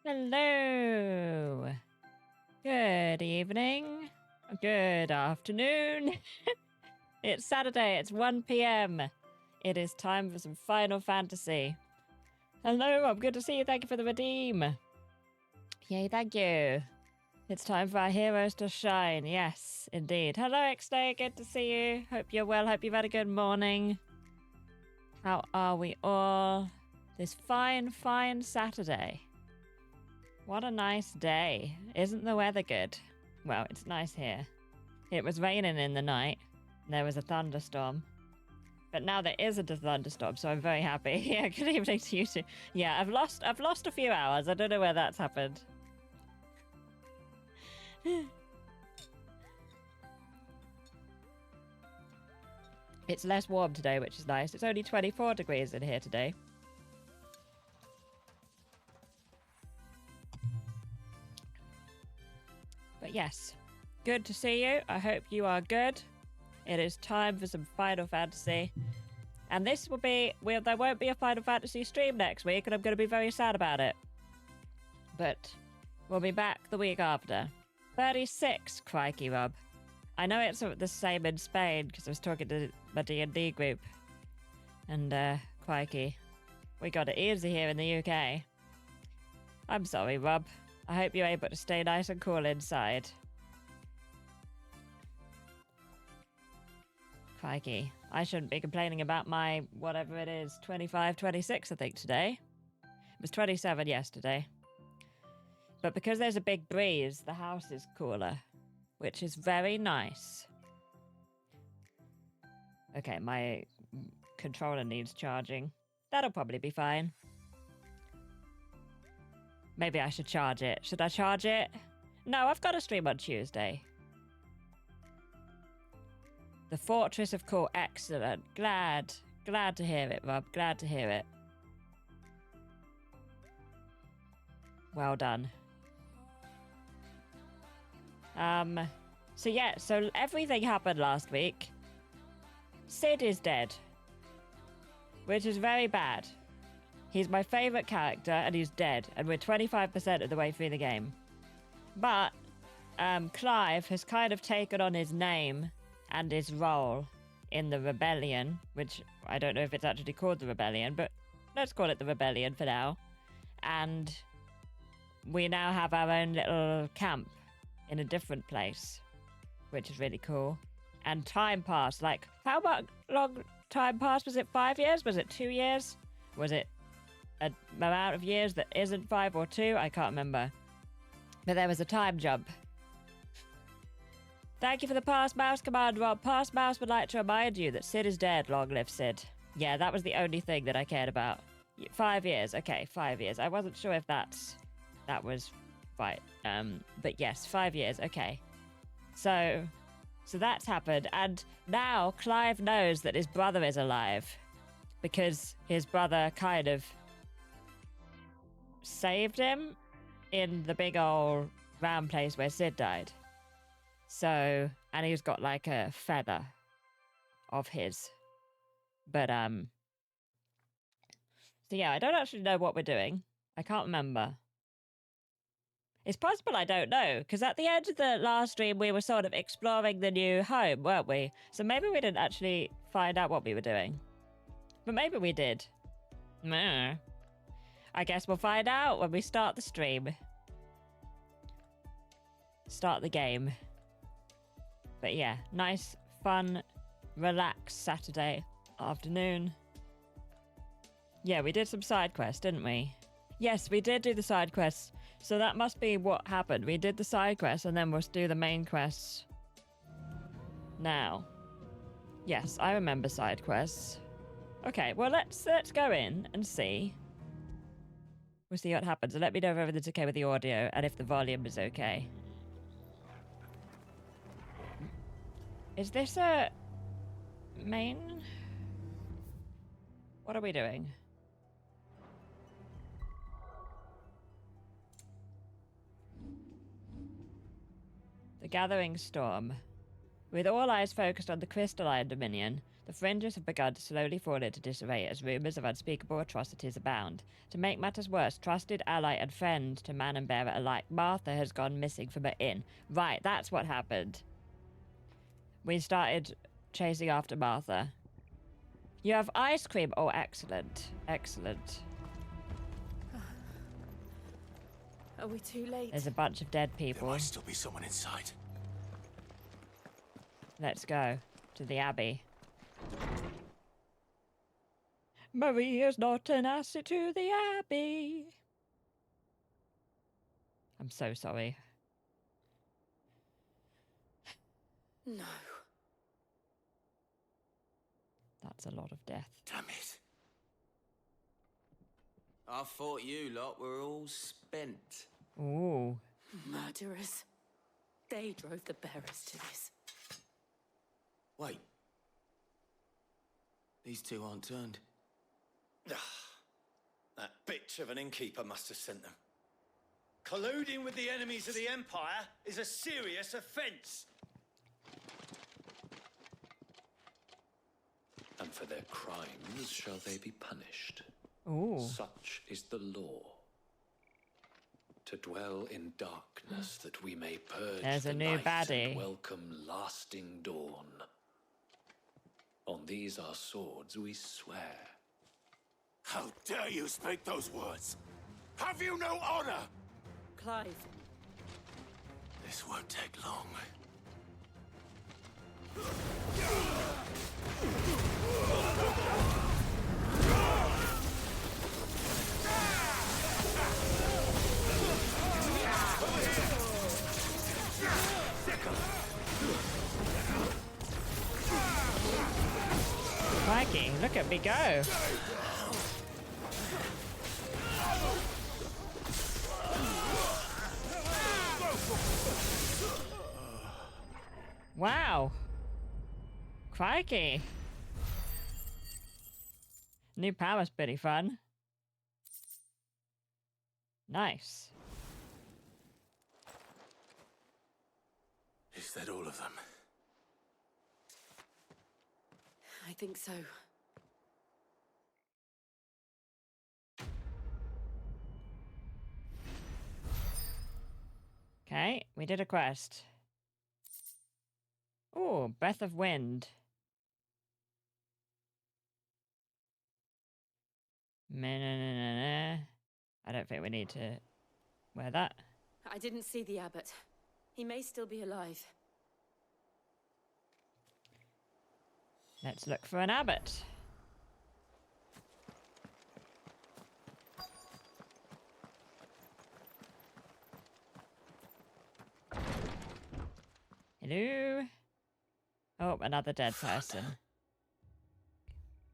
Hello. Good evening. Good afternoon. It's Saturday. It's 1 p.m. It is time for some Final Fantasy. Hello, I'm good to see you. Thank you for the redeem. Yay, thank you. It's time for our heroes to shine. Yes, indeed. Hello, XD. Good to see you. Hope you're well. Hope you've had a good morning. How are we all? This fine Saturday. What a nice day. Isn't the weather good? Well, it's nice here. It was raining in the night. There was a thunderstorm. But now there isn't a thunderstorm, so I'm very happy. Yeah, good evening to you too. Yeah, I've lost a few hours. I don't know where that's happened. It's less warm today, which is nice. It's only 24 degrees in here today. But yes, good to see you. I hope you are good. It is time for some Final Fantasy. And this will be... there won't be a Final Fantasy stream next week, and I'm going to be very sad about it. But we'll be back the week after. 36, crikey, Rob. I know it's the same in Spain, because I was talking to my D&D group. And, crikey. We got it easy here in the UK. I'm sorry, Rob. I hope you're able to stay nice and cool inside. Crikey. I shouldn't be complaining about my, whatever it is, 25, 26, I think, today. It was 27 yesterday. But because there's a big breeze, the house is cooler, which is very nice. Okay, my controller needs charging. That'll probably be fine. Maybe I should charge it. Should I charge it? No, I've got a stream on Tuesday. The Fortress of Cool. Excellent. Glad to hear it, Rob. Glad to hear it. Well done. So everything happened last week. Sid is dead. Which is very bad. He's my favourite character, and he's dead, and we're 25% of the way through the game. But, Clive has kind of taken on his name and his role in the rebellion, which I don't know if it's actually called the rebellion, but let's call it the rebellion for now. And we now have our own little camp in a different place, which is really cool. And time passed, like, how much long time passed? Was it 5 years? Was it 2 years? Was it an amount of years that isn't 5 or 2? I can't remember. But there was a time jump. Thank you for the pass mouse command, Rob. Pass mouse would like to remind you that Sid is dead. Long live Sid. Yeah, that was the only thing that I cared about. 5 years. Okay, 5 years. I wasn't sure if that was right. But yes, 5 years. Okay. So that's happened. And now Clive knows that his brother is alive. Because his brother kind of saved him in the big old round place where Sid died. So, and he's got like a feather of his. But, so yeah, I don't actually know what we're doing. I can't remember. It's possible I don't know, because at the end of the last stream, we were sort of exploring the new home, weren't we? So maybe we didn't actually find out what we were doing. But maybe we did. Nah. I guess we'll find out when we start the stream. Start the game. But yeah, nice, fun, relaxed Saturday afternoon. Yeah, we did some side quests, didn't we? Yes, we did do the side quests. So that must be what happened. We did the side quests and then we'll do the main quests now. Yes, I remember side quests. Okay, well, let's go in and see. We'll see what happens. And let me know if everything's okay with the audio and if the volume is okay. Is this a main? What are we doing? The Gathering Storm. With all eyes focused on the crystalline dominion, The fringes have begun to slowly fall into disarray as rumours of unspeakable atrocities abound. To make matters worse, trusted ally and friend to man and bearer alike, Martha has gone missing from her inn. Right, that's what happened. We started chasing after Martha. You have ice cream. Oh, excellent. Excellent. Are we too late? There's a bunch of dead people. There might still be someone inside. Let's go to the Abbey. Maria's not an asset to the Abbey. I'm so sorry. No. That's a lot of death. Damn it. I thought you lot were all spent. Ooh. Murderers. They drove the bearers to this. Wait. These two aren't turned. That bitch of an innkeeper must have sent them. Colluding with the enemies of the Empire is a serious offence. And for their crimes shall they be punished. Ooh. Such is the law. To dwell in darkness that we may purge There's the a new night baddie. and welcome lasting dawn. On these our swords we swear. How dare you speak those words? Have you no honor? Clive. This won't take long. Crikey, look at me go. Wow. Crikey. New power's pretty fun. Nice. Is that all of them? I think so. Okay, we did a quest. Ooh, Breath of Wind. I don't think we need to wear that. I didn't see the abbot. He may still be alive. Let's look for an abbot. Hello? Oh, another dead person.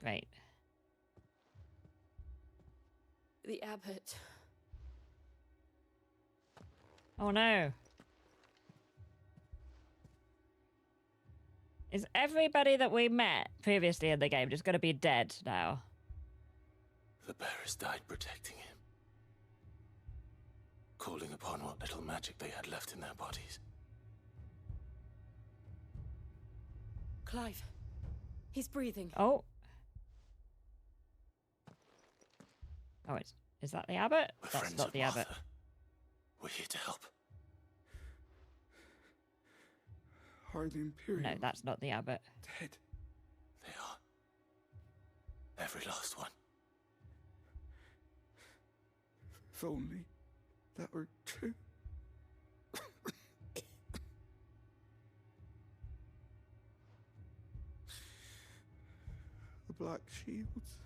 Great. The abbot. Oh no. Is everybody that we met previously in the game just going to be dead now? The bearers died protecting him. Calling upon what little magic they had left in their bodies. Clive. He's breathing. Oh. Oh, is that the abbot? We're That's friends not of the abbot. Martha. We're here to help. Are the Imperial No, that's not the abbot. dead? They are. Every last one. If only that were true. The Black Shields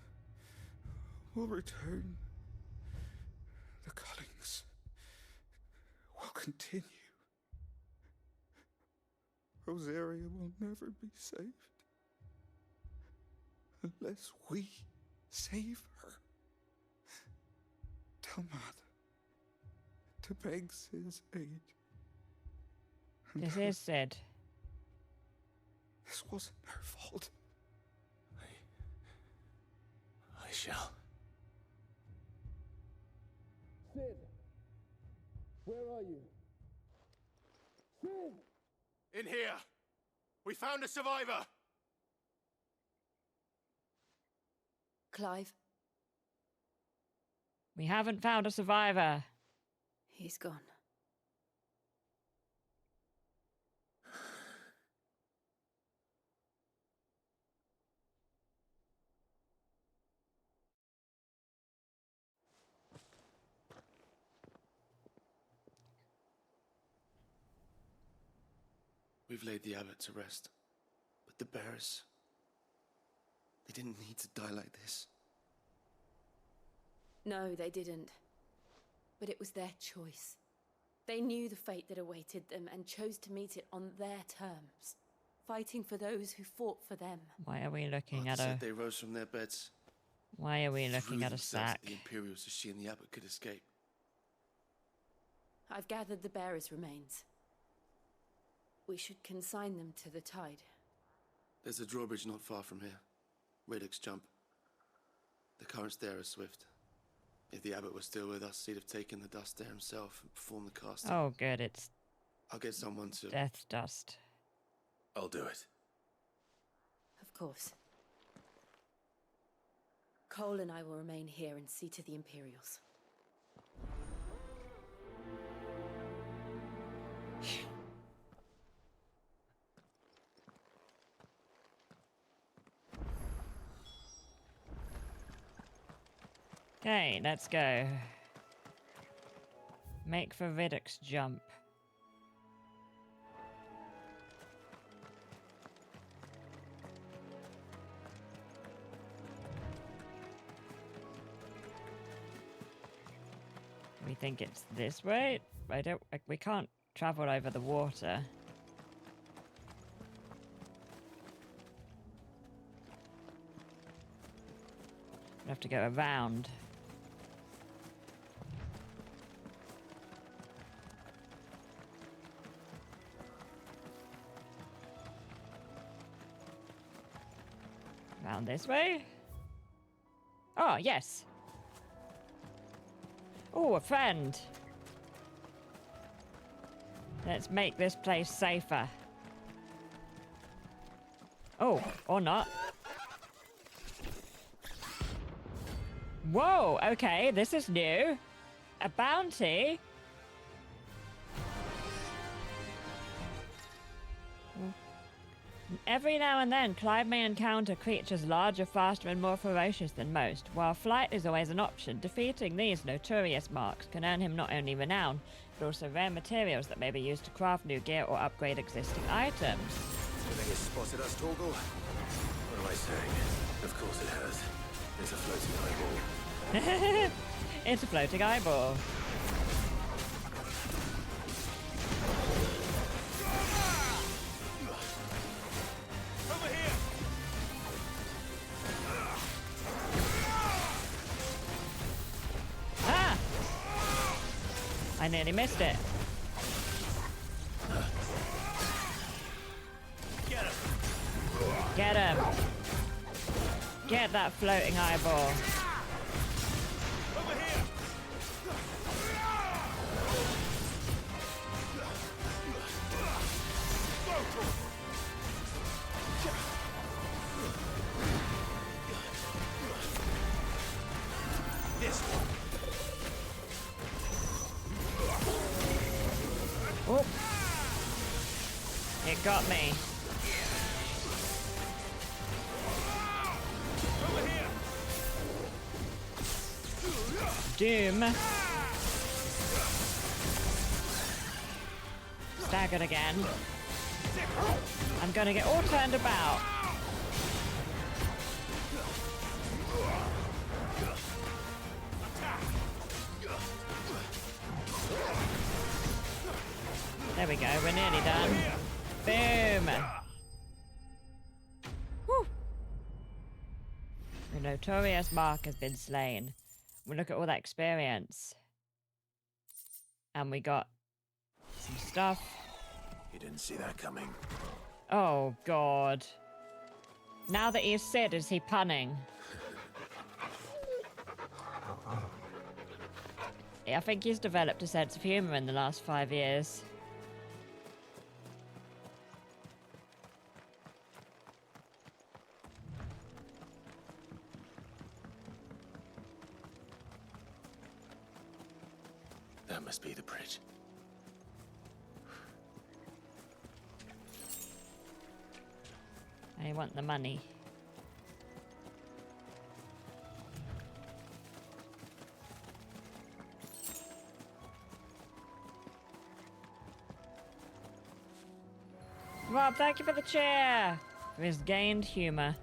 will return. The cullings will continue. Rosaria will never be saved unless we save her. Tell Martha to beg Sid's aid. And This her- is Sid. This wasn't her fault. I shall. Sid! Where are you? Sid! In here! We found a survivor! Clive, We haven't found a survivor. he's gone. We've laid the abbot to rest. But the bearers... they didn't need to die like this. No, they didn't. But it was their choice. They knew the fate that awaited them and chose to meet it on their terms, fighting for those who fought for them. Why are we looking Arthur at a... said they rose from their beds. Why are we looking threw at a themselves sack? The Imperials so she and the abbot could escape. I've gathered the bearers' remains. We should consign them to the tide. There's a drawbridge not far from here. Radix jump. The currents there are swift. If the abbot was still with us, he'd have taken the dust there himself and performed the casting. Oh, good. It's I'll get someone to... death dust. I'll do it. Of course. Cole and I will remain here and see to the Imperials. Okay, let's go. Make for Radix jump. We think it's this way? We can't travel over the water. We have to go around. Around this way? Oh, yes. Oh, a friend. Let's make this place safer. Oh, or not. Whoa, okay, this is new. A bounty? Every now and then, Clive may encounter creatures larger, faster, and more ferocious than most. While flight is always an option, defeating these notorious marks can earn him not only renown, but also rare materials that may be used to craft new gear or upgrade existing items. You think it's spotted us, Torgal? What am I saying? Of course it has. It's a floating eyeball. It's a floating eyeball. Ah! I nearly missed it. Get him. Get that floating eyeball. Oh. It got me. Doom. Staggered again. I'm gonna get all turned about. There we go, we're nearly done. Boom! Whew. The notorious Mark has been slain. We look at all that experience. And we got some stuff. You didn't see that coming. Oh, God. Now that he's Sid, is he punning? Yeah, I think he's developed a sense of humor in the last 5 years. That must be the bridge. I want the money. Rob, thank you for the chair. For his gained humor.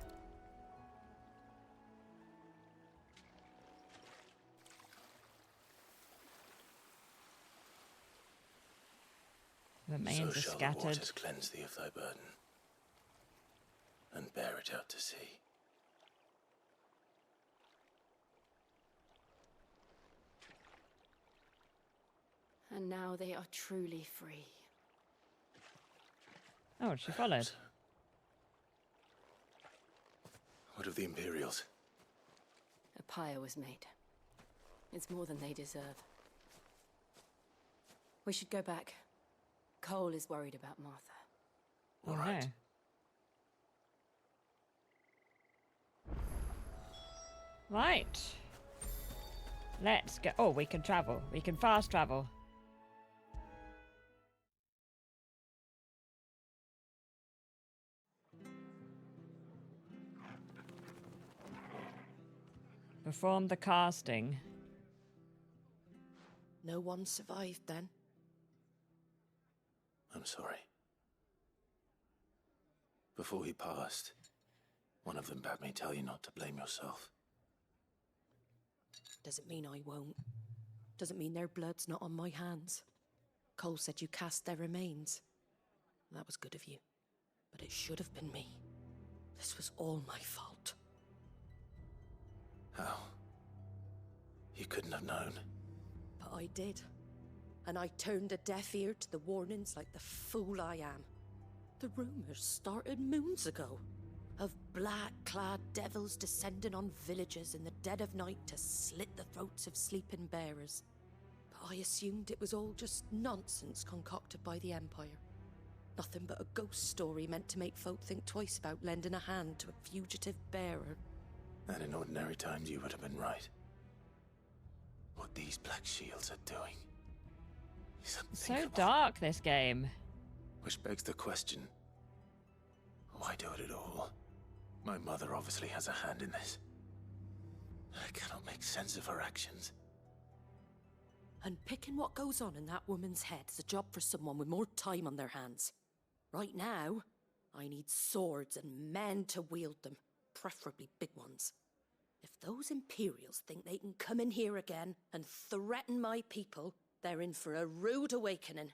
Remains are So shall the scattered. waters cleanse thee of thy burden, and bear it out to sea. And now they are truly free. Oh, she followed. What of the Imperials? A pyre was made. It's more than they deserve. We should go back. Cole is worried about Martha. Oh, All right. no. Right. Let's go. Oh, we can travel. We can fast travel. Perform the casting. No one survived then? I'm sorry. Before he passed, one of them bade me tell you not to blame yourself. Doesn't mean I won't. Doesn't mean their blood's not on my hands. Cole said you cast their remains. That was good of you. But it should have been me. This was all my fault. How? You couldn't have known. But I did. And I turned a deaf ear to the warnings like the fool I am. The rumors started moons ago. Of black-clad devils descending on villages in the dead of night to slit the throats of sleeping bearers. But I assumed it was all just nonsense concocted by the Empire. Nothing but a ghost story meant to make folk think twice about lending a hand to a fugitive bearer. And in ordinary times you would have been right. What these black shields are doing is So unthinkable. dark, this game. Which begs the question, why do it at all? My mother obviously has a hand in this. I cannot make sense of her actions. And picking what goes on in that woman's head is a job for someone with more time on their hands. Right now, I need swords and men to wield them, preferably big ones. If those Imperials think they can come in here again and threaten my people, they're in for a rude awakening.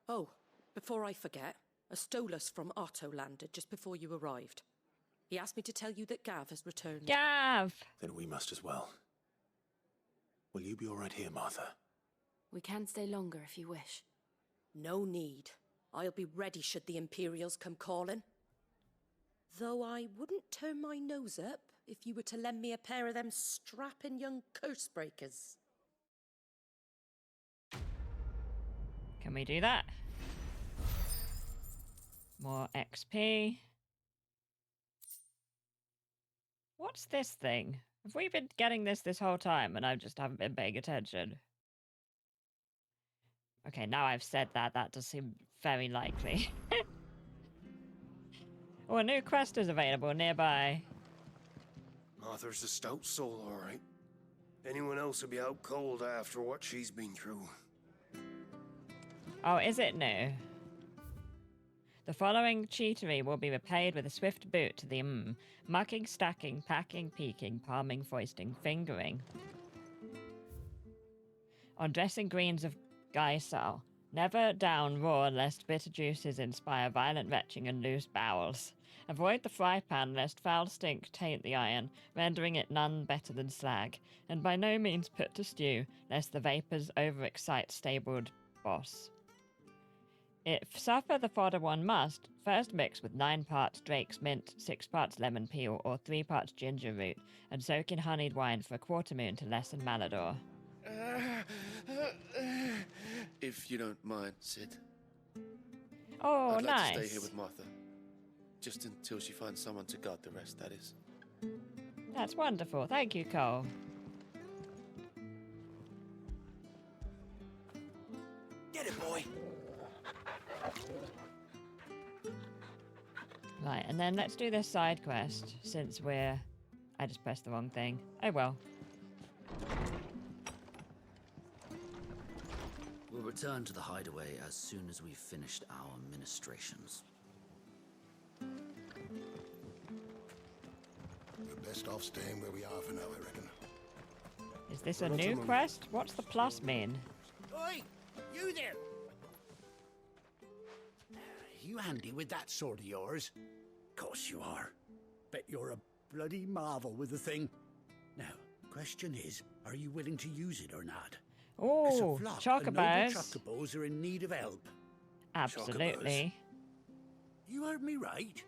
Oh, before I forget, a Stolas from Otto landed just before you arrived. He asked me to tell you that Gav has returned. Gav! Then we must as well. Will you be all right here, Martha? We can stay longer if you wish. No need. I'll be ready should the Imperials come calling. Though I wouldn't turn my nose up if you were to lend me a pair of them strapping young curse breakers. Can we do that? More XP. What's this thing? Have we been getting this whole time and I just haven't been paying attention? Okay, now I've said that, that does seem very likely. Oh, a new quest is available nearby. Martha's a stout soul, all right. Anyone else would be out cold after what she's been through. Oh, is it new? The following cheatery will be repaid with a swift boot to the mucking, stacking, packing, peeking, palming, foisting, fingering. On dressing greens of Gaisal. Never down raw lest bitter juices inspire violent retching and loose bowels. Avoid the fry pan lest foul stink taint the iron, rendering it none better than slag. And by no means put to stew, lest the vapours overexcite stabled boss. If suffer the fodder one must, first mix with 9 parts Drake's mint, 6 parts lemon peel, or 3 parts ginger root, and soak in honeyed wine for a quarter moon to lessen malodor. If you don't mind, Sid. Oh, I'd like nice. to stay here with Martha. Just until she finds someone to guard the rest, that is. That's wonderful. Thank you, Cole. Get it, boy. Right, and then let's do this side quest, since we're... I just pressed the wrong thing. Oh well. We'll return to the hideaway as soon as we've finished our ministrations. We're best off staying where we are for now, I reckon. Is this a new quest? What's the plus mean? Oi! You there! You handy with that sword of yours? Course you are. Bet you're a bloody marvel with the thing. Now, question is, are you willing to use it or not? Oh, chocobos. Chocobos are in need of help. Absolutely. Chocobos. You heard me right.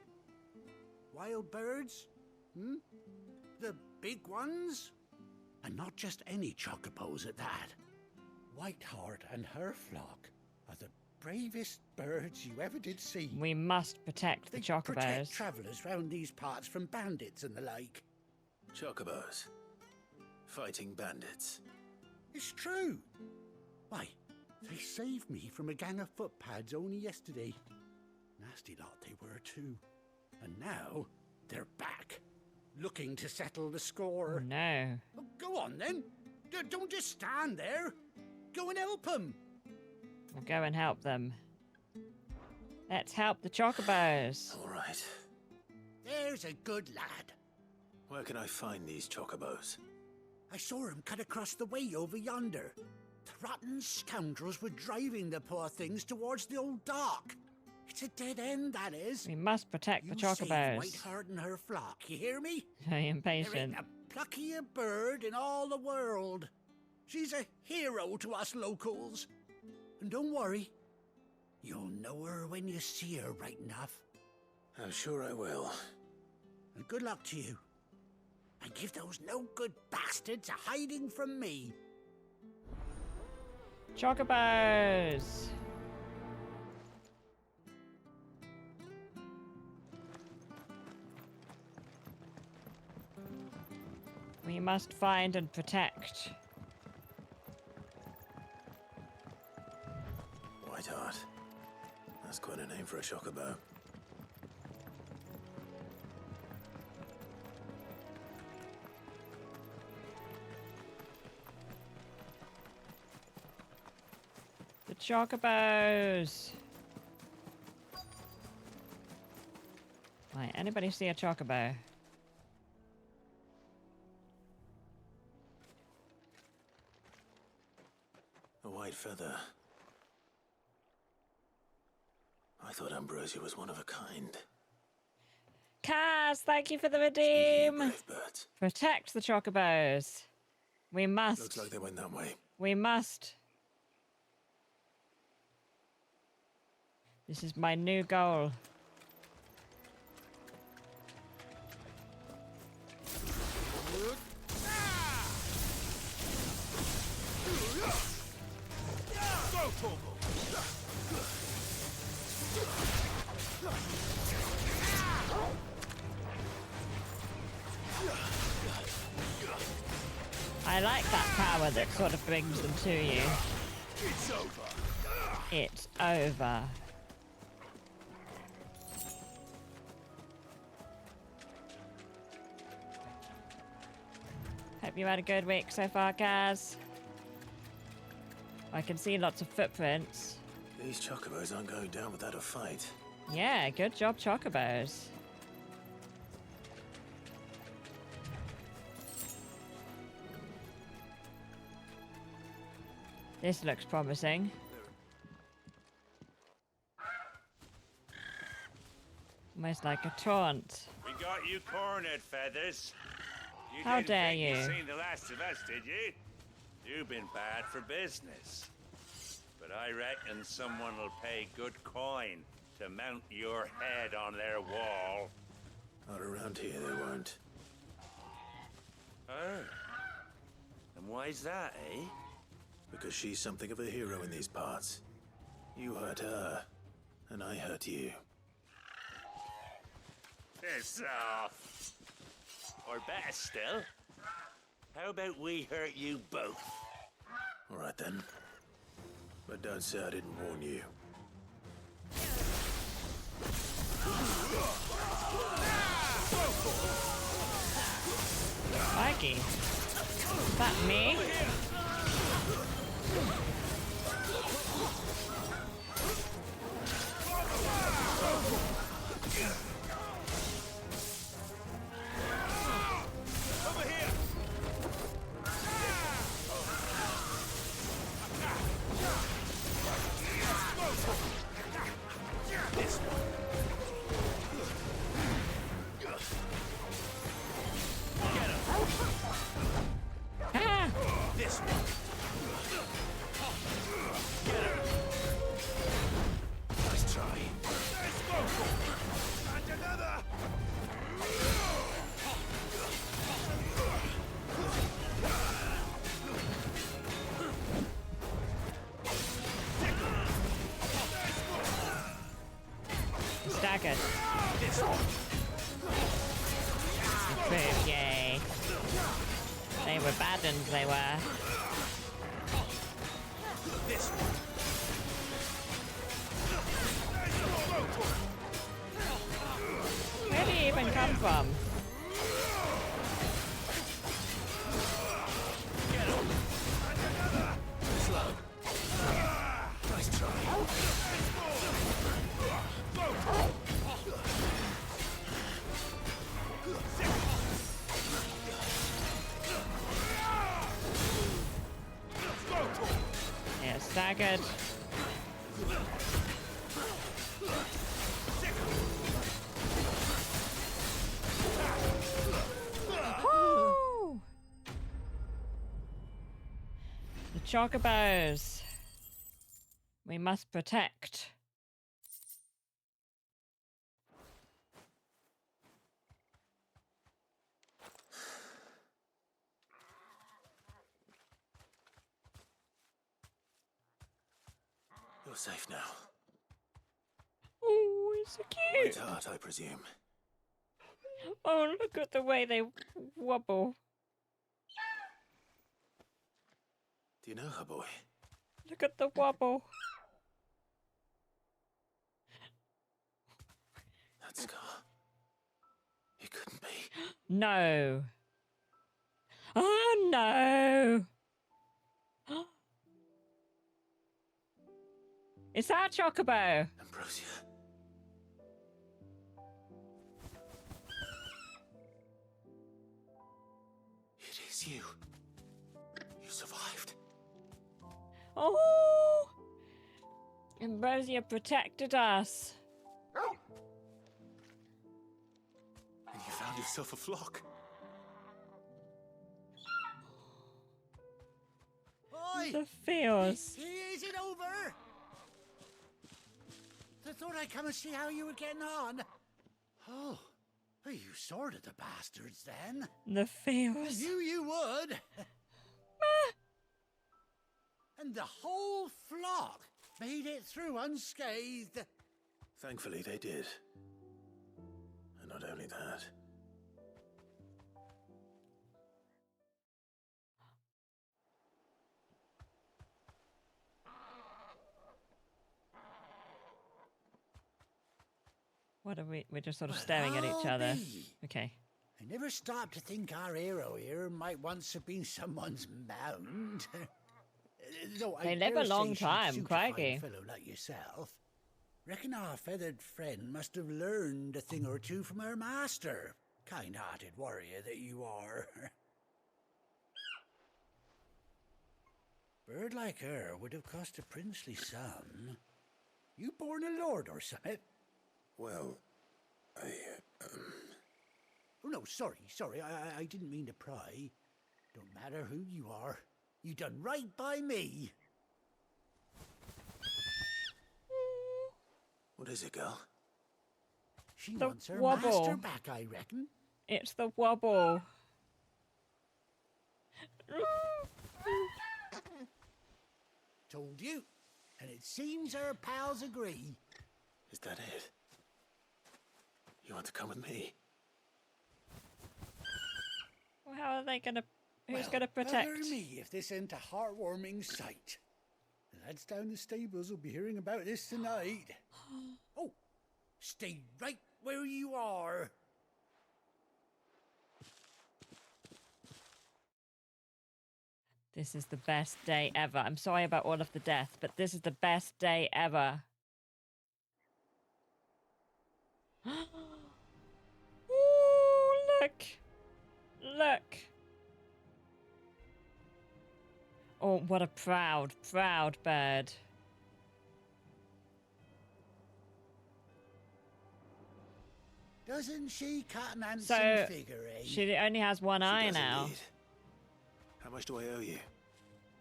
Wild birds? Hmm? The big ones? And not just any chocobos at that. Whiteheart and her flock are the bravest birds you ever did see. We must protect the chocobos. Protect travellers round these parts from bandits and the like. Chocobos. Fighting bandits. It's true. Why, they saved me from a gang of footpads only yesterday. Nasty lot they were too. And now they're back, looking to settle the score. Oh, no. Oh, go on then. Don't just stand there. Go and help them. We'll go and help them. Let's help the chocobos. All right. There's a good lad. Where can I find these chocobos? I saw him cut across the way over yonder. The rotten scoundrels were driving the poor things towards the old dock. It's a dead end, that is. We must protect the chocobos. Save Whiteheart and her flock, you hear me? Very impatient. There ain't a pluckier bird in all the world. She's a hero to us locals. And don't worry, you'll know her when you see her right enough. I'm sure I will. And good luck to you. And give those no-good bastards a hiding from me. Chocobos! We must find and protect. Whiteheart. That's quite a name for a chocobo. The chocobos! Right, anybody see a chocobo? A white feather. I thought Ambrosia was one of a kind. Kaz, thank you for the redeem! Brave birds. Protect the chocobos. We must. Looks like they went that way. We must. This is my new goal. Go, Togo! I like that power that sort of brings them to you. It's over. It's over. Hope you had a good week so far, Kaz. I can see lots of footprints. These chocobos aren't going down without a fight. Yeah, good job, chocobos. This looks promising. Almost like a taunt. We got you cornered, Feathers. You How didn't dare think you. You'd seen the last of us, did you? You've been bad for business. But I reckon someone will pay good coin to mount your head on their wall. Not around here, they won't. Oh. And why's that, eh? Because she's something of a hero in these parts. You hurt her, and I hurt you. Piss off. Or better still, how about we hurt you both? All right then. But don't say I didn't warn you. Mikey. Is that me? Staggered. Boom, yay. They were bad ones, they were. Where did he even come from? Nice try. Yeah, staggered. Woo! The chocobos. We must protect. You're safe now. Oh, it's so cute. Sweetheart, I presume. Oh, look at the way they wobble. Do you know her, boy? Look at the wobble. That scar. It couldn't be. No. Oh, no. Is that Chocobo? Ambrosia. It is you. You survived. Oh! Ambrosia protected us. And you found yourself a flock. Oi! The feels. Is it over? I thought I'd come and see how you were getting on. Oh, you sorted the bastards then. The I feels. knew you would. And the whole flock made it through unscathed. Thankfully, they did. And not only that. What are we? We're just sort of staring at each other. Okay. I never stopped to think our hero here might once have been someone's mound. They live a long time, crikey. Fellow like yourself. Reckon our feathered friend must have learned a thing or two from her master. Kind-hearted warrior that you are. Bird like her would have cost a princely sum. You born a lord or something? Well, Oh, no, sorry. I didn't mean to pry. Don't matter who you are. You done right by me. what is it, girl? She The wants her wobble. master back, I reckon. It's the wobble. Told you. And it seems her pals agree. Is that it? You want to come with me? Well, how are they gonna? Who's Well, gonna protect? bother me if this ain't a heartwarming sight. The lads down the stables will be hearing about this tonight. Oh, stay right where you are. This is the best day ever. I'm sorry about all of the death, but this is the best day ever. Ooh, look. Look. Oh, what a proud, proud bird. Doesn't she cut an handsome So, figure, eh? she only has one eye does now. indeed. How much do I owe you?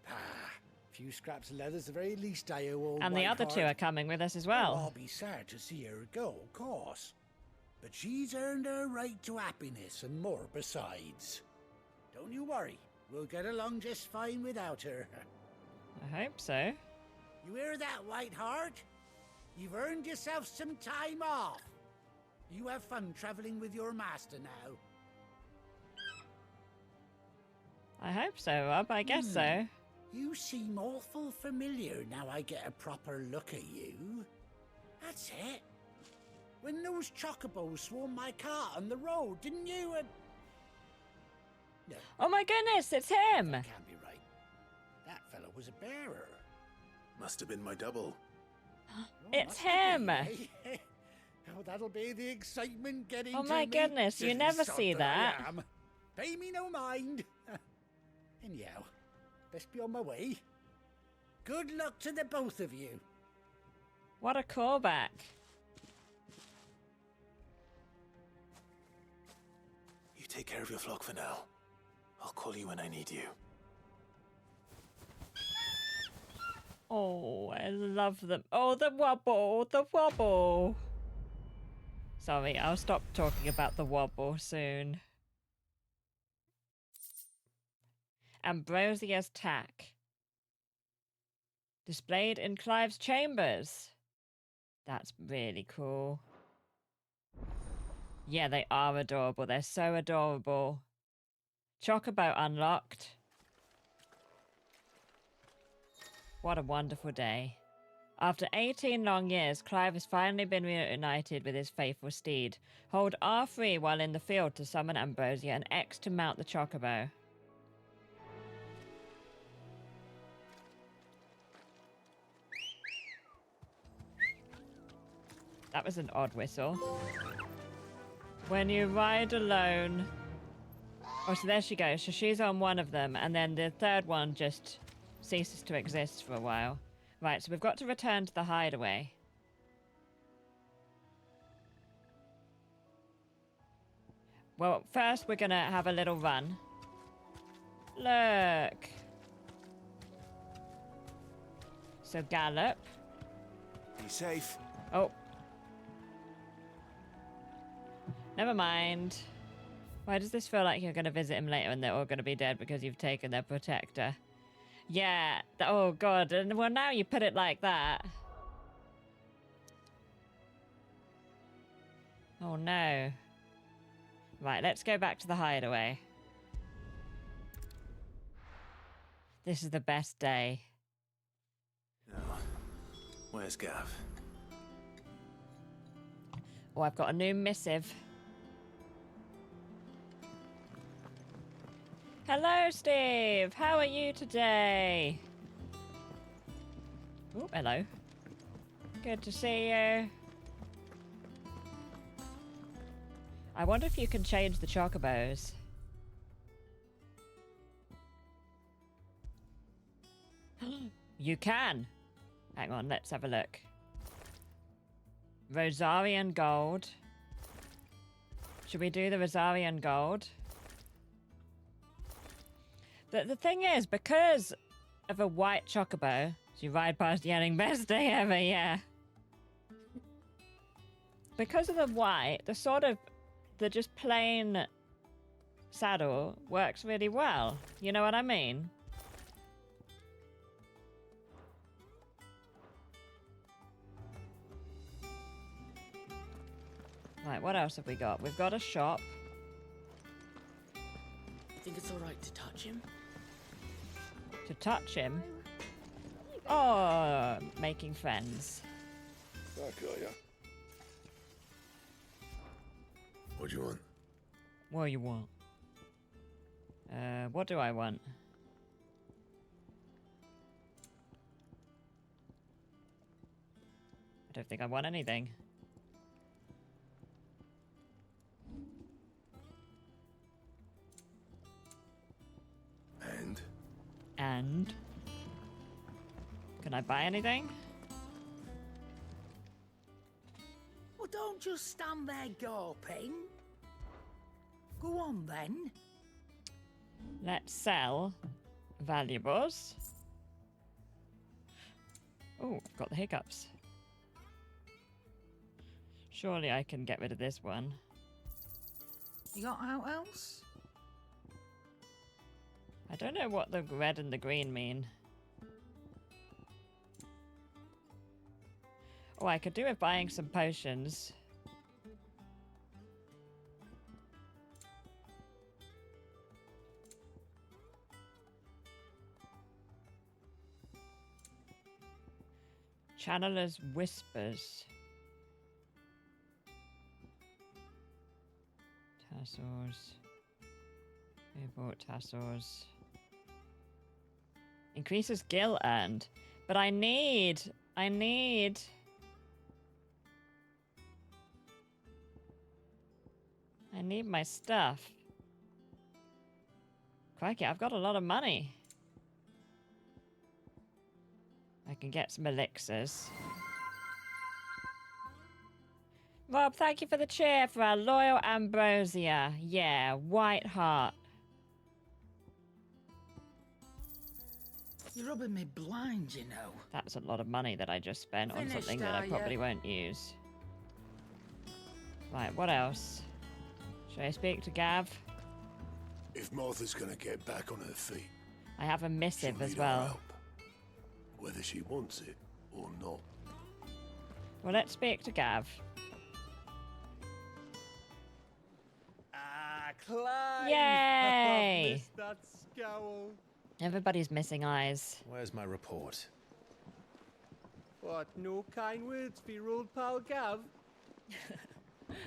Ah, a few scraps of leather's the very least I owe old And the other two are coming with us as well. Oh, I'll be sad to see her go, of course. But she's earned her right to happiness and more besides. Don't you worry. We'll get along just fine without her. I hope so. You hear that, Whiteheart? You've earned yourself some time off. You have fun traveling with your master now. I hope so, Rob. I guess so. You seem awful familiar now I get a proper look at you. That's it. When those chocobos swarmed my car on the road, didn't you? No. Oh my goodness, it's him! That can't be right. That fellow was a bearer. Must have been my double. It's him! Be, eh? Oh, that'll be the excitement getting Oh to my me. goodness, you Silly never sod see I that. am. Pay me no mind. Anyhow, best be on my way. Good luck to the both of you. What a callback. You take care of your flock for now. I'll call you when I need you. Oh, I love them. Oh, the wobble, the wobble. Sorry, I'll stop talking about the wobble soon. Ambrosia's tack. Displayed in Clive's chambers. That's really cool. Yeah, they are adorable. They're so adorable. Chocobo unlocked. What a wonderful day. After 18 long years, Clive has finally been reunited with his faithful steed. Hold R3 while in the field to summon Ambrosia and X to mount the Chocobo. That was an odd whistle. When you ride alone... Oh, so there she goes. So she's on one of them, and then the third one just ceases to exist for a while. Right, so we've got to return to the hideaway. Well, first we're gonna have a little run. Look. So gallop. Be safe. Oh. Never mind. Why does this feel like you're going to visit him later and they're all going to be dead because you've taken their protector? Yeah. Oh, God. And well, now you put it like that. Oh, no. Right, let's go back to the hideaway. This is the best day. Now, where's Gav? Oh, I've got a new missive. Hello, Steve. How are you today? Oh, hello. Good to see you. I wonder if you can change the chocobos. You can. Hang on, let's have a look. Rosarian gold. Should we do the Rosarian gold? The thing is, because of a white chocobo, so you ride past yelling, best day ever, yeah. Because of the white, the just plain saddle works really well. You know what I mean? Right, what else have we got? We've got a shop. You think it's alright to touch him? To touch him? Oh, making friends. I got ya. What do you want? What do you want? What do I want? I don't think I want anything. And? And? Can I buy anything? Well, don't just stand there gawping. Go on, then. Let's sell valuables. Oh, I've got the hiccups. Surely I can get rid of this one. You got out else? I don't know what the red and the green mean. Oh, I could do with buying some potions. Channeler's Whispers. Tassels. We bought tassels. Increases gil earned. But I need my stuff. Crikey, I've got a lot of money. I can get some elixirs. Rob, thank you for the cheer for our loyal Ambrosia. Yeah, white heart. You're rubbing me blind, you know. That's a lot of money that I just spent on Finished, something that I are probably ya? won't use. Right, what else? Should I speak to Gav? If Martha's gonna get back on her feet, I have a missive she'll as need our well. help, whether she wants it or not. Well, let's speak to Gav. Ah, Clive! Yay! Missed that scowl. Everybody's missing eyes. Where's my report? What, no kind words for your old pal Gav?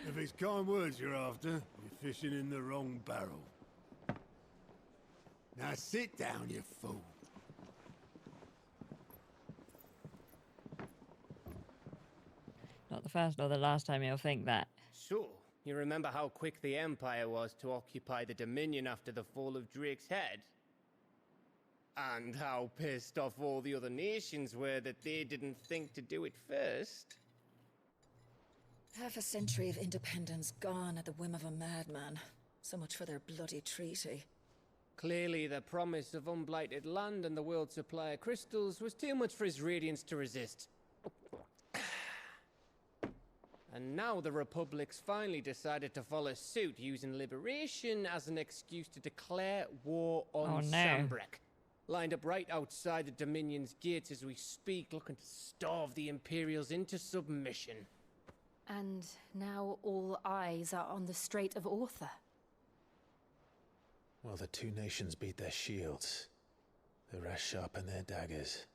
If it's kind words you're after, you're fishing in the wrong barrel. Now sit down, you fool. Not the first or the last time you'll think that. So, you remember how quick the Empire was to occupy the Dominion after the fall of Drake's head? And how pissed off all the other nations were that they didn't think to do it first? Half a century of independence gone at the whim of a madman. So much for their bloody treaty. Clearly, the promise of unblighted land and the world's supply of crystals was too much for his radiance to resist. And now the Republic's finally decided to follow suit, using liberation as an excuse to declare war on Sambrek. Lined up right outside the Dominion's gates as we speak, looking to starve the Imperials into submission. And now all eyes are on the Strait of Author. Well, the two nations beat their shields. The rest sharpen their daggers,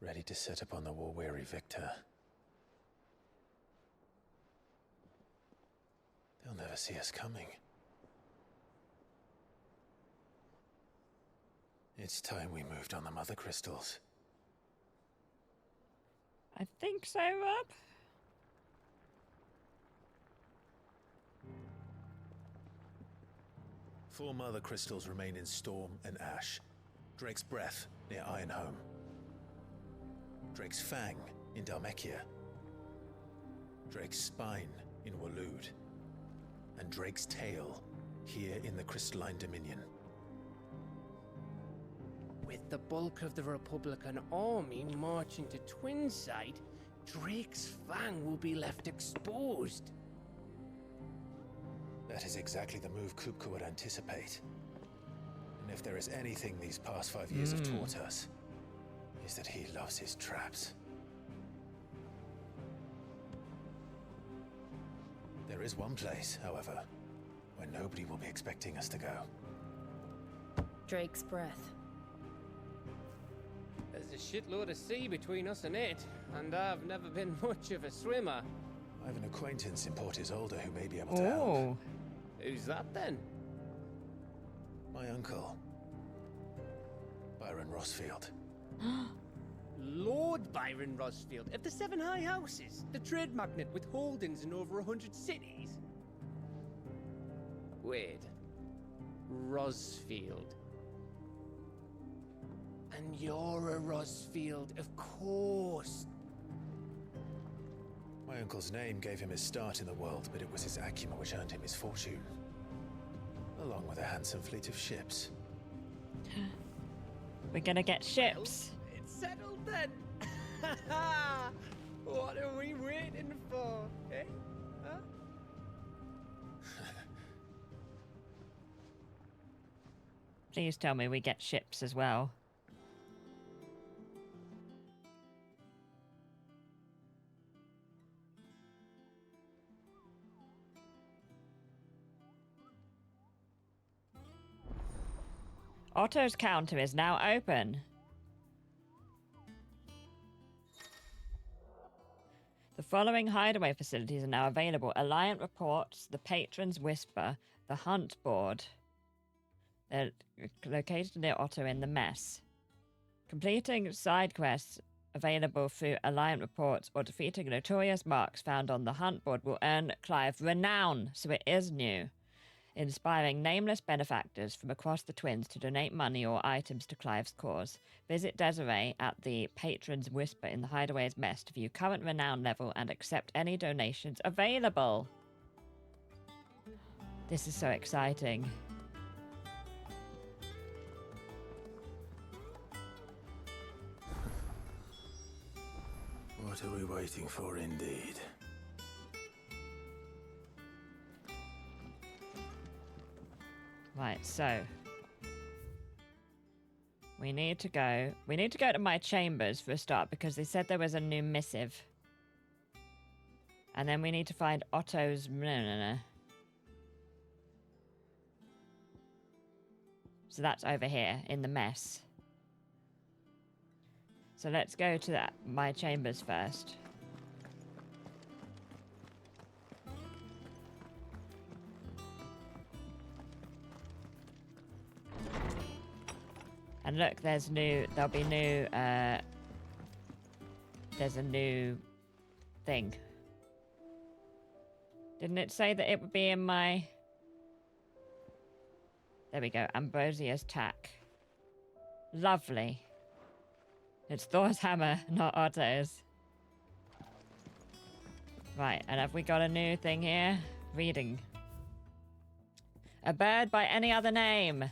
ready to set upon the war-weary victor. They'll never see us coming. It's time we moved on the mother crystals. I think so, Rob. Four mother crystals remain in Storm and Ash. Drake's Breath near Ironhome. Drake's Fang in Dhalmekia. Drake's Spine in Waloed. And Drake's Tail here in the Crystalline Dominion. With the bulk of the Republican army marching to Twinside, Drake's Fang will be left exposed. That is exactly the move Kupka would anticipate. And if there is anything these past 5 years have taught us, is that he loves his traps. There is one place, however, where nobody will be expecting us to go. Drake's Breath. There's a shitload of sea between us and it, and I've never been much of a swimmer. I have an acquaintance in Port Isolde who may be able to help. Oh. Who's that then? My uncle, Byron Rossfield. Lord Byron Rossfield of the Seven High Houses, the trade magnate with holdings in over 100 cities. Wait. Rossfield. And you're a Rossfield, of course. My uncle's name gave him his start in the world, but it was his acumen which earned him his fortune. Along with a handsome fleet of ships. We're gonna get ships. Well, it's settled then. What are we waiting for, eh? Huh? Please tell me we get ships as well. Otto's counter is now open. The following hideaway facilities are now available. Alliant Reports, the Patron's Whisper, the Hunt Board. They're located near Otto in the Mess. Completing side quests available through Alliant Reports or defeating notorious marks found on the Hunt Board will earn Clive renown, so it is new. Inspiring nameless benefactors from across the Twins to donate money or items to Clive's cause. Visit Desiree at the Patron's Whisper in the Hideaway's Mess to view current renown level and accept any donations available. This is so exciting. What are we waiting for, indeed? Right, so we need to go to my chambers for a start because they said there was a new missive. And then we need to find Otto's So that's over here in the Mess. So let's go to my chambers first. And look, there's a new thing. Didn't it say that it would be in my... There we go, Ambrosia's tack. Lovely. It's Thor's hammer, not Otto's. Right, and have we got a new thing here? Reading. A bird by any other name.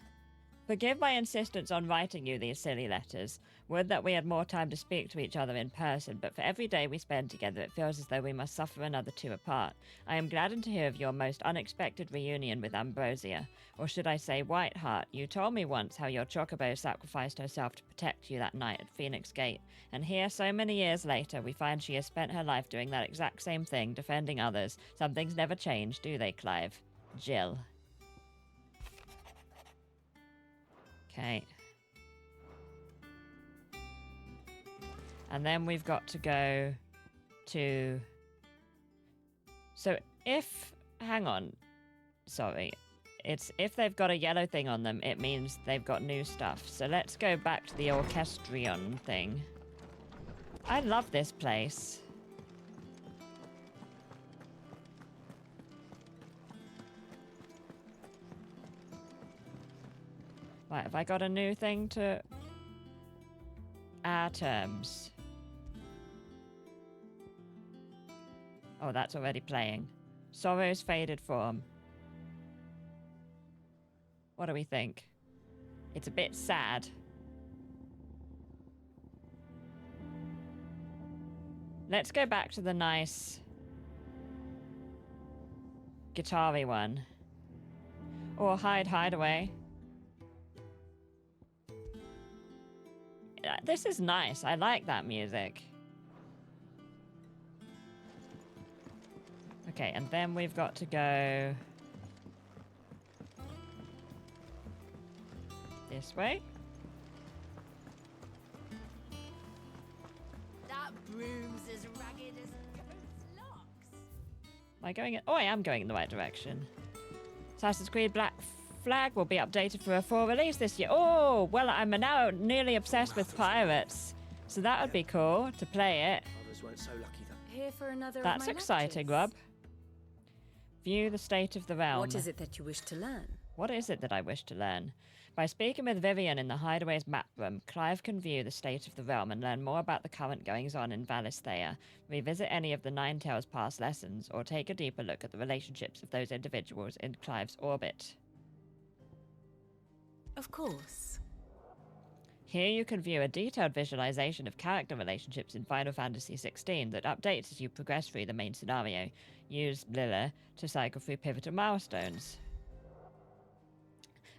Forgive my insistence on writing you these silly letters. Would that we had more time to speak to each other in person, but for every day we spend together it feels as though we must suffer another two apart. I am gladdened to hear of your most unexpected reunion with Ambrosia. Or should I say Whiteheart? You told me once how your chocobo sacrificed herself to protect you that night at Phoenix Gate. And here, so many years later, we find she has spent her life doing that exact same thing, defending others. Some things never change, do they, Clive? Jill. Okay. And then we've got to go to... So if... Hang on. Sorry. It's if they've got a yellow thing on them, it means they've got new stuff. So let's go back to the orchestrion thing. I love this place. Right, have I got a new thing to... Our terms. Oh, that's already playing. Sorrow's faded form. What do we think? It's a bit sad. Let's go back to the nice... guitar-y one. Or Hideaway. This is nice. I like that music. Okay, and then we've got to go... this way. Brooms as ragged as goat's locks. Am I going in? Oh, I am going in the right direction. Assassin's Creed Black Flag will be updated for a full release this year. Oh, well, I'm now nearly obsessed with pirates. So that would be cool to play it. Others weren't so lucky though. Here for another of That's my exciting, lectures. Rob. View the state of the realm. What is it that you wish to learn? What is it that I wish to learn? By speaking with Vivian in the Hideaway's map room, Clive can view the state of the realm and learn more about the current goings-on in Valisthea, revisit any of the Nine Tails' past lessons, or take a deeper look at the relationships of those individuals in Clive's orbit. Of course. Here you can view a detailed visualization of character relationships in Final Fantasy XVI that updates as you progress through the main scenario. Use Lilla to cycle through pivotal milestones.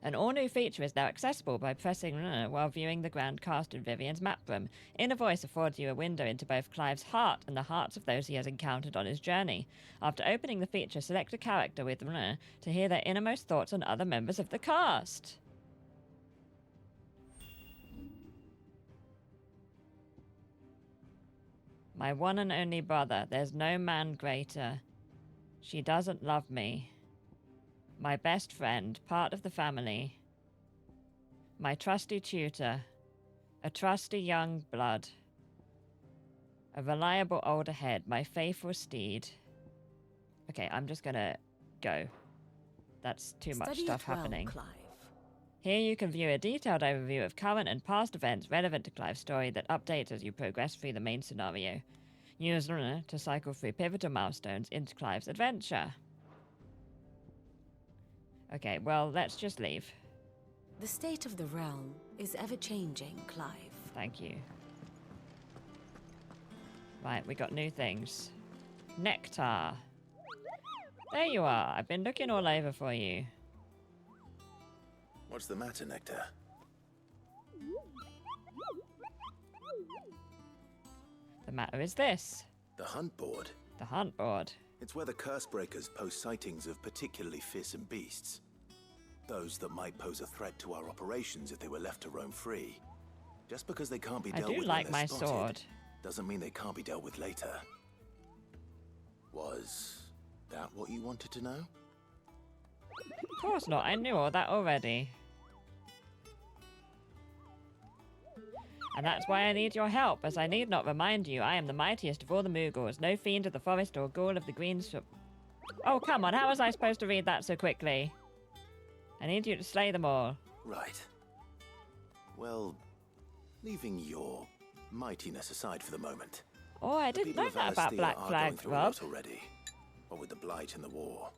An all-new feature is now accessible by pressing while viewing the grand cast in Vivian's map room. Inner Voice affords you a window into both Clive's heart and the hearts of those he has encountered on his journey. After opening the feature, select a character with to hear their innermost thoughts on other members of the cast. My one and only brother, there's no man greater. She doesn't love me. My best friend, part of the family. My trusty tutor. A trusty young blood. A reliable older head, my faithful steed. Okay, I'm just gonna go. That's too much Study stuff it well, happening. Clive. Here you can view a detailed overview of current and past events relevant to Clive's story that updates as you progress through the main scenario. Use to cycle through pivotal milestones into Clive's adventure. Okay, well, let's just leave. The state of the realm is ever-changing, Clive. Thank you. Right, we got new things. Nectar. There you are. I've been looking all over for you. What's the matter, Nectar? The matter is this. The hunt board. The hunt board. It's where the curse breakers post sightings of particularly fearsome beasts. Those that might pose a threat to our operations if they were left to roam free. Just because they can't be dealt with when like they're my spotted, sword. doesn't mean they can't be dealt with later. Was that what you wanted to know? Of course not. I knew all that already. And that's why I need your help, as I need not remind you, I am the mightiest of all the Moogles, no fiend of the forest or ghoul of the green Oh, come on, how was I supposed to read that so quickly? I need you to slay them all. Right. Well, leaving your mightiness aside for the moment. Oh, I didn't know that about Black Flag, Rob. Already. What with the Blight and the war.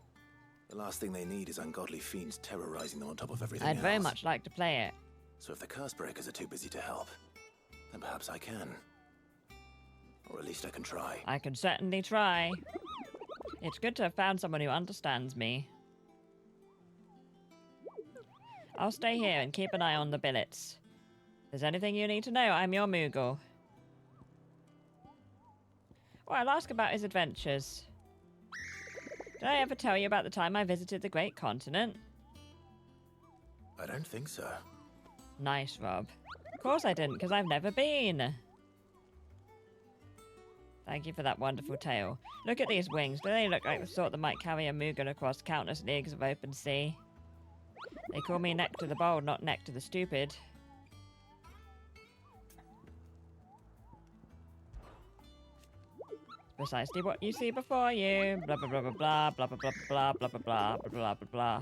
The last thing they need is ungodly fiends terrorizing them on top of everything else. I'd very much like to play it. So if the curse breakers are too busy to help, then perhaps I can. Or at least I can try. I can certainly try. It's good to have found someone who understands me. I'll stay here and keep an eye on the billets. If there's anything you need to know, I'm your Moogle. Oh, I'll ask about his adventures. Did I ever tell you about the time I visited the Great Continent? I don't think so. Nice, Rob. Of course I didn't, because I've never been. Thank you for that wonderful tale. Look at these wings. Do they look like the sort that might carry a Moogle across countless leagues of open sea? They call me Nectar the Bold, not Nectar the Stupid. Precisely what you see before you. Blah blah blah blah blah blah blah blah blah blah blah blah blah blah blah.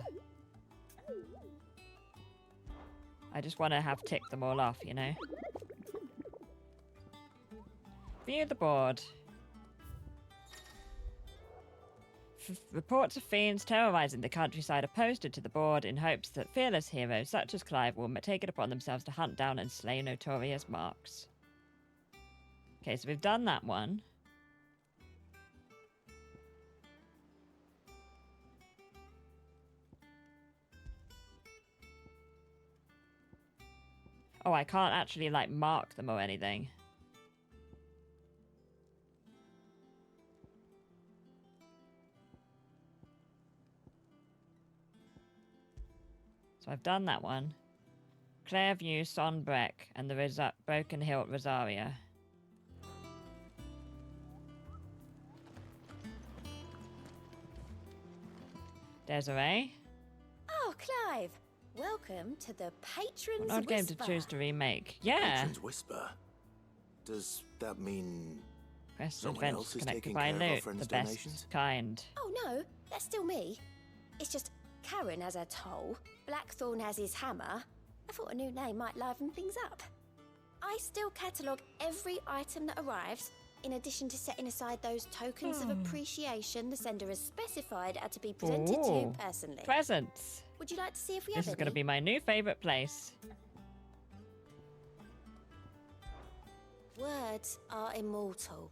I just want to have ticked them all off, you know. View the board. Reports of fiends terrorizing the countryside are posted to the board in hopes that fearless heroes such as Clive will take it upon themselves to hunt down and slay notorious marks. Okay, so we've done that one. Oh, I can't actually, like, mark them or anything. So I've done that one. Clairview, Sonbreck, and the Broken Hilt Rosaria. Desiree. Oh, Clive. Welcome to the Patron's An odd game to Whisper. choose to remake. Yeah. Patron's Whisper. Does that mean Quest someone adventures else is connected taking by care of our loot, friend's the best donations? kind. Oh, no. That's still me. It's just Karen has her toll, Blackthorn has his hammer. I thought a new name might liven things up. I still catalogue every item that arrives, in addition to setting aside those tokens of appreciation the sender has specified are to be presented to you personally. Presents. Would you like to see if we This have is going to any? be my new favourite place. Words are immortal.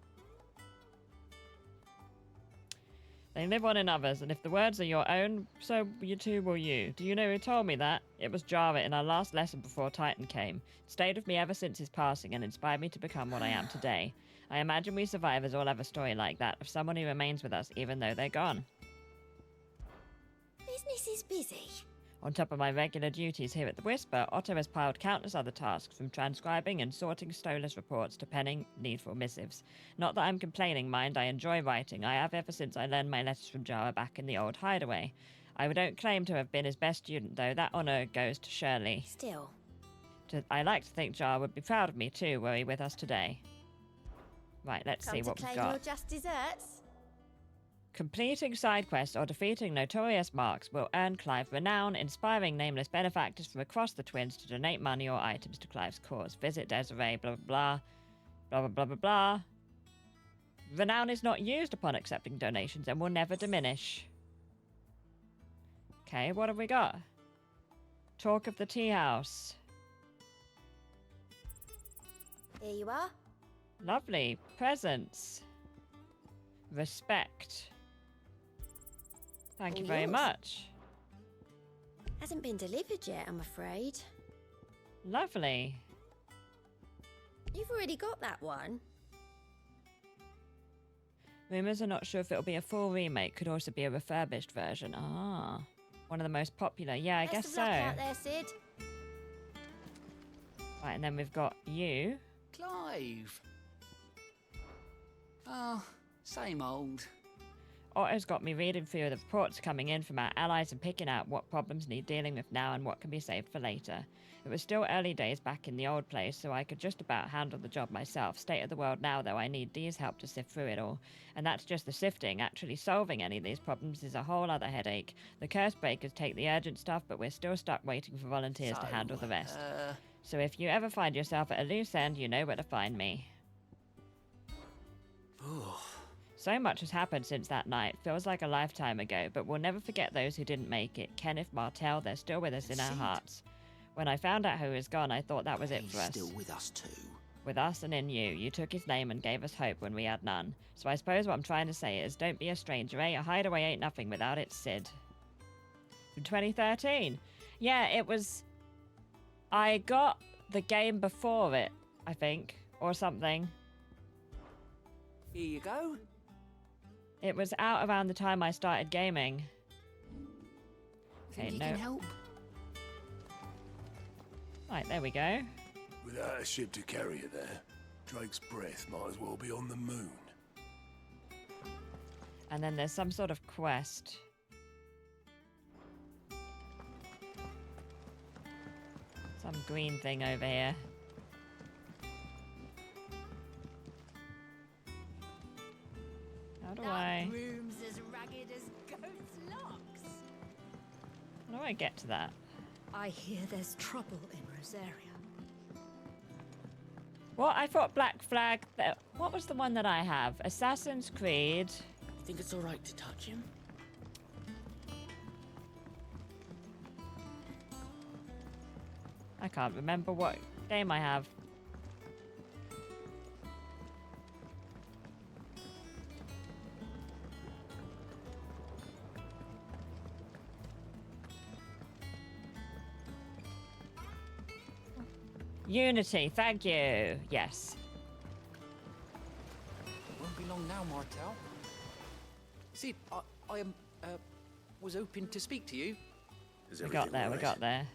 They live on in others, and if the words are your own, so you too will you. Do you know who told me that? It was Jara in our last lesson before Titan came. Stayed with me ever since his passing and inspired me to become what I am today. I imagine we survivors all have a story like that, of someone who remains with us even though they're gone. Business is busy. On top of my regular duties here at the Whisper, Otto has piled countless other tasks, from transcribing and sorting Stolas reports to penning needful missives. Not that I'm complaining, mind, I enjoy writing. I have ever since I learned my letters from Jara back in the old hideaway. I don't claim to have been his best student, though. That honour goes to Shirley. Still. I like to think Jara would be proud of me too, were he with us today. Right, let's see what we've Come to claim your got. just desserts? Completing side quests or defeating notorious marks will earn Clive renown, inspiring nameless benefactors from across the Twins to donate money or items to Clive's cause. Visit Desiree, blah, blah, blah, blah, blah, blah, blah. Renown is not used upon accepting donations and will never diminish. Okay, what have we got? Talk of the tea house. Here you are. Lovely. Presents. Respect. Thank you All very yours. much. Hasn't been delivered yet, I'm afraid. Lovely. You've already got that one. Rumours are not sure if it'll be a full remake. Could also be a refurbished version. Ah. One of the most popular. Yeah, I guess Best so. of luck out there, Sid. Right, and then we've got you. Clive. Oh, same old. Otto's got me reading through the reports coming in from our allies and picking out what problems need dealing with now and what can be saved for later. It was still early days back in the old place, so I could just about handle the job myself. State of the world now, though, I need Dee's help to sift through it all. And that's just the sifting. Actually solving any of these problems is a whole other headache. The curse breakers take the urgent stuff, but we're still stuck waiting for volunteers to handle the rest. So if you ever find yourself at a loose end, you know where to find me. So much has happened since that night. Feels like a lifetime ago, but we'll never forget those who didn't make it. Kenneth, Martell, they're still with us in our hearts. When I found out who was gone, I thought that was it for us. Still with us too. With us and in you. You took his name and gave us hope when we had none. So I suppose what I'm trying to say is, don't be a stranger, eh? A hideaway ain't nothing without its Sid. From 2013. Yeah, it was... I got the game before it, I think, or something. Here you go. It was out around the time I started gaming. Think you can help? Right, there we go. Without a ship to carry you there, Drake's breath might as well be on the moon. And then there's some sort of quest. Some green thing over here. How do I... room's as ragged as goat's locks. How do I get to that? I hear there's trouble in Rosaria. What? I thought Black Flag... What was the one that I have? Assassin's Creed. You think it's alright to touch him? I can't remember what game I have. Unity, thank you. Yes. Won't be long now, Martel. See, I was hoping to speak to you. We got there, we got there.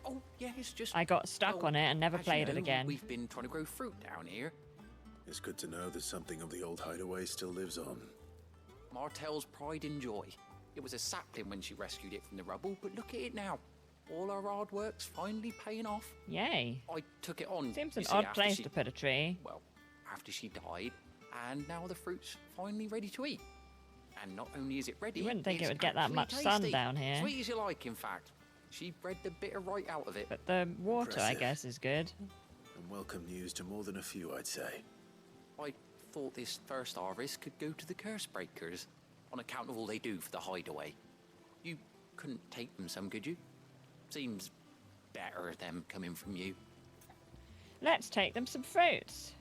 Oh, yeah, it's just... I got stuck on it and never as you played it know, again. We've been trying to grow fruit down here. It's good to know that something of the old hideaway still lives on. Martel's pride and joy. It was a sapling when she rescued it from the rubble, but look at it now. All our hard work's finally paying off. Yay. I took it on. Seems an odd place to put a tree. Well, after she died, and now the fruit's finally ready to eat. And not only is it ready, You wouldn't think it it's would get that actually much sun tasty. down here. Sweet as you like, in fact. She bred the bitter right out of it. But the water, I Impressive. guess, is good. And welcome news to more than a few, I'd say. I thought this first harvest could go to the curse breakers, on account of all they do for the hideaway. You couldn't take them some, could you? Seems better them coming from you. Let's take them some fruits.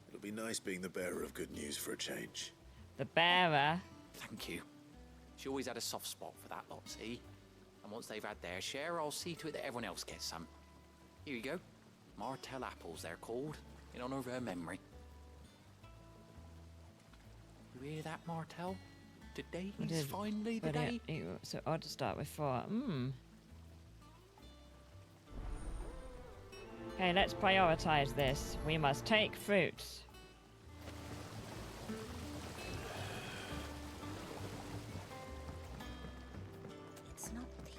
It'll be nice being the bearer of good news for a change. The bearer. Thank you. She always had a soft spot for that lot, see? And once they've had their share, I'll see to it that everyone else gets some. Here you go. Martell apples, they're called, in honor of her memory. You hear that, Martell? Today is finally the day. So odd to start with 4. Okay, let's prioritize this. We must take fruits. It's not the...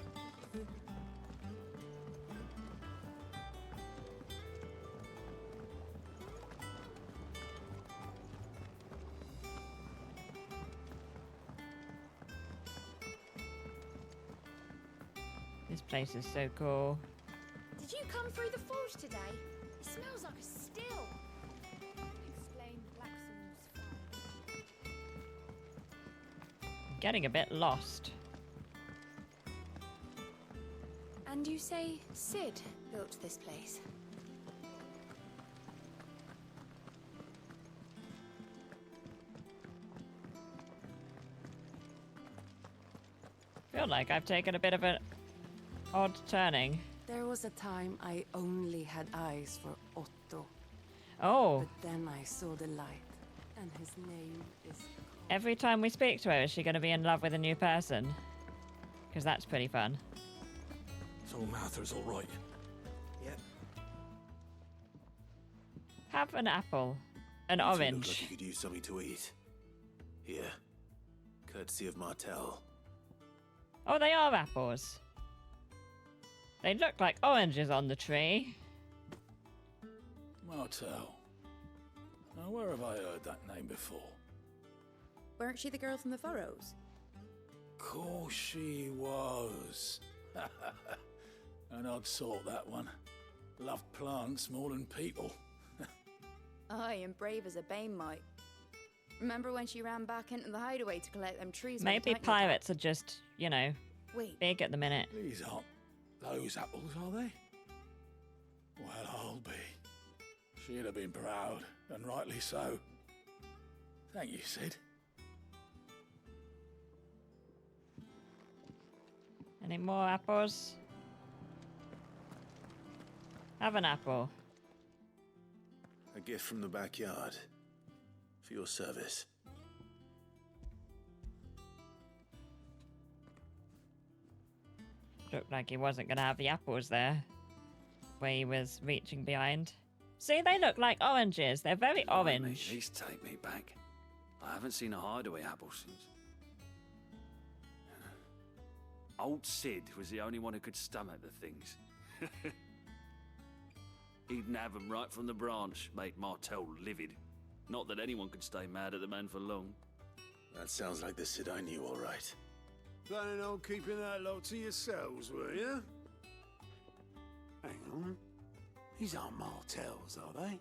This place is so cool. Did you come through the forge today? It smells like a still. Explain Blackson's fire. Getting a bit lost. And you say Sid built this place? Feel like I've taken a bit of an odd turning. There was a time I only had eyes for Otto. Oh. But then I saw the light, and his name is... Every time we speak to her, is she going to be in love with a new person? Because that's pretty fun. So Martha's all right. Yep. Have an apple. An You two orange. look like you could use something to eat. Here. Courtesy of Martell. Oh, they are apples. They look like oranges on the tree. Martell. Now, where have I heard that name before? Weren't she the girl from the Furrows? Course she was. An odd sort, that one. Loved plants more than people. Aye, and brave as a bane might. Remember when she ran back into the hideaway to collect them trees? when the Maybe Titan pirates are just, you know, Wait. big at the minute. These aren't those apples, are they? Well, I'll be. She'd have been proud, and rightly so. Thank you, Sid. Any more apples? Have an apple. A gift from the backyard. For your service. Looked like he wasn't going to have the apples there. Where he was reaching behind. See, they look like oranges. They're very orange. Please take me back. I haven't seen a hideaway apple since. Old Sid was the only one who could stomach the things. He'd nab 'em right from the branch, make Martell livid. Not that anyone could stay mad at the man for long. That sounds like the Sid I knew, all right. Planning on keeping that lot to yourselves, were you? Hang on. These aren't Martells, are they?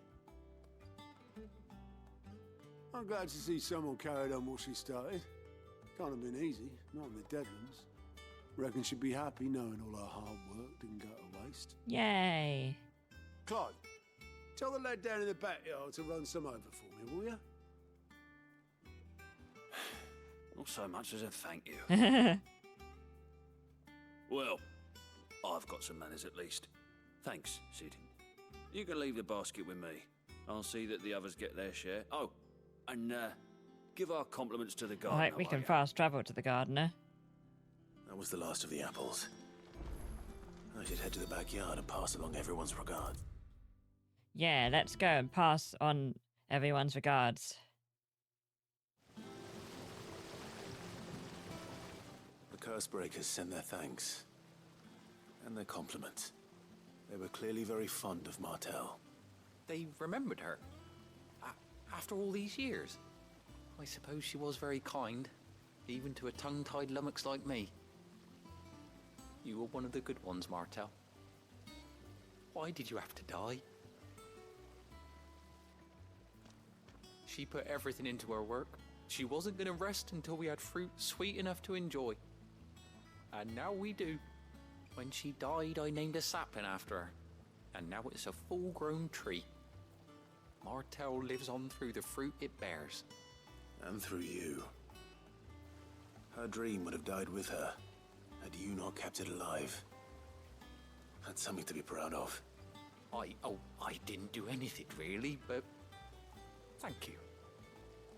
I'm glad to see someone carried on what she started. Can't have been easy, not in the Deadlands. Reckon she'd be happy knowing all her hard work didn't go to waste. Yay. Clive, tell the lad down in the backyard to run some over for me, will you? Not so much as a thank you. Well, I've got some manners at least. Thanks, Sid. You can leave the basket with me. I'll see that the others get their share. Oh, and give our compliments to the gardener. Right, we can fast travel to the gardener. That was the last of the apples. I should head to the backyard and pass along everyone's regards. Yeah, let's go and pass on everyone's regards. Cursebreakers sent their thanks. And their compliments. They were clearly very fond of Martell. They remembered her. After all these years. I suppose she was very kind, even to a tongue-tied lummox like me. You were one of the good ones, Martell. Why did you have to die? She put everything into her work. She wasn't going to rest until we had fruit sweet enough to enjoy. And now we do. When she died, I named a sapling after her. And now it's a full-grown tree. Martell lives on through the fruit it bears. And through you. Her dream would have died with her, had you not kept it alive. That's something to be proud of. I didn't do anything really, but thank you.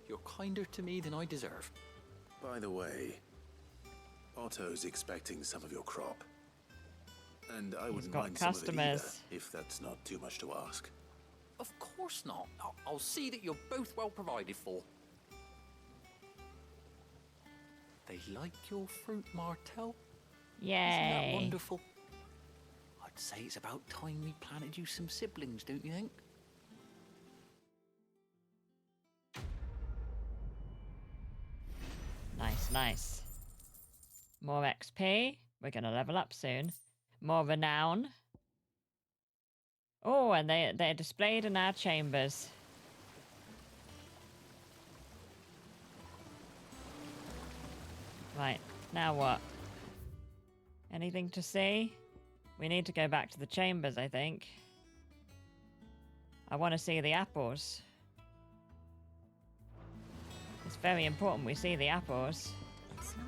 You're kinder to me than I deserve. By the way, Otto's expecting some of your crop. And I wouldn't mind some of it either, if that's not too much to ask. Of course not. I'll see that you're both well provided for. They like your fruit, Martell. Yay. Isn't that wonderful? I'd say it's about time we planted you some siblings, don't you think? Nice, nice. More XP. We're going to level up soon. More renown. Oh, and they're displayed in our chambers. Right, now what? Anything to see? We need to go back to the chambers, I think. I want to see the apples. It's very important we see the apples. It's not...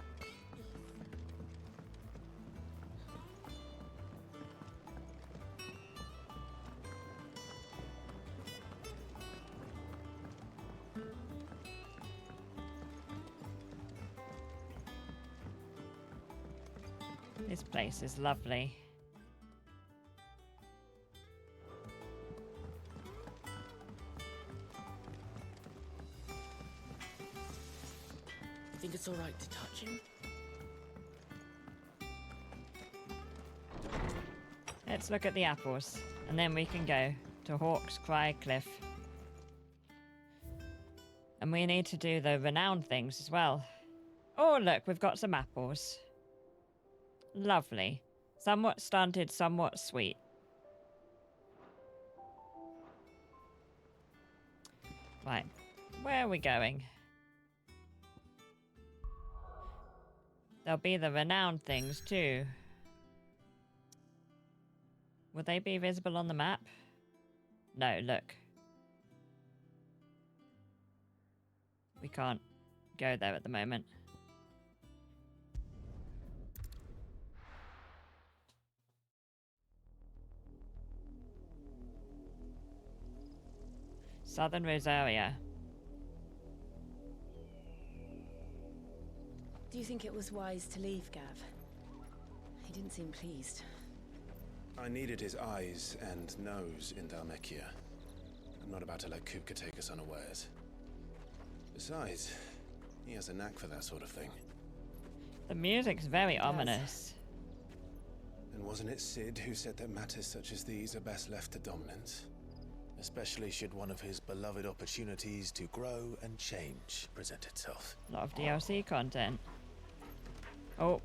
This place is lovely. Think it's all right to touch him? Let's look at the apples, and then we can go to Hawk's Cry Cliff. And we need to do the renowned things as well. Oh, look, we've got some apples. Lovely. Somewhat stunted, somewhat sweet. Right, where are we going? There'll be the renowned things too. Would they be visible on the map? No, look. We can't go there at the moment. Southern Rosaria. Do you think it was wise to leave, Gav? He didn't seem pleased. I needed his eyes and nose in Dhalmekia. I'm not about to let Kupka take us unawares. Besides, he has a knack for that sort of thing. The music's very ominous. And wasn't it Sid who said that matters such as these are best left to dominance? Especially should one of his beloved opportunities to grow and change present itself. A lot of DLC content. Oh.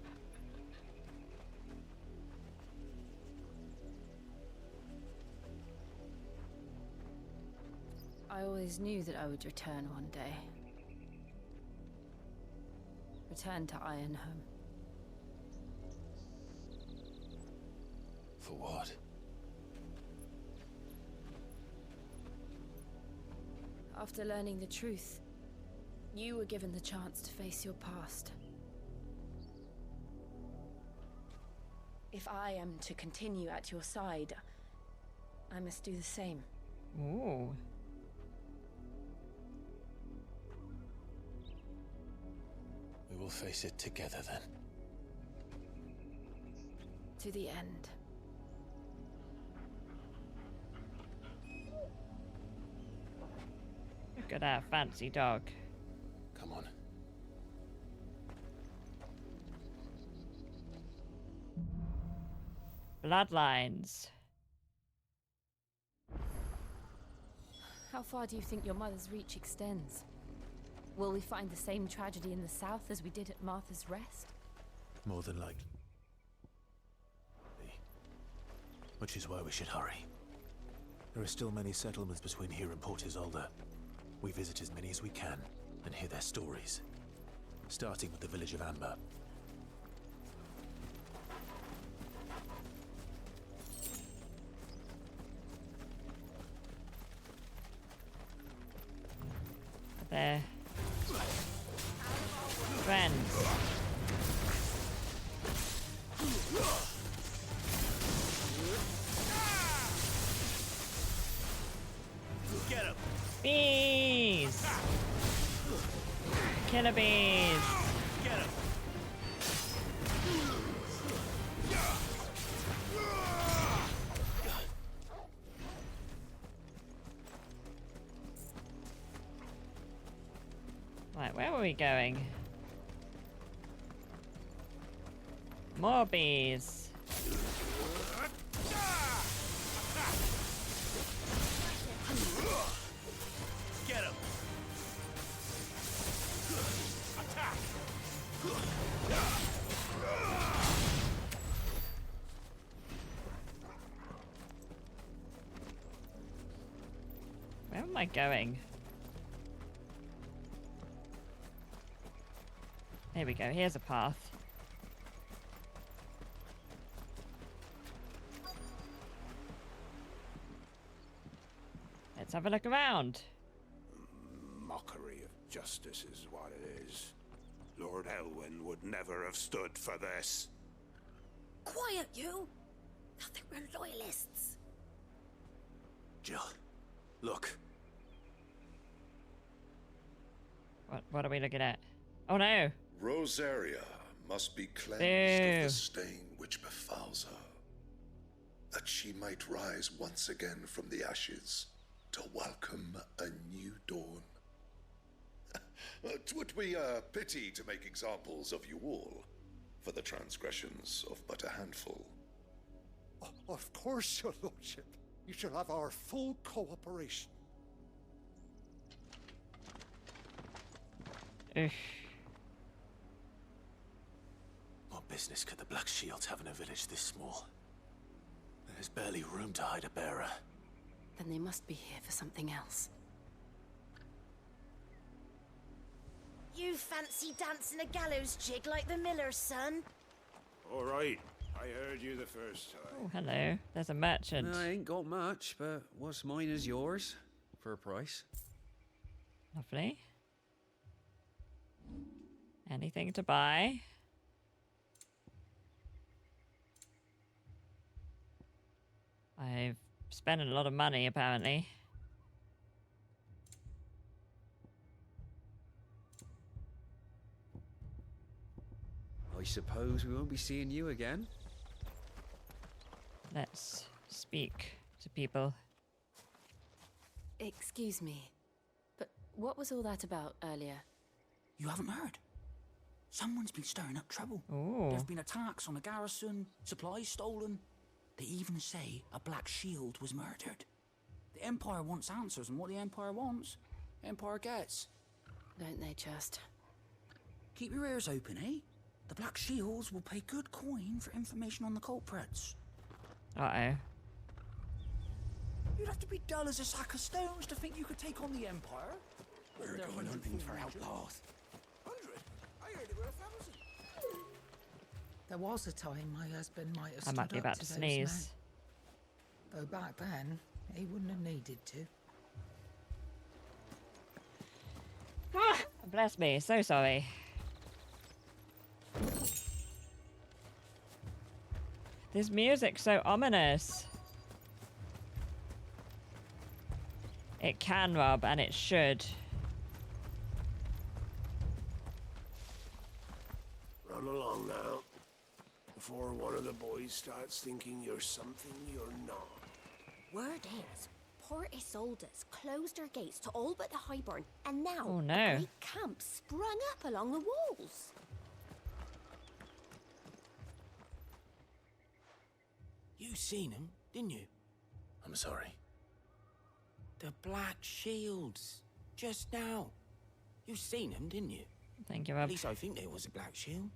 I always knew that I would return one day. Return to Ironhome. For what? After learning the truth, you were given the chance to face your past. If I am to continue at your side, I must do the same. Ooh. We will face it together then. To the end. Look at that fancy dog. Come on. Bloodlines. How far do you think your mother's reach extends? Will we find the same tragedy in the south as we did at Martha's Rest? More than likely. Which is why we should hurry. There are still many settlements between here and Port Isolde. We visit as many as we can and hear their stories. Starting with the village of Amber. There. Friends. Get him. Bees. Killer bees. Get him. Right, where were we going? More bees. Get him. Attack. Where am I going? There we go, here's a path. Let's have a look around. Mockery of justice is what it is. Lord Elwyn would never have stood for this. Quiet, you! Thought they were loyalists. Jill, look. What are we looking at? Oh no! Rosaria must be cleansed Ew. of the stain which befouls her, that she might rise once again from the ashes to welcome a new dawn. 'Twould be a pity to make examples of you all, for the transgressions of but a handful. Of course, your lordship. You shall have our full cooperation. What business could the Black Shields have in a village this small? There's barely room to hide a bearer. Then they must be here for something else. You fancy dancing a gallows jig like the miller's son? All right, I heard you the first time. Oh, hello. There's a merchant. I ain't got much, but what's mine is yours for a price. Lovely. Anything to buy? I've spent a lot of money, apparently. I suppose we won't be seeing you again. Let's speak to people. Excuse me, but what was all that about earlier? You haven't heard? Someone's been stirring up trouble. Ooh. There have been attacks on the garrison, supplies stolen. They even say a Black Shield was murdered. The Empire wants answers, and what the Empire wants, Empire gets. Don't they just? Keep your ears open, eh? The Black Shields will pay good coin for information on the culprits. Uh-oh. You'd have to be dull as a sack of stones to think you could take on the Empire. We're going hunting for outlaws. 100? I heard it were 1,000. There was a time my husband might have I might stood be up about to to those sneeze. men. Though back then, he wouldn't have needed to. Bless me, so sorry. This music's so ominous. It can, Rob, and it should. Run along now, before one of the boys starts thinking you're something you're not. Word is, Port Isolde's closed her gates to all but the Highborn, and now Oh, no. a great camp sprung up along the walls. seen them, didn't you? I'm sorry. The Black Shields. Just now. You seen them, didn't you? Thank you, At Rob. least I think there was a Black Shield.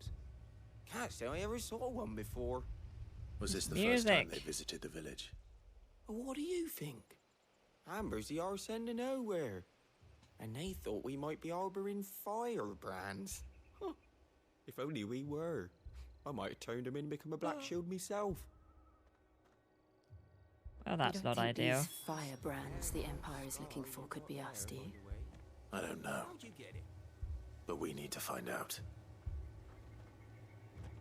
Can't say I ever saw one before. Was this the first time they visited the village? What do you think? Amber's the arse end of nowhere. And they thought we might be harboring firebrands. Huh. If only we were. I might have turned them in and become a Black Shield myself. Well, that's You don't not think ideal. These firebrands the Empire is looking for could be us, do you? I don't know. But we need to find out.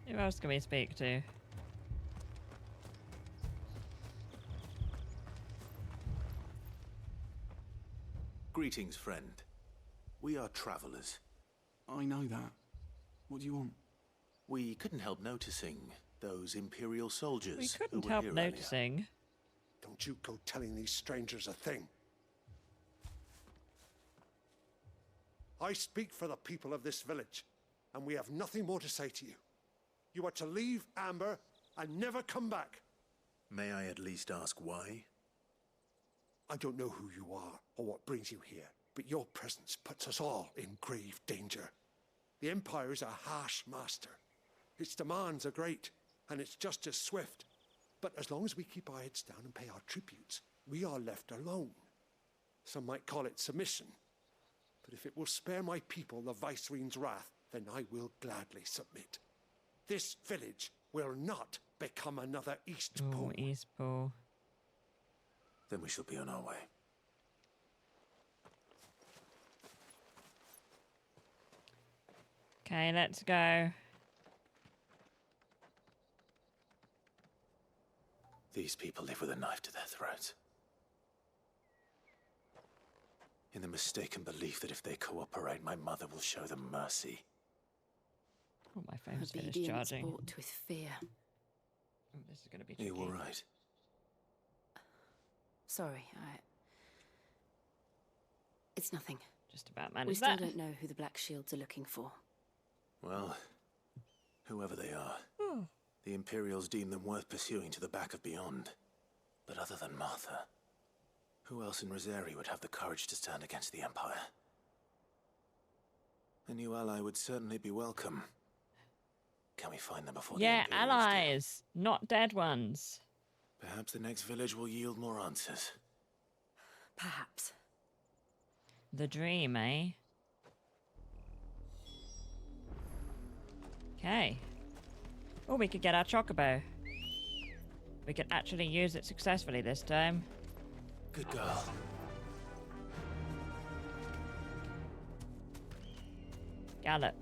Who else can we speak to? Greetings, friend. We are travelers. I know that. What do you want? We couldn't help noticing those Imperial soldiers. We who couldn't were help here noticing. Don't you go telling these strangers a thing. I speak for the people of this village, and we have nothing more to say to you. You are to leave Amber and never come back. May I at least ask why? I don't know who you are or what brings you here, but your presence puts us all in grave danger. The Empire is a harsh master. Its demands are great, and its justice swift. But as long as we keep our heads down and pay our tributes, we are left alone. Some might call it submission. But if it will spare my people the Viceroy's wrath, then I will gladly submit. This village will not become another Eastpool. Oh, Eastpool. Then we shall be on our way. Okay, let's go. These people live with a knife to their throats. In the mistaken belief that if they cooperate, my mother will show them mercy. Oh, my phone's finished Obedience charging. bought with fear. Oh, this is going to be Are you tricky. all right? Sorry, It's nothing. Just about We managed still that. don't know who the Black Shields are looking for. Well, whoever they are, Oh. the Imperials deem them worth pursuing to the back of beyond. But other than Martha, who else in Rosari would have the courage to stand against the Empire? A new ally would certainly be welcome. Can we find them before Yeah, the Imperials allies, not dead ones. do? Perhaps the next village will yield more answers. Perhaps. The dream, eh? Okay. Oh, we could get our chocobo. We could actually use it successfully this time. Good girl. Gallop.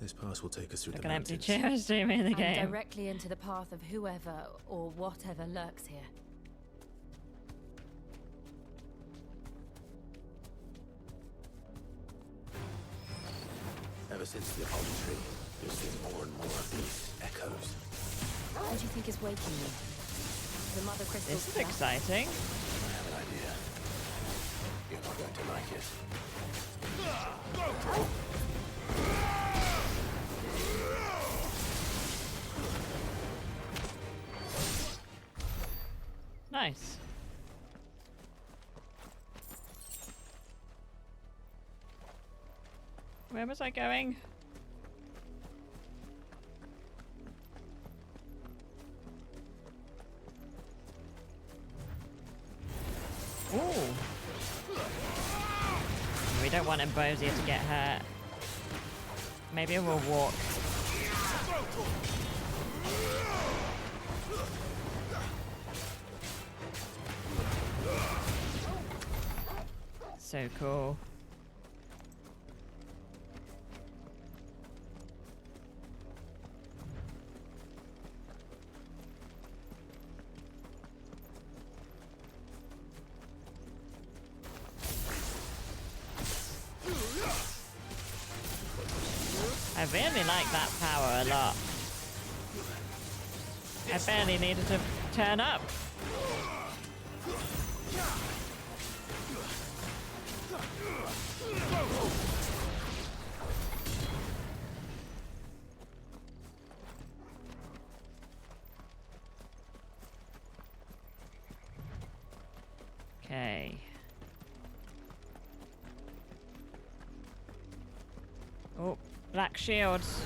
This pass will take us through Like the an empty mountains. chair is doing me in the And game. directly into the path of whoever or whatever lurks here. Ever since the apple tree, there's been more and more of these echoes. What do you think is waking you? The mother crystal's This is flap? exciting. I have an idea. You're not going to like it. Nice. Where was I going? Ooh. We don't want Ambrosia to get hurt. Maybe we'll walk. So cool. I really like that power a lot. I barely needed to turn up. black shields.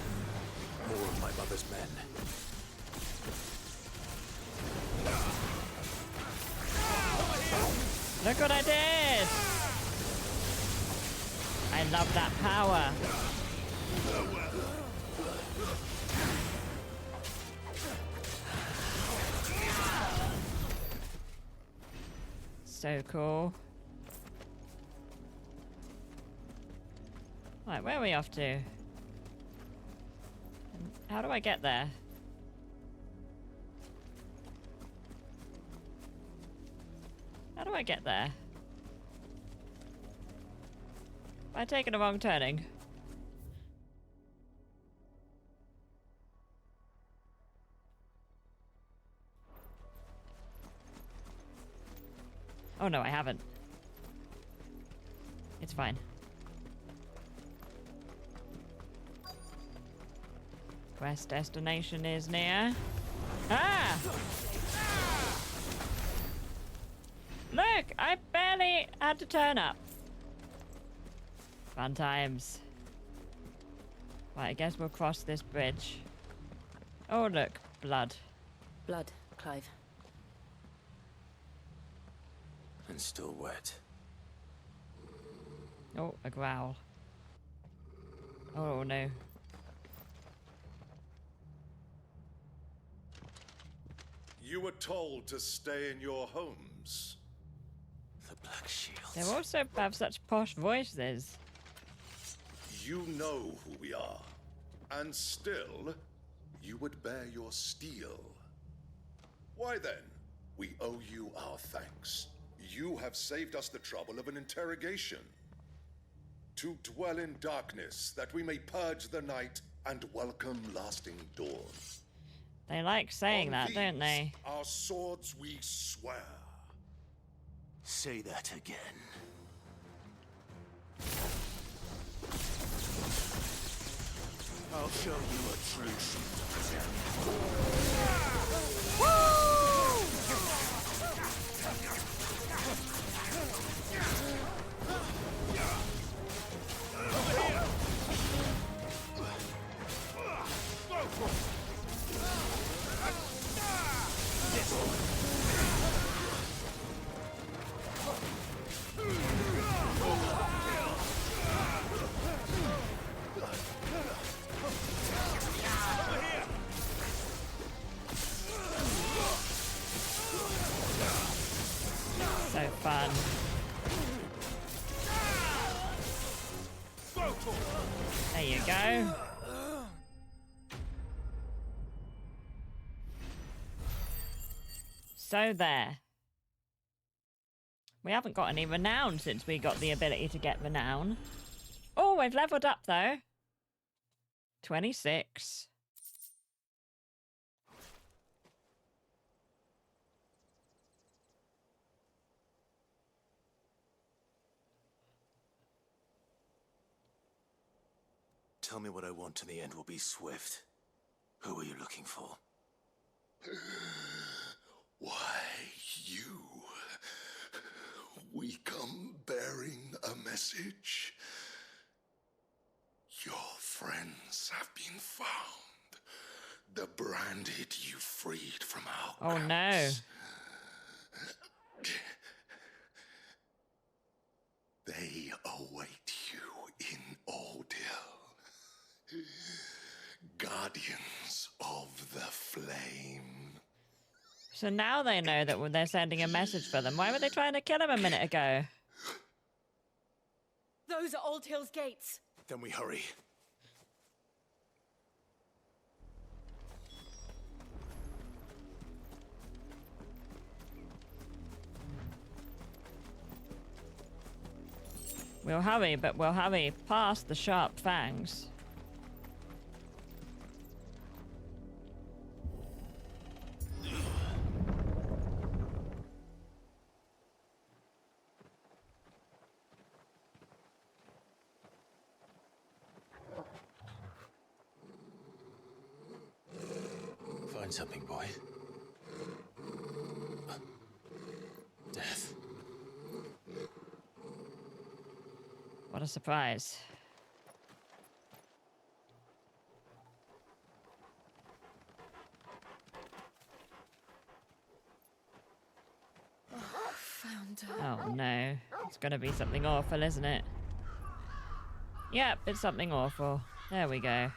More of my mother's men. Look what I did! I love that power. So cool. Right, where are we off to? How do I get there? How do I get there? Am I taking a wrong turning? Oh no, I haven't. It's fine. Quest destination is near. Ah! Look! I barely had to turn up. Fun times. Right, I guess we'll cross this bridge. Oh look, blood. Blood, Clive. And still wet. Oh, a growl. Oh no. You were told to stay in your homes. The Black Shields. They also have such posh voices. You know who we are. And still, you would bear your steel. Why then, we owe you our thanks. You have saved us the trouble of an interrogation. To dwell in darkness, that we may purge the night and welcome lasting dawn. They like saying that, don't they? Our swords we swear. Say that again. I'll show you a true So fun. There you go. So there. We haven't got any renown since we got the ability to get renown. Oh, we've leveled up though. 26. Tell me what I want and the end will be swift. Who are you looking for? Why, you. We come bearing a message. Your friends have been found. The branded you freed from our Oh no. They await you in Ordeal. Guardians of the Flame. So now they know that they're sending a message for them. Why were they trying to kill him a minute ago? Those are Old Hill's gates. Then we hurry. We'll hurry, but we'll hurry past the sharp fangs. Find something, boy. Death. What a surprise. It's gonna be something awful, isn't it? Yep, it's something awful. There we go.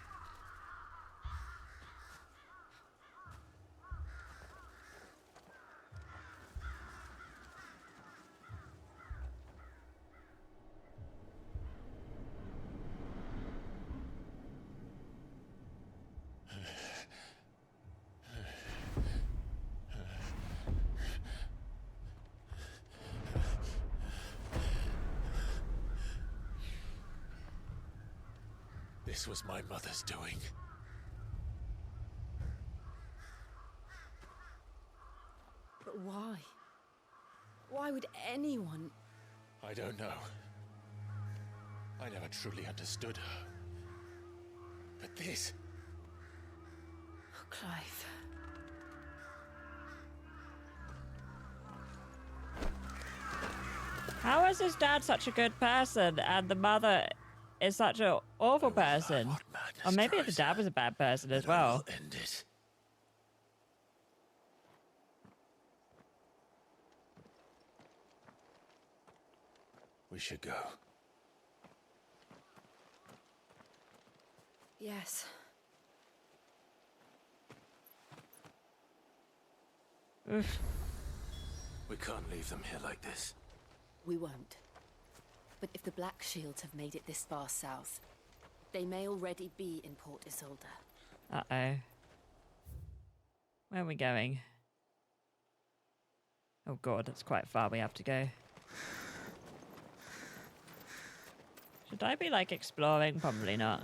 This was my mother's doing. But why? Why would anyone? I don't know. I never truly understood her. But this... Oh, Clive. How is his dad such a good person and the mother is such an awful person? Or maybe the dad was a bad person as well. End it. We should go. Yes. We can't leave them here like this. We won't. But if the Black Shields have made it this far south, they may already be in Port Isolde. Uh-oh. Where are we going? Oh god, that's quite far we have to go. Should I be, like, exploring? Probably not.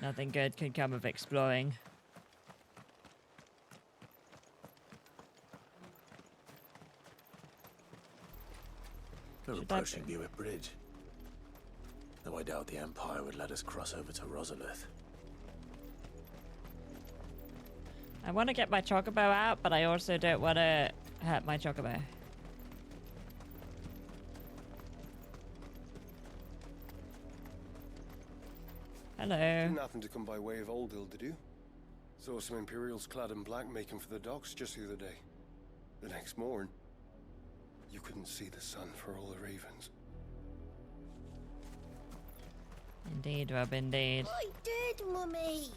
Nothing good can come of exploring. They're approaching Buick Bridge. Though I doubt the Empire would let us cross over to Rosalith. I want to get my chocobo out, but I also don't want to hurt my chocobo. Hello. Nothing to come by way of Oldhill, did you? Saw some Imperials clad in black making for the docks just the other day. The next morn, you couldn't see the sun for all the ravens. Indeed, Rob, indeed. I did, Mummy.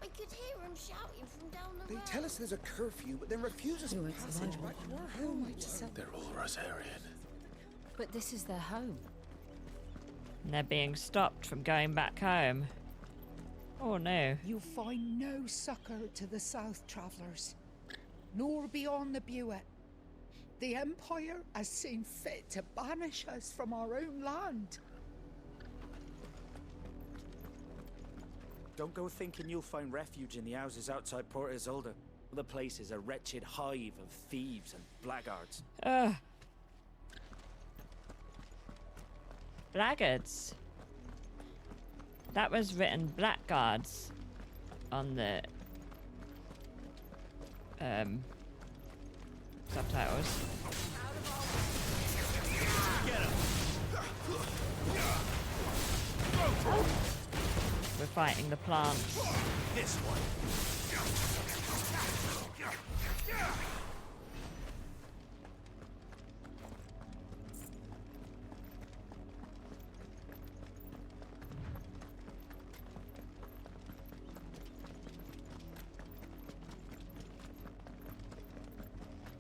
I could hear him shouting from down the road. They tell us there's a curfew, but then refuse us passage back to our homes. They're all Rosarian. But this is their home. And they're being stopped from going back home. Oh no. You'll find no succor to the south travellers, nor beyond the Buet. The Empire has seen fit to banish us from our own land. Don't go thinking you'll find refuge in the houses outside Port Isolde. The place is a wretched hive of thieves and blackguards. Blackguards. That was written blackguards on the subtitles. We're fighting the plants. This one.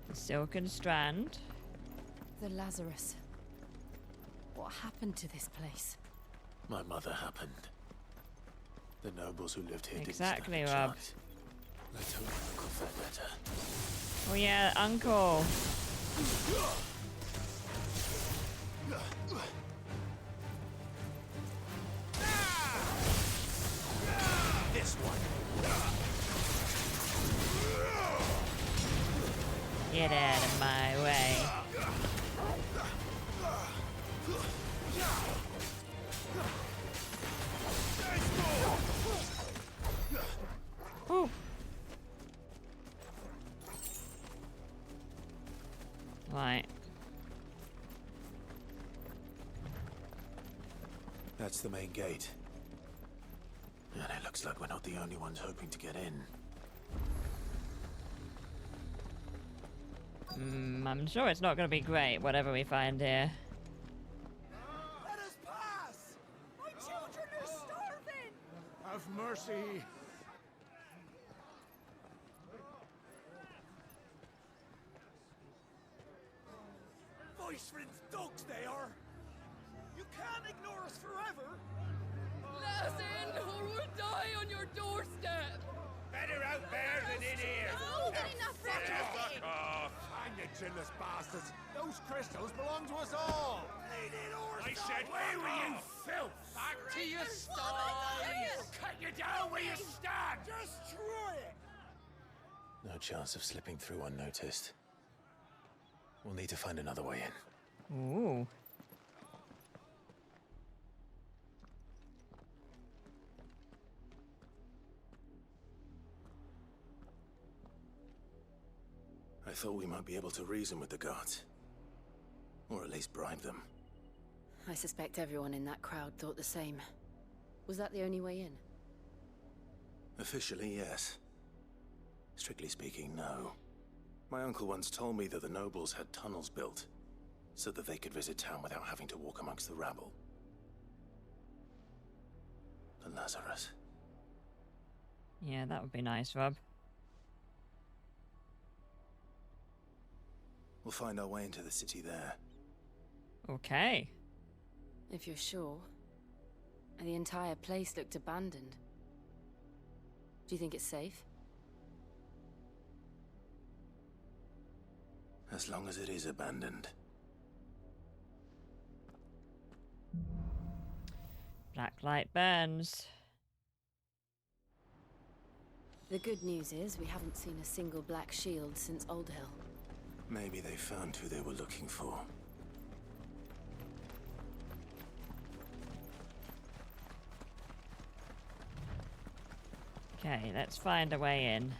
The silken strand. The Lazarus. What happened to this place? My mother happened. The nobles who lived here Exactly, didn't stand a Rob. chance. Let's hope Uncle felt better. Oh yeah, Uncle. This one. Get out of my way. Ooh. Right. That's the main gate. And it looks like we're not the only ones hoping to get in. I'm sure it's not going to be great, whatever we find here. Let us pass! My children are starving! Have mercy. Viceland's dogs they are! You can't ignore us forever! Let us in, or we'll die on your doorstep! Better out there than in here! No, get enough Fuck off! Hang the chinless bastards! Those crystals belong to us all! I said, where were you, filth? Back to your sties! We'll cut you down where you stand! Destroy it! No chance of slipping through unnoticed. We'll need to find another way in. Ooh. I thought we might be able to reason with the guards. Or at least bribe them. I suspect everyone in that crowd thought the same. Was that the only way in? Officially, yes. Strictly speaking, no. My uncle once told me that the nobles had tunnels built, so that they could visit town without having to walk amongst the rabble. The Lazarus. Yeah, that would be nice, Rob. We'll find our way into the city there. Okay. If you're sure. The entire place looked abandoned. Do you think it's safe? As long as it is abandoned. Black light burns. The good news is we haven't seen a single black shield since Old Hill. Maybe they found who they were looking for. Okay, let's find a way in.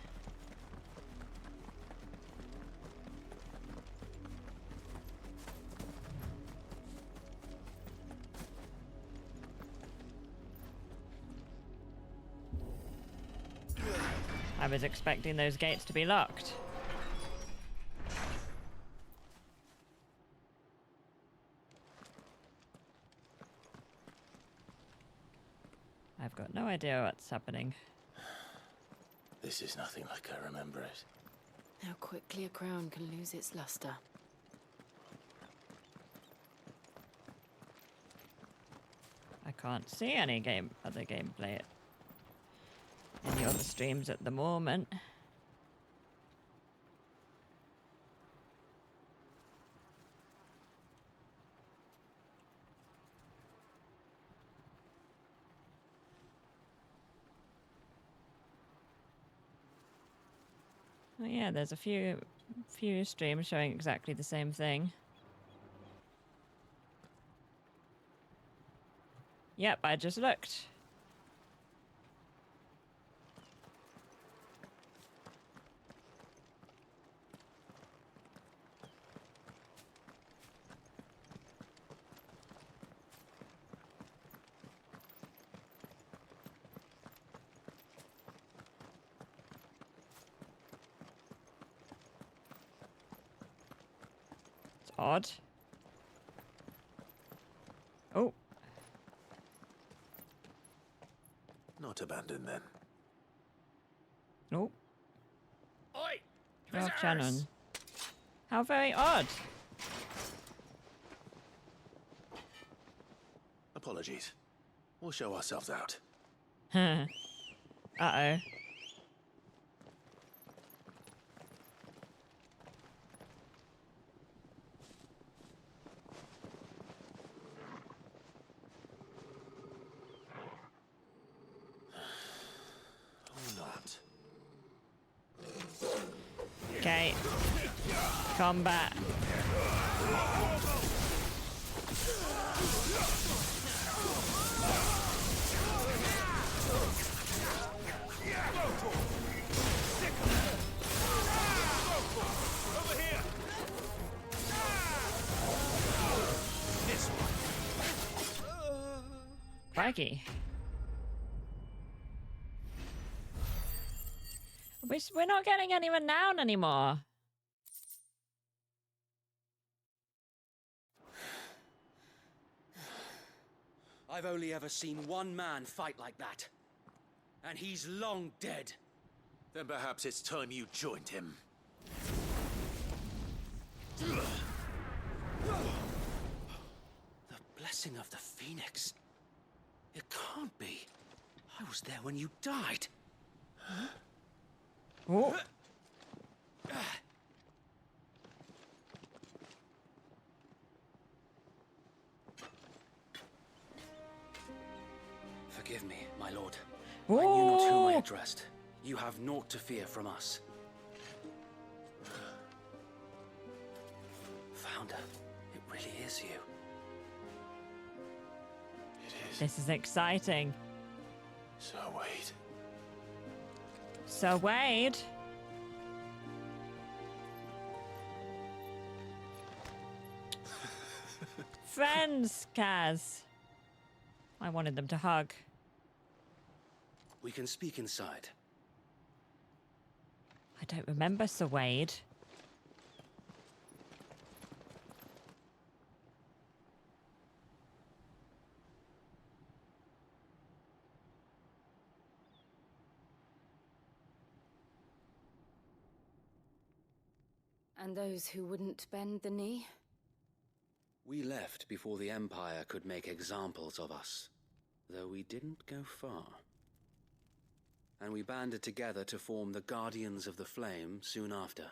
I was expecting those gates to be locked. I've got no idea what's happening. This is nothing like I remember it. How quickly a crown can lose its luster. I can't see any other gameplay in any other streams at the moment. Oh yeah, there's a few streams showing exactly the same thing. Yep, I just looked. It's odd. Oh. Not abandoned then. Nope. Oi! Oh, Shannon. How very odd. Apologies. We'll show ourselves out. Uh-oh. Not. Okay. Combat. Over here! This one. Crikey. We're not getting anyone down anymore. I've only ever seen one man fight like that. And he's long dead. Then perhaps it's time you joined him. The blessing of the Phoenix. It can't be. I was there when you died. Oh. Forgive me, my lord. I knew not whom I addressed. You have naught to fear from us. Founder, it really is you. It is. This is exciting. So Wade. So Wade. Friends, Kaz. I wanted them to hug. We can speak inside. I don't remember Sir Wade. And those who wouldn't bend the knee? We left before the Empire could make examples of us, though we didn't go far. And we banded together to form the Guardians of the Flame soon after.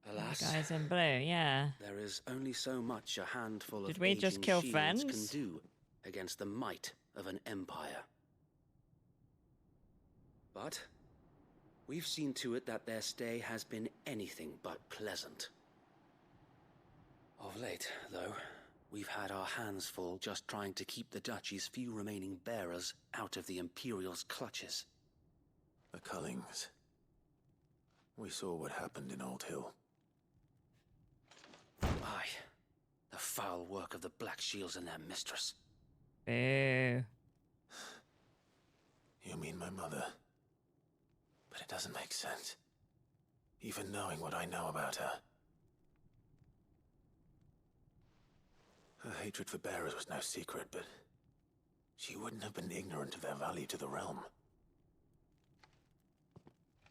Alas, The guys in blue, yeah. there is only so much a handful Did of we just aging kill shields friends? can do against the might of an empire. But we've seen to it that their stay has been anything but pleasant. Of late, though, we've had our hands full just trying to keep the Duchy's few remaining bearers out of the Imperial's clutches. The Cullings. We saw what happened in Old Hill. Aye. The foul work of the Black Shields and their mistress. Boo. You mean my mother? But it doesn't make sense. Even knowing what I know about her. Her hatred for bearers was no secret, but she wouldn't have been ignorant of their value to the realm.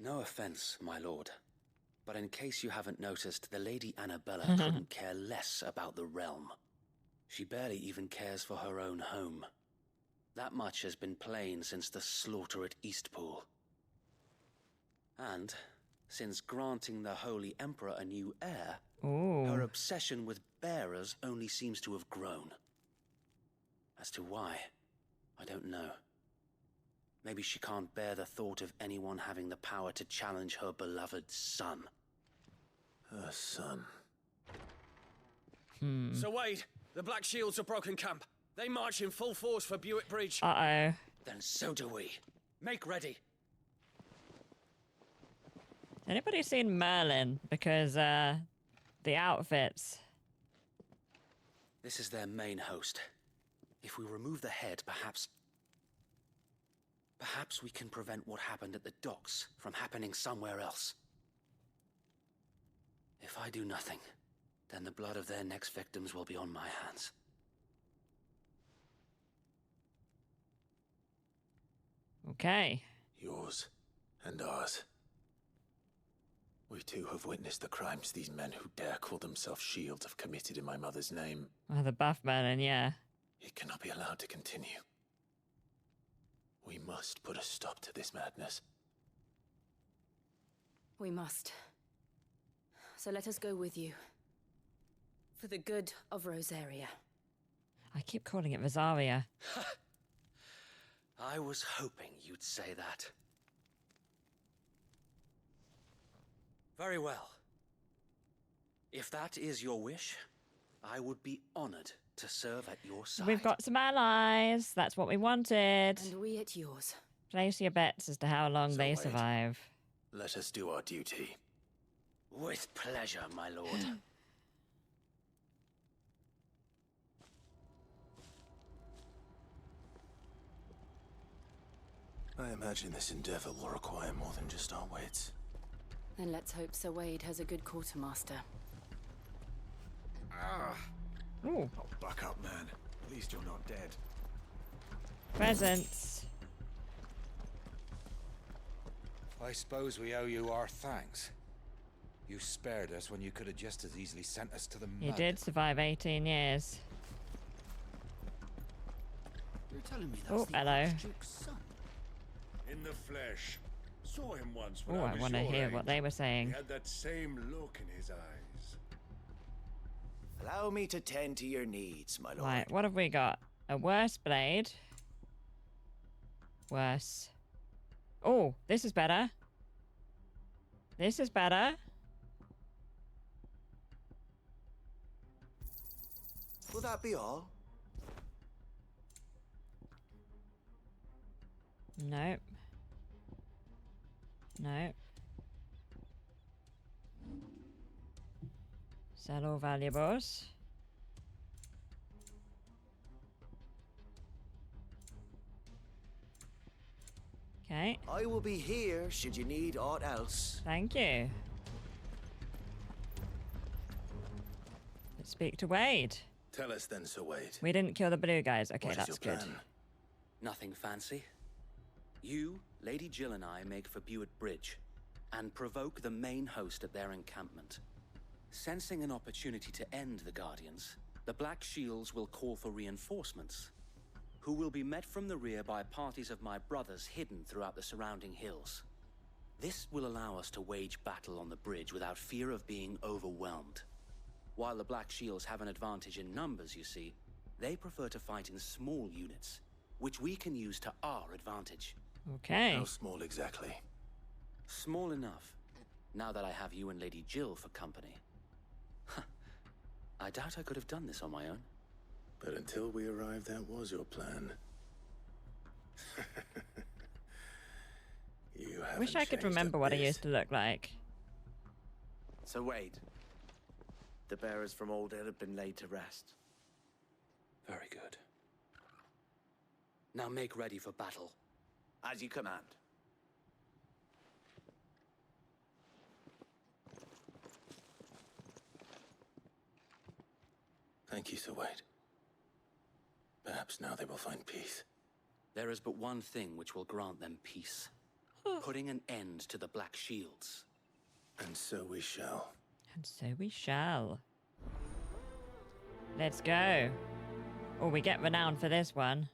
No offense, my lord. But in case you haven't noticed, the Lady Annabella couldn't care less about the realm. She barely even cares for her own home. That much has been plain since the slaughter at Eastpool. And, since granting the Holy Emperor a new heir, her obsession with bearers only seems to have grown. As to why, I don't know. Maybe she can't bear the thought of anyone having the power to challenge her beloved son. Her son. Sir Wade, the Black Shields have broken camp. They march in full force for Buick Bridge. Uh-oh. Then so do we. Make ready. Anybody seen Merlin? Because, the outfits. This is their main host. If we remove the head, perhaps we can prevent what happened at the docks from happening somewhere else. If I do nothing, then the blood of their next victims will be on my hands. Okay. Yours and ours. We too have witnessed the crimes these men who dare call themselves shields have committed in my mother's name. Oh, the buff Merlin, yeah. It cannot be allowed to continue. We must put a stop to this madness. We must. So let us go with you. For the good of Rosaria. I keep calling it Rosaria. I was hoping you'd say that. Very well. If that is your wish, I would be honored to serve at your side. We've got some allies. That's what we wanted. And we at yours. Place your bets as to how long they Wade, survive. Let us do our duty. With pleasure, my lord. I imagine this endeavor will require more than just our wits. Then let's hope Sir Wade has a good quartermaster. Ooh. Oh, buck up, man. At least you're not dead. Presents. I suppose we owe you our thanks. You spared us when you could have just as easily sent us to the mud. You did survive 18 years. You're telling me that's Oh, the hello. Archduke's son? In the flesh. Saw him once when Oh, I I was want to your hear age. what they were saying. He had that same look in his eyes. Allow me to tend to your needs, my lord. Right, what have we got? A worse blade. Worse. Oh, this is better. This is better. Will that be all? Nope. Nope. Sell all valuables. Okay. I will be here should you need aught else. Thank you. Let's speak to Wade. Tell us then, Sir Wade. We didn't kill the blue guys. Okay, What is that's your good. plan? Nothing fancy. You, Lady Jill and I make for Buett Bridge and provoke the main host at their encampment. Sensing an opportunity to end the Guardians, the Black Shields will call for reinforcements, who will be met from the rear by parties of my brothers hidden throughout the surrounding hills. This will allow us to wage battle on the bridge without fear of being overwhelmed. While the Black Shields have an advantage in numbers, you see, they prefer to fight in small units, which we can use to our advantage. Okay. How small exactly? Small enough, now that I have you and Lady Jill for company. I doubt I could have done this on my own. But until we arrived, that was your plan. You haven't Wish I could changed remember a what I bit. used to look like. So Wade, the bearers from Old Hill have been laid to rest. Very good. Now make ready for battle. As you command. Thank you, Sir Wade. Perhaps now they will find peace. There is but one thing which will grant them peace. Putting an end to the Black Shields. And so we shall. And so we shall. Let's go. Oh, we get renowned for this one.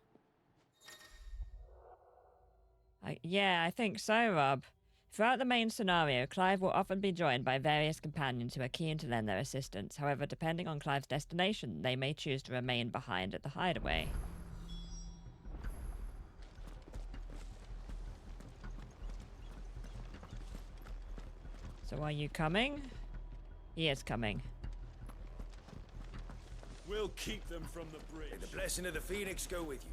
Yeah, I think so, Rob. Throughout the main scenario, Clive will often be joined by various companions who are keen to lend their assistance. However, depending on Clive's destination, they may choose to remain behind at the hideaway. So are you coming? He is coming. We'll keep them from the bridge. May the blessing of the Phoenix go with you.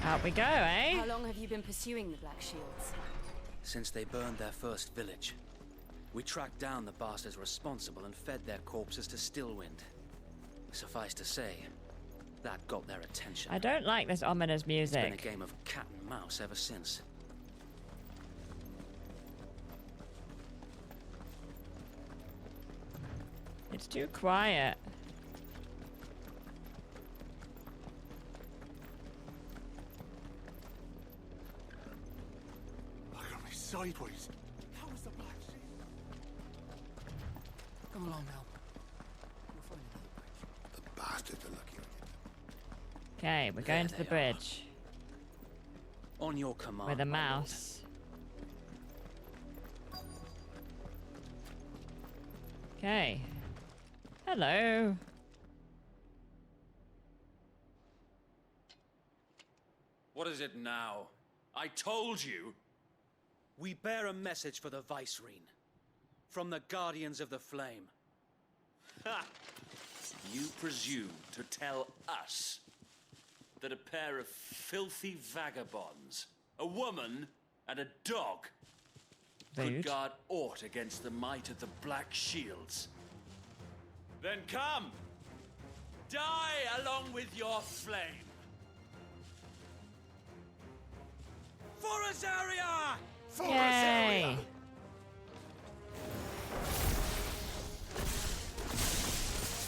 Out we go, eh? How long have you been pursuing the Black Shields? Since they burned their first village, we tracked down the bastards responsible and fed their corpses to Stillwind. Suffice to say, that got their attention. I don't like this ominous It's music. been a game of cat and mouse ever since. It's too quiet. Look at me sideways. How is the Black Shield? Come along now. We'll find another bridge. The bastards are looking at you. Okay, we're going to the bridge. On your command. With a my lord. mouse. Okay. Hello. What is it now? I told you! We bear a message for the Vicereine. From the Guardians of the Flame. Ha! You presume to tell us that a pair of filthy vagabonds, a woman and a dog, Rude. could guard aught against the might of the Black Shields? Then come! Die along with your flame! For Azaria! For Yay!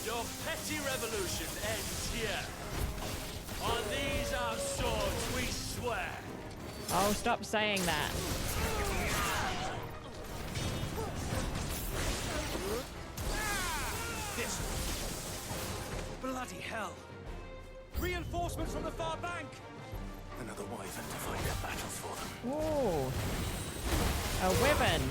Your petty revolution ends here. On these our swords we swear. Oh, stop saying that. This bloody hell! Reinforcements from the far bank! Another wyvern to fight their battles for them. Ooh. A wyvern.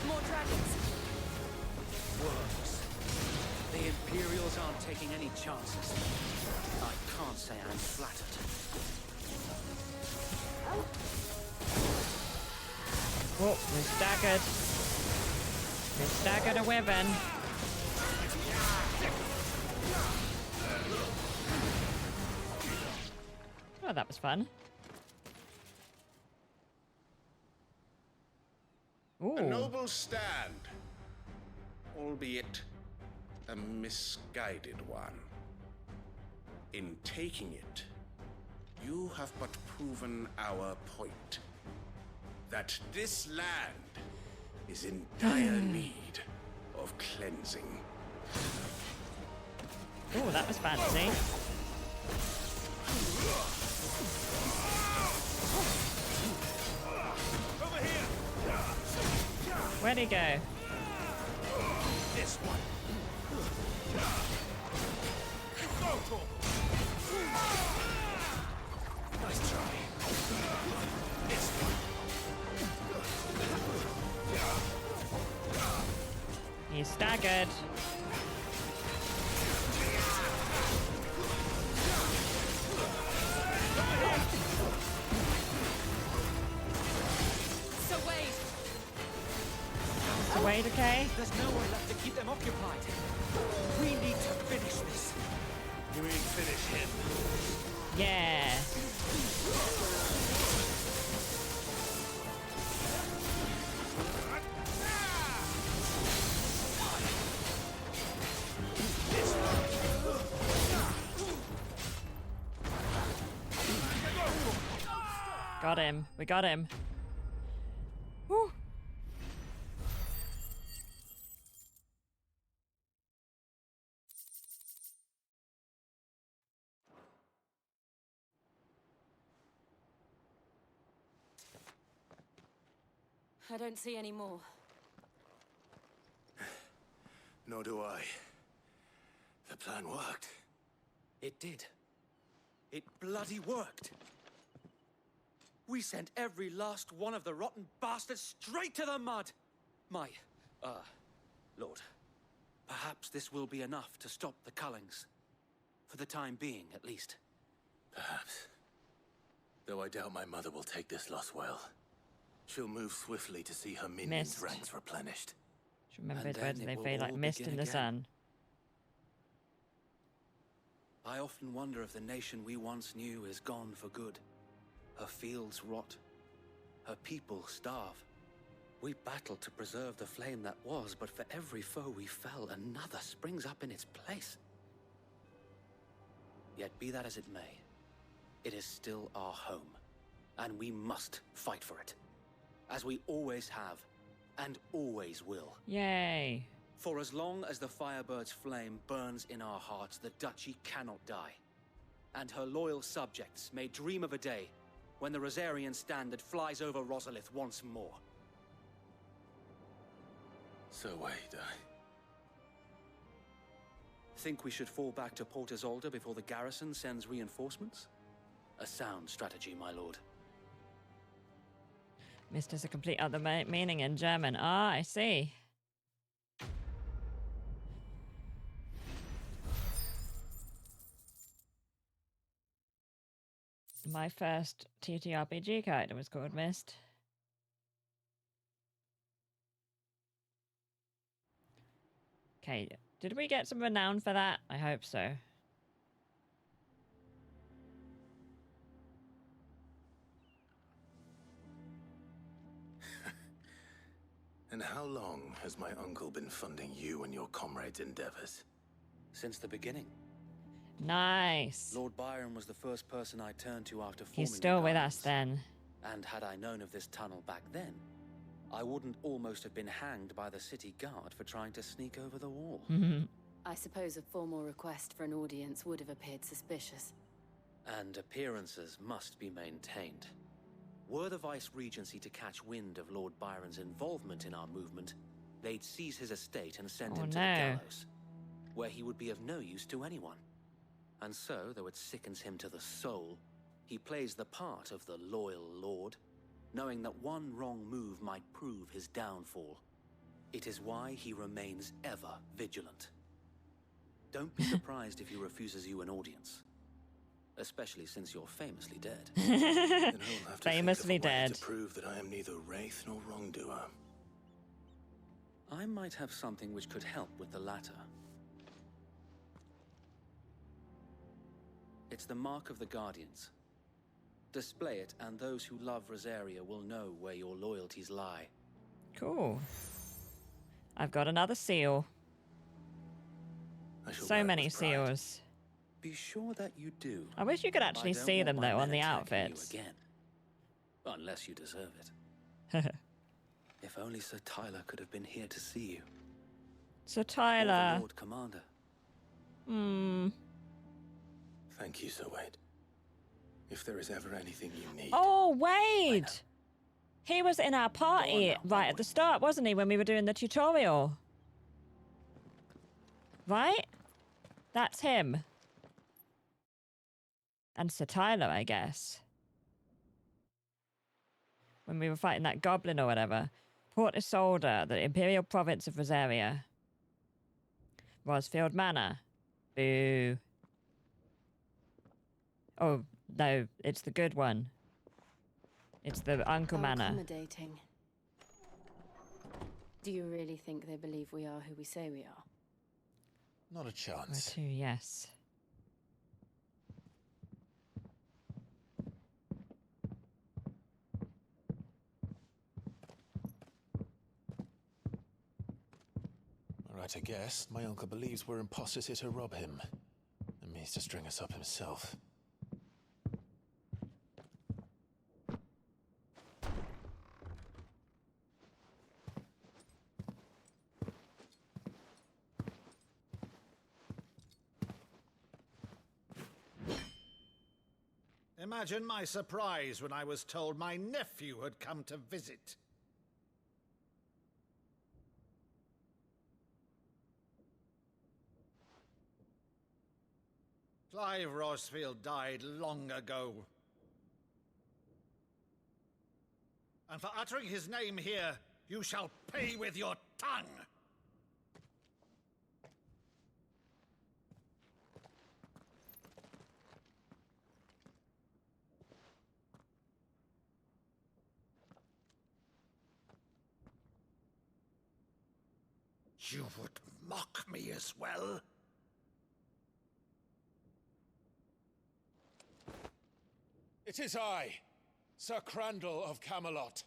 More dragons! Worms. The Imperials aren't taking any chances. I can't say I'm flattered. Oh, we staggered. We staggered a wyvern. Oh, that was fun. Ooh. A noble stand, albeit a misguided one. In taking it, you have but proven our point. That this land is in dire need of cleansing. Oh, that was fancy. Over here. Where'd he go? This one. Go, Torval. Nice try. This one. He's staggered. So Wade. So Wade, okay? There's nowhere left to keep them occupied. We need to finish this. You mean finish him? Yeah. Got him. We got him. Whew. I don't see any more. Nor do I. The plan worked. It did. It bloody worked. We sent every last one of the rotten bastards straight to the mud! My, Lord, perhaps this will be enough to stop the Cullings. For the time being, at least. Perhaps. Though I doubt my mother will take this loss well. She'll move swiftly to see her minions' Mist. ranks replenished. Just remembered And where then they it will feel like all mist begin in the again. sun. I often wonder if the nation we once knew is gone for good. Her fields rot. Her people starve. We battled to preserve the flame that was, but for every foe we fell, another springs up in its place. Yet be that as it may, it is still our home, and we must fight for it. As we always have, and always will. Yay. For as long as the Firebird's flame burns in our hearts, the Duchy cannot die. And her loyal subjects may dream of a day when the Rosarian standard flies over Rosalith once more. So wait, Think we should fall back to Port Isolde before the garrison sends reinforcements? A sound strategy, my lord. Mist is a complete other meaning in German. Ah, I see. My first TTRPG character was called Mist. Okay, did we get some renown for that? I hope so. And how long has my uncle been funding you and your comrades' endeavors? Since the beginning. Nice. Lord Byron was the first person I turned to after forming He's still the with us Guardians. then. And had I known of this tunnel back then, I wouldn't almost have been hanged by the city guard for trying to sneak over the wall. I suppose a formal request for an audience would have appeared suspicious. And appearances must be maintained. Were the Vice-Regency to catch wind of Lord Byron's involvement in our movement, they'd seize his estate and send him to the gallows, where he would be of no use to anyone. And so, though it sickens him to the soul, he plays the part of the loyal lord, knowing that one wrong move might prove his downfall. It is why he remains ever vigilant. Don't be surprised if he refuses you an audience. Especially since you're famously dead. Then I'll have to Famously think of a way dead. to prove that I am neither wraith nor wrongdoer. I might have something which could help with the latter. It's the mark of the Guardians. Display it, and those who love Rosaria will know where your loyalties lie. Cool. I've got another seal. So many seals. Be sure that you do. I wish you could actually see them though on the outfits. Again. Unless you deserve it. If only Sir Tyler could have been here to see you. Sir Tyler. Or the Lord Commander. Thank you, Sir Wade. If there is ever anything you need. Oh, Wade! He was in our party right at the start, wasn't he, when we were doing the tutorial? Right? That's him. And Sir Tyler, I guess. When we were fighting that goblin or whatever. Port Isolde, the Imperial Province of Rosaria. Rosfield Manor. Boo. Oh, no, it's the good one. It's the Uncle Manor. Accommodating. Do you really think they believe we are who we say we are? Not a chance. Where to? Yes. Right, I guess. My uncle believes we're imposters here to rob him. And means to string us up himself. Imagine my surprise when I was told my nephew had come to visit. Clive Rosfield died long ago. And for uttering his name here, you shall pay with your tongue! You would mock me as well? It is I, Sir Crandall of Camelot,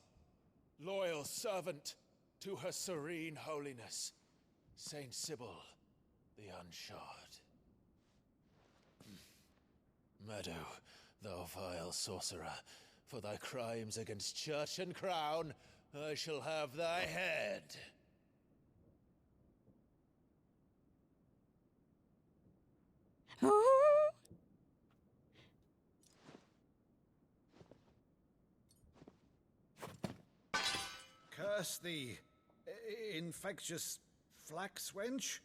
loyal servant to Her Serene Holiness, Saint Sybil the Unshod. Meadow, thou vile sorcerer, for thy crimes against church and crown, I shall have thy head. Curse thee, infectious flax wench.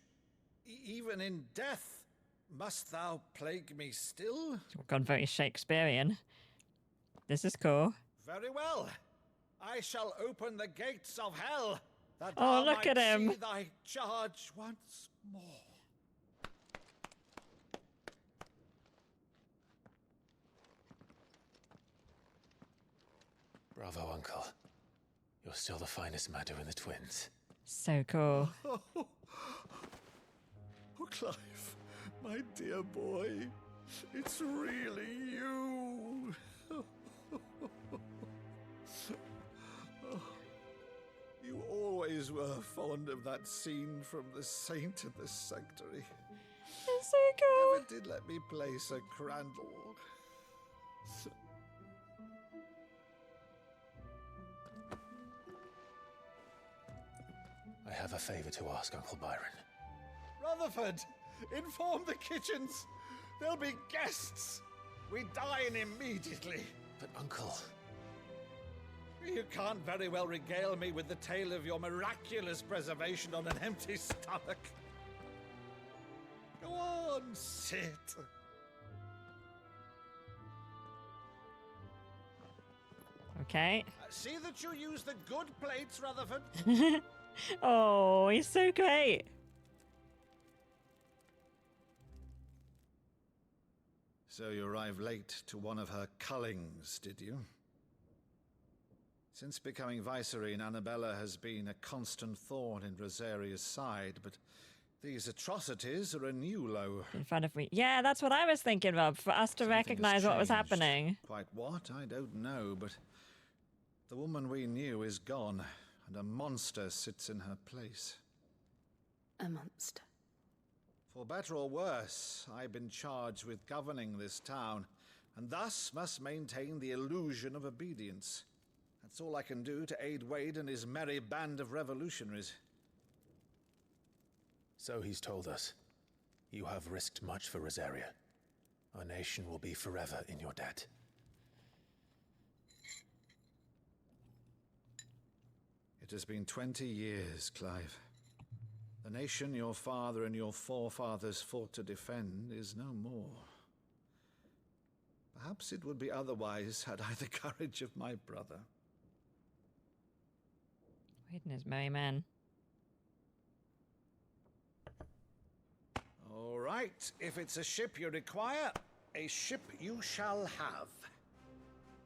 Even in death, must thou plague me still? Gone very Shakespearean. This is cool. Very well. I shall open the gates of hell, that Oh, thou look might at him. see thy charge once more. Bravo, Uncle. You're still the finest Meadow in the twins. So cool. Oh, Clive, my dear boy, it's really you. You always were fond of that scene from The Saint in the Sanctuary. It's so cool. Never did let me play Sir Crandall. I have a favor to ask, Uncle Byron. Rutherford, inform the kitchens. There'll be guests. We dine immediately. But, Uncle... You can't very well regale me with the tale of your miraculous preservation on an empty stomach. Go on, sit. Okay. See that you use the good plates, Rutherford. Oh, he's so great. So you arrived late to one of her cullings, did you? Since becoming Vicereine, Annabella has been a constant thorn in Rosaria's side, but these atrocities are a new low. In front of me. Yeah, that's what I was thinking, Rob, for us to recognize what was happening. Quite what? I don't know, but the woman we knew is gone, and a monster sits in her place. A monster. For better or worse, I've been charged with governing this town, and thus must maintain the illusion of obedience. That's all I can do to aid Wade and his merry band of revolutionaries. So he's told us. You have risked much for Rosaria. Our nation will be forever in your debt. It has been 20 years, Clive. The nation your father and your forefathers fought to defend is no more. Perhaps it would be otherwise had I the courage of my brother. Wade and his merry man. All right, if it's a ship you require, a ship you shall have.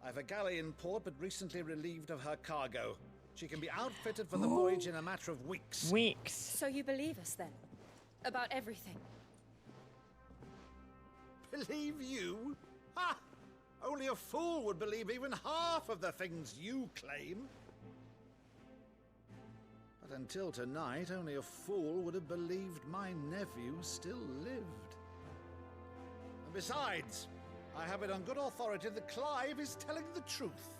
I've a galley in port, but recently relieved of her cargo. She can be outfitted for the voyage in a matter of weeks. Weeks. So you believe us then? About everything? Believe you? Ha! Only a fool would believe even half of the things you claim. But until tonight, only a fool would have believed my nephew still lived. And besides, I have it on good authority that Clive is telling the truth.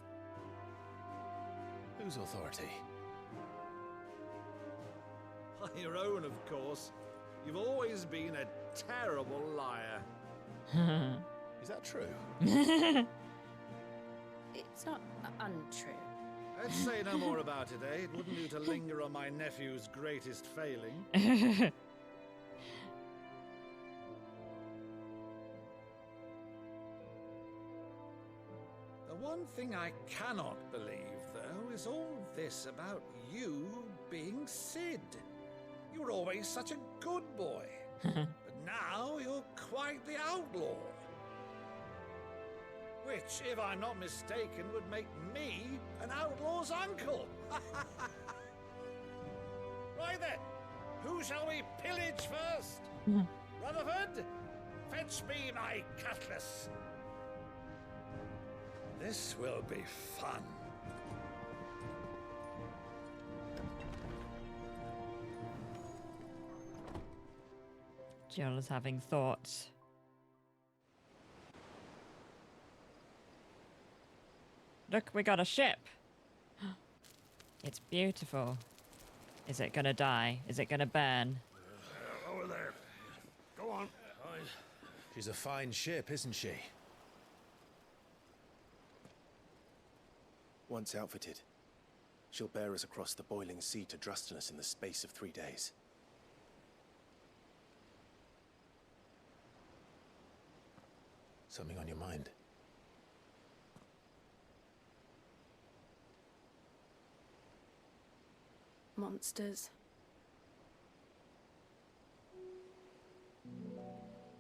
Whose authority? By your own, of course. You've always been a terrible liar. Is that true? It's not untrue. Let's say no more about it, eh? It wouldn't do to linger on my nephew's greatest failing. The one thing I cannot believe, though, is all this about you being Sid. You were always such a good boy. But now you're quite the outlaw. Which, if I'm not mistaken, would make me an outlaw's uncle. Right then, who shall we pillage first? Rutherford, fetch me my cutlass. This will be fun. Jill is having thoughts. Look, we got a ship. It's beautiful. Is it gonna die? Is it gonna burn? Over there. Go on. She's a fine ship, isn't she? Once outfitted, she'll bear us across the boiling sea to Drustinus in the space of 3 days. Something on your mind? Monsters.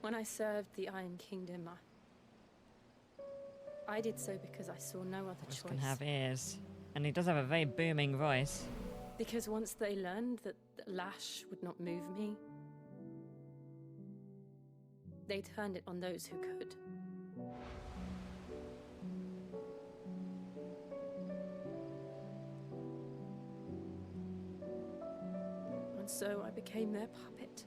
When I served the Iron Kingdom, I did so because I saw no other This choice. can have ears. And he does have a very booming voice. Because once they learned that the lash would not move me, they turned it on those who could. And so I became their puppet.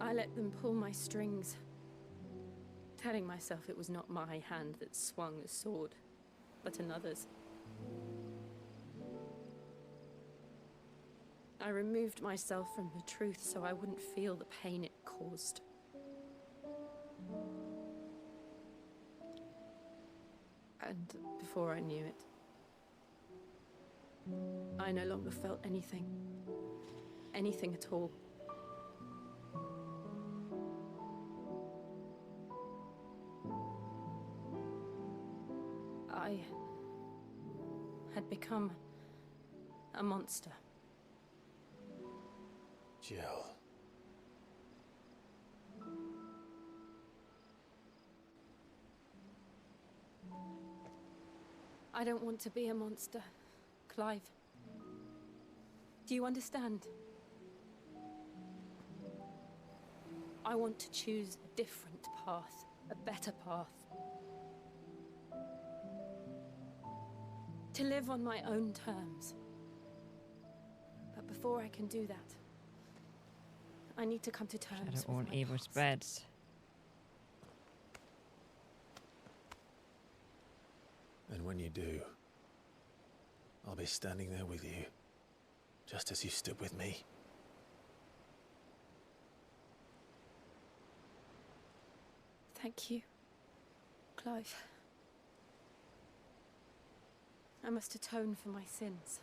I let them pull my strings, telling myself it was not my hand that swung the sword, but another's. I removed myself from the truth so I wouldn't feel the pain it caused. And before I knew it, I no longer felt anything. Anything at all. I had become a monster. Jill. I don't want to be a monster, Clive. Do you understand? I want to choose a different path, a better path. To live on my own terms. But before I can do that, I need to come to terms Shadow all with my evil past. spreads. And when you do, I'll be standing there with you, just as you stood with me. Thank you, Clive. I must atone for my sins.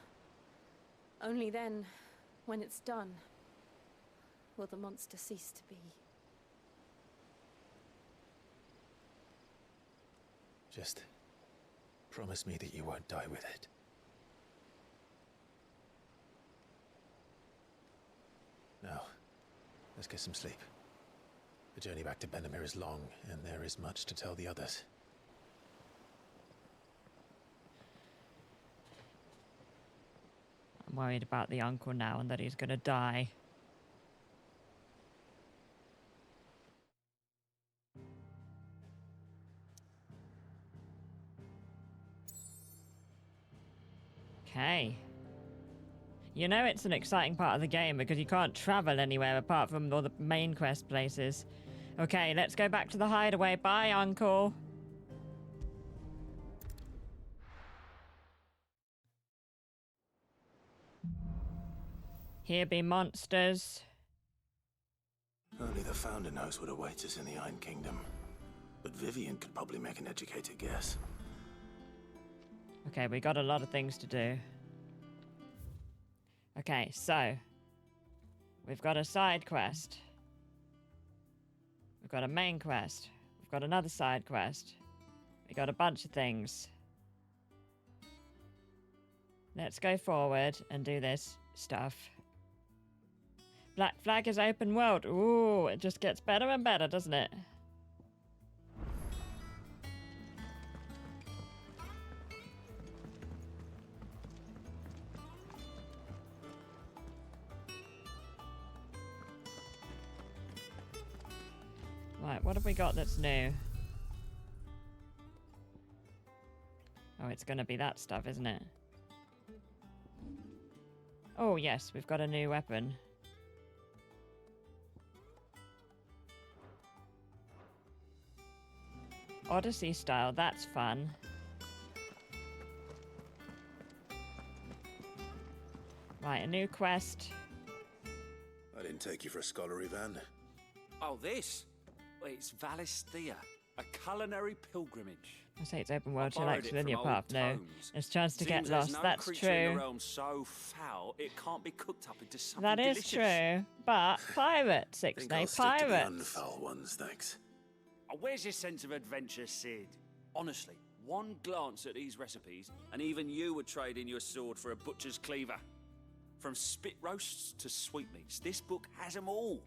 Only then, when it's done, will the monster cease to be. Just promise me that you won't die with it. Now, let's get some sleep. The journey back to Benamir is long, and there is much to tell the others. I'm worried about the uncle now and that he's gonna die. Okay. You know it's an exciting part of the game because you can't travel anywhere apart from all the main quest places. Okay, let's go back to the hideaway. Bye, Uncle. Here be monsters. Only the Founder knows what awaits us in the Iron Kingdom. But Vivian could probably make an educated guess. Okay, we got a lot of things to do. Okay, so we've got a side quest. We've got a main quest. We've got another side quest. We got a bunch of things. Let's go forward and do this stuff. Black Flag is open world. Ooh, it just gets better and better, doesn't it? Right, what have we got that's new? Oh, it's going to be that stuff, isn't it? Oh, yes, we've got a new weapon. Odyssey style, that's fun. Right, a new quest. I didn't take you for a scholar, Ivan. Oh, this? Well, it's Valisthea, a culinary pilgrimage. I say it's open world, I she likes borrowed it linear from old path. No, tomes. there's a chance to get Seems there's lost. no That's creature in the true. realm so foul it can't be cooked up into something That is delicious. true. But pirates, Think XVI, I'll stick to the pirates. unfoul ones, thanks. Oh, where's your sense of adventure, Sid? Honestly, one glance at these recipes, and even you would trade in your sword for a butcher's cleaver. From spit roasts to sweetmeats, this book has them all.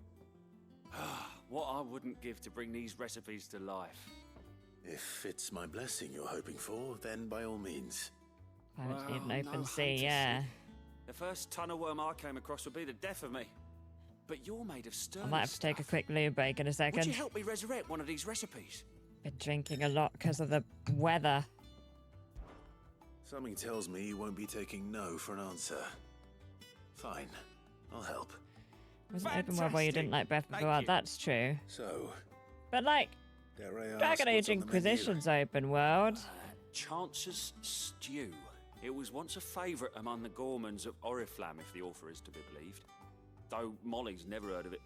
What I wouldn't give to bring these recipes to life. If it's my blessing you're hoping for, then by all means. Pirates need an Well, open no sea, hunter, yeah. Sid. The first tunnel worm I came across would be the death of me. But you're made of I sterling might have to take a stuff. quick loo break in a Would second. you help me resurrect one of these recipes? Been drinking a lot because of the weather. Something tells me you won't be taking no for an answer. Fine, I'll help. It was an open world where you didn't like Breath of the Wild. That's true. So, But like, dare I ask Dragon Age what's on the menu? Inquisition's open world. Chance's Stew. It was once a favourite among the gourmands of Oriflamme, if the author is to be believed. Though Molly's never heard of it.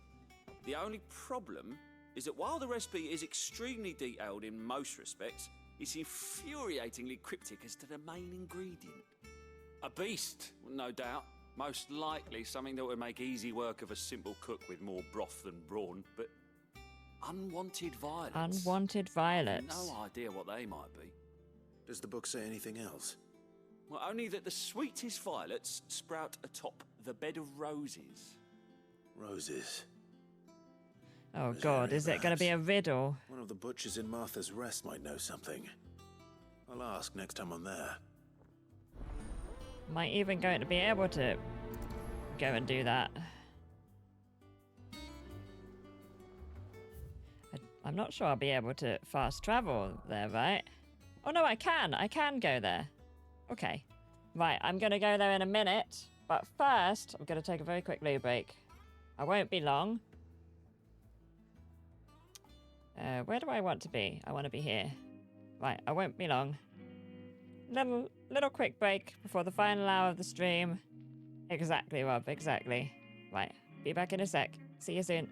The only problem is that while the recipe is extremely detailed in most respects, it's infuriatingly cryptic as to the main ingredient. A beast, no doubt. Most likely something that would make easy work of a simple cook with more broth than brawn, but unwanted violets. Unwanted violets. No idea what they might be. Does the book say anything else? Well, only that the sweetest violets sprout atop the bed of roses. Roses. Oh God, is it going to be a riddle? One of the butchers in Martha's Rest might know something. I'll ask next time I'm there. Am I even going to be able to go and do that? I'm not sure I'll be able to fast travel there, right? Oh no, I can. I can go there. Okay. Right, I'm going to go there in a minute. But first, I'm going to take a very quick loo break. I won't be long. Where do I want to be? I want to be here. Right, I won't be long. Little quick break before the final hour of the stream. Exactly, Rob, exactly. Right, be back in a sec. See you soon.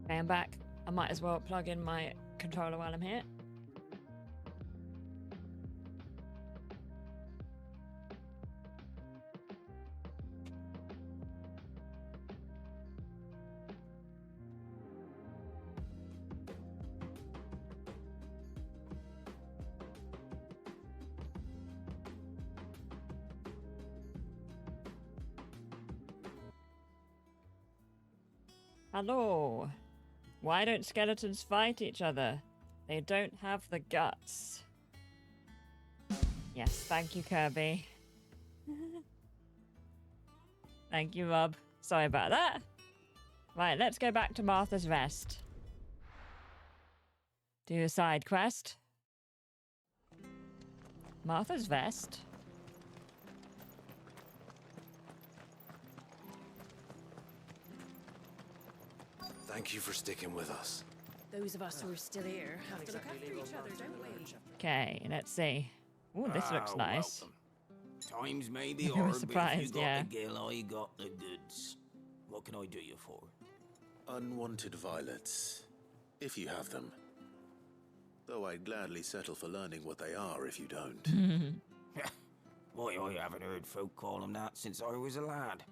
Okay, I'm back. I might as well plug in my controller while I'm here. Hello. Why don't skeletons fight each other? They don't have the guts. Yes, thank you, Kirby. Thank you, Rob. Sorry about that. Right, let's go back to Martha's Rest. Do a side quest. Martha's Rest? Thank you for sticking with us. Those of us who are still here have to look after each other, don't we? Okay, let's see. Oh, this looks nice. Welcome. Times may be I was hard, but if surprised, you got yeah. the gill, I got the goods. What can I do you for? Unwanted violets, if you have them. Though I'd gladly settle for learning what they are if you don't. Why, I haven't heard folk call them that since I was a lad.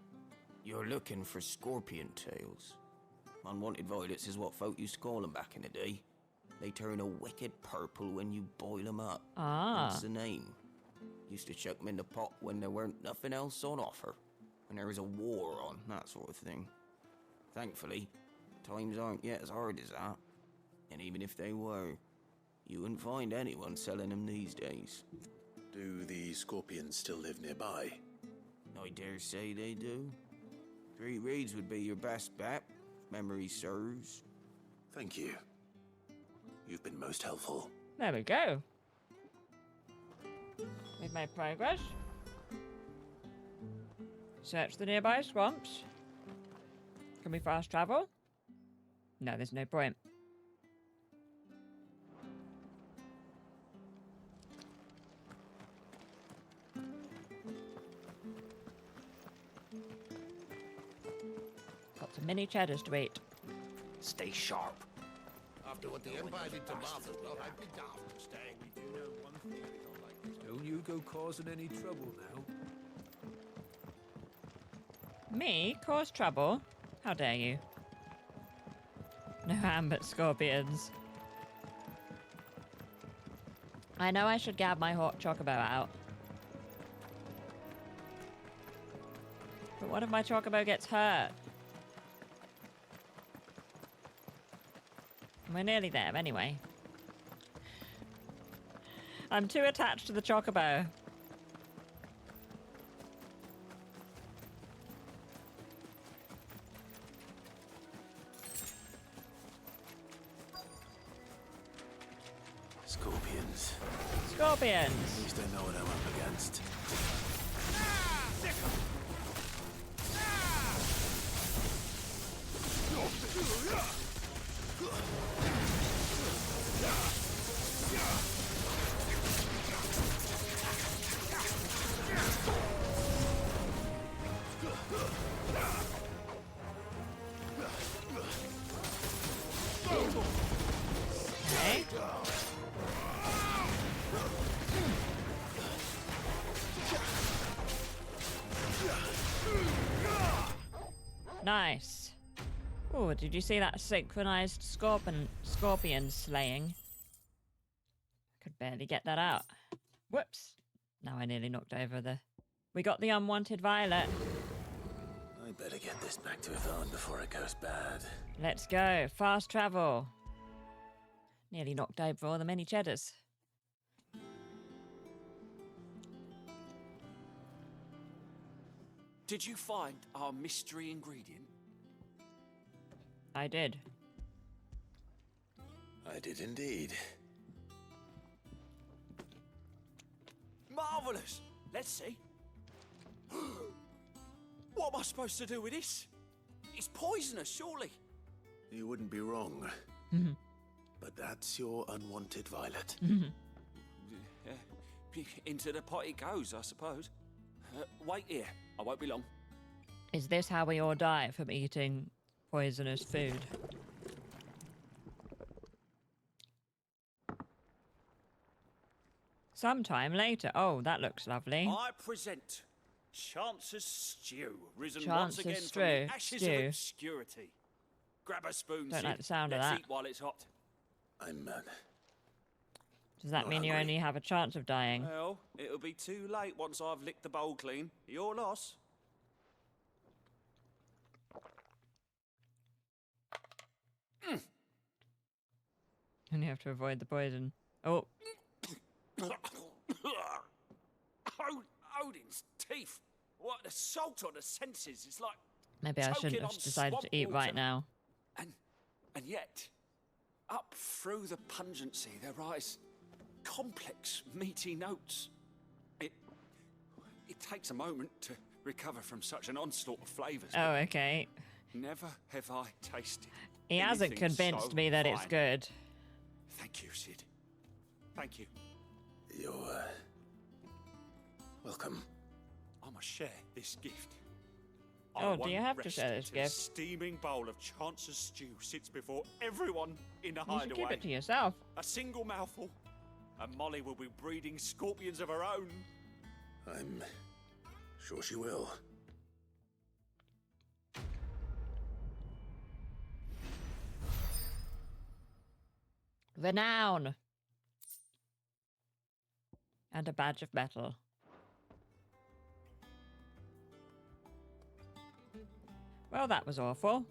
You're looking for scorpion tails. Unwanted violets is what folk used to call them back in the day. They turn a wicked purple when you boil them up. Ah. That's the name. Used to chuck them in the pot when there weren't nothing else on offer. When there was a war on, that sort of thing. Thankfully, times aren't yet as hard as that. And even if they were, you wouldn't find anyone selling them these days. Do the scorpions still live nearby? I dare say they do. 3 reeds would be your best bet, if memory serves. Thank you. You've been most helpful. There we go. We've made progress. Search the nearby swamps. Can we fast travel? No, there's no point. Lots of mini cheddars to eat. Stay sharp. After what the Empire did to Martha's blood, I'd be daft to stay. We do know one thing they don't like this. Don't you go causing any trouble now. Me? Cause trouble? How dare you? No ham but scorpions. I know I should gab my hot chocobo out. But what if my chocobo gets hurt? We're nearly there anyway. I'm too attached to the chocobo. Scorpions. Scorpions! At least I know what I'm up against. Okay. Nice. Oh, did you see that synchronized scorpion slaying? I could barely get that out. Whoops. Now I nearly knocked over the... We got the unwanted violet. I better get this back to Yvonne before it goes bad. Let's go. Fast travel. Nearly knocked over all the mini cheddars. Did you find our mystery ingredient? I did. I did indeed. Marvellous! Let's see. What am I supposed to do with this? It's poisonous, surely. You wouldn't be wrong. But that's your unwanted violet. Into the pot it goes, I suppose. Wait here. I won't be long. Is this how we all die from eating poisonous food? Sometime later. Oh, that looks lovely. I present Chance's Stew, risen Chance's once again from the ashes stew. of obscurity. Grab a spoon, Don't Sid. like the sound of Let's that. eat while it's hot. I'm Does that Not mean you hungry. only have a chance of dying? Well, it'll be too late once I've licked the bowl clean. Your loss. And you have to avoid the poison. Oh, Odin's teeth. What an assault on the senses. It's like maybe I shouldn't choking have on decided to swamp eat right water. now. And yet, up through the pungency, there rise complex, meaty notes. It takes a moment to recover from such an onslaught of flavours. Oh, okay. Never have I tasted. He hasn't anything convinced so me that it's fine. good. Thank you, Sid. Thank you. You're welcome. I must share this gift. Oh, I do you won't have to rest share this until a gift? steaming bowl of Chance's Stew sits before everyone in the You hideaway. should keep it to yourself. A single mouthful, and Molly will be breeding scorpions of her own. I'm sure she will. Renown. And a badge of metal. Well, that was awful.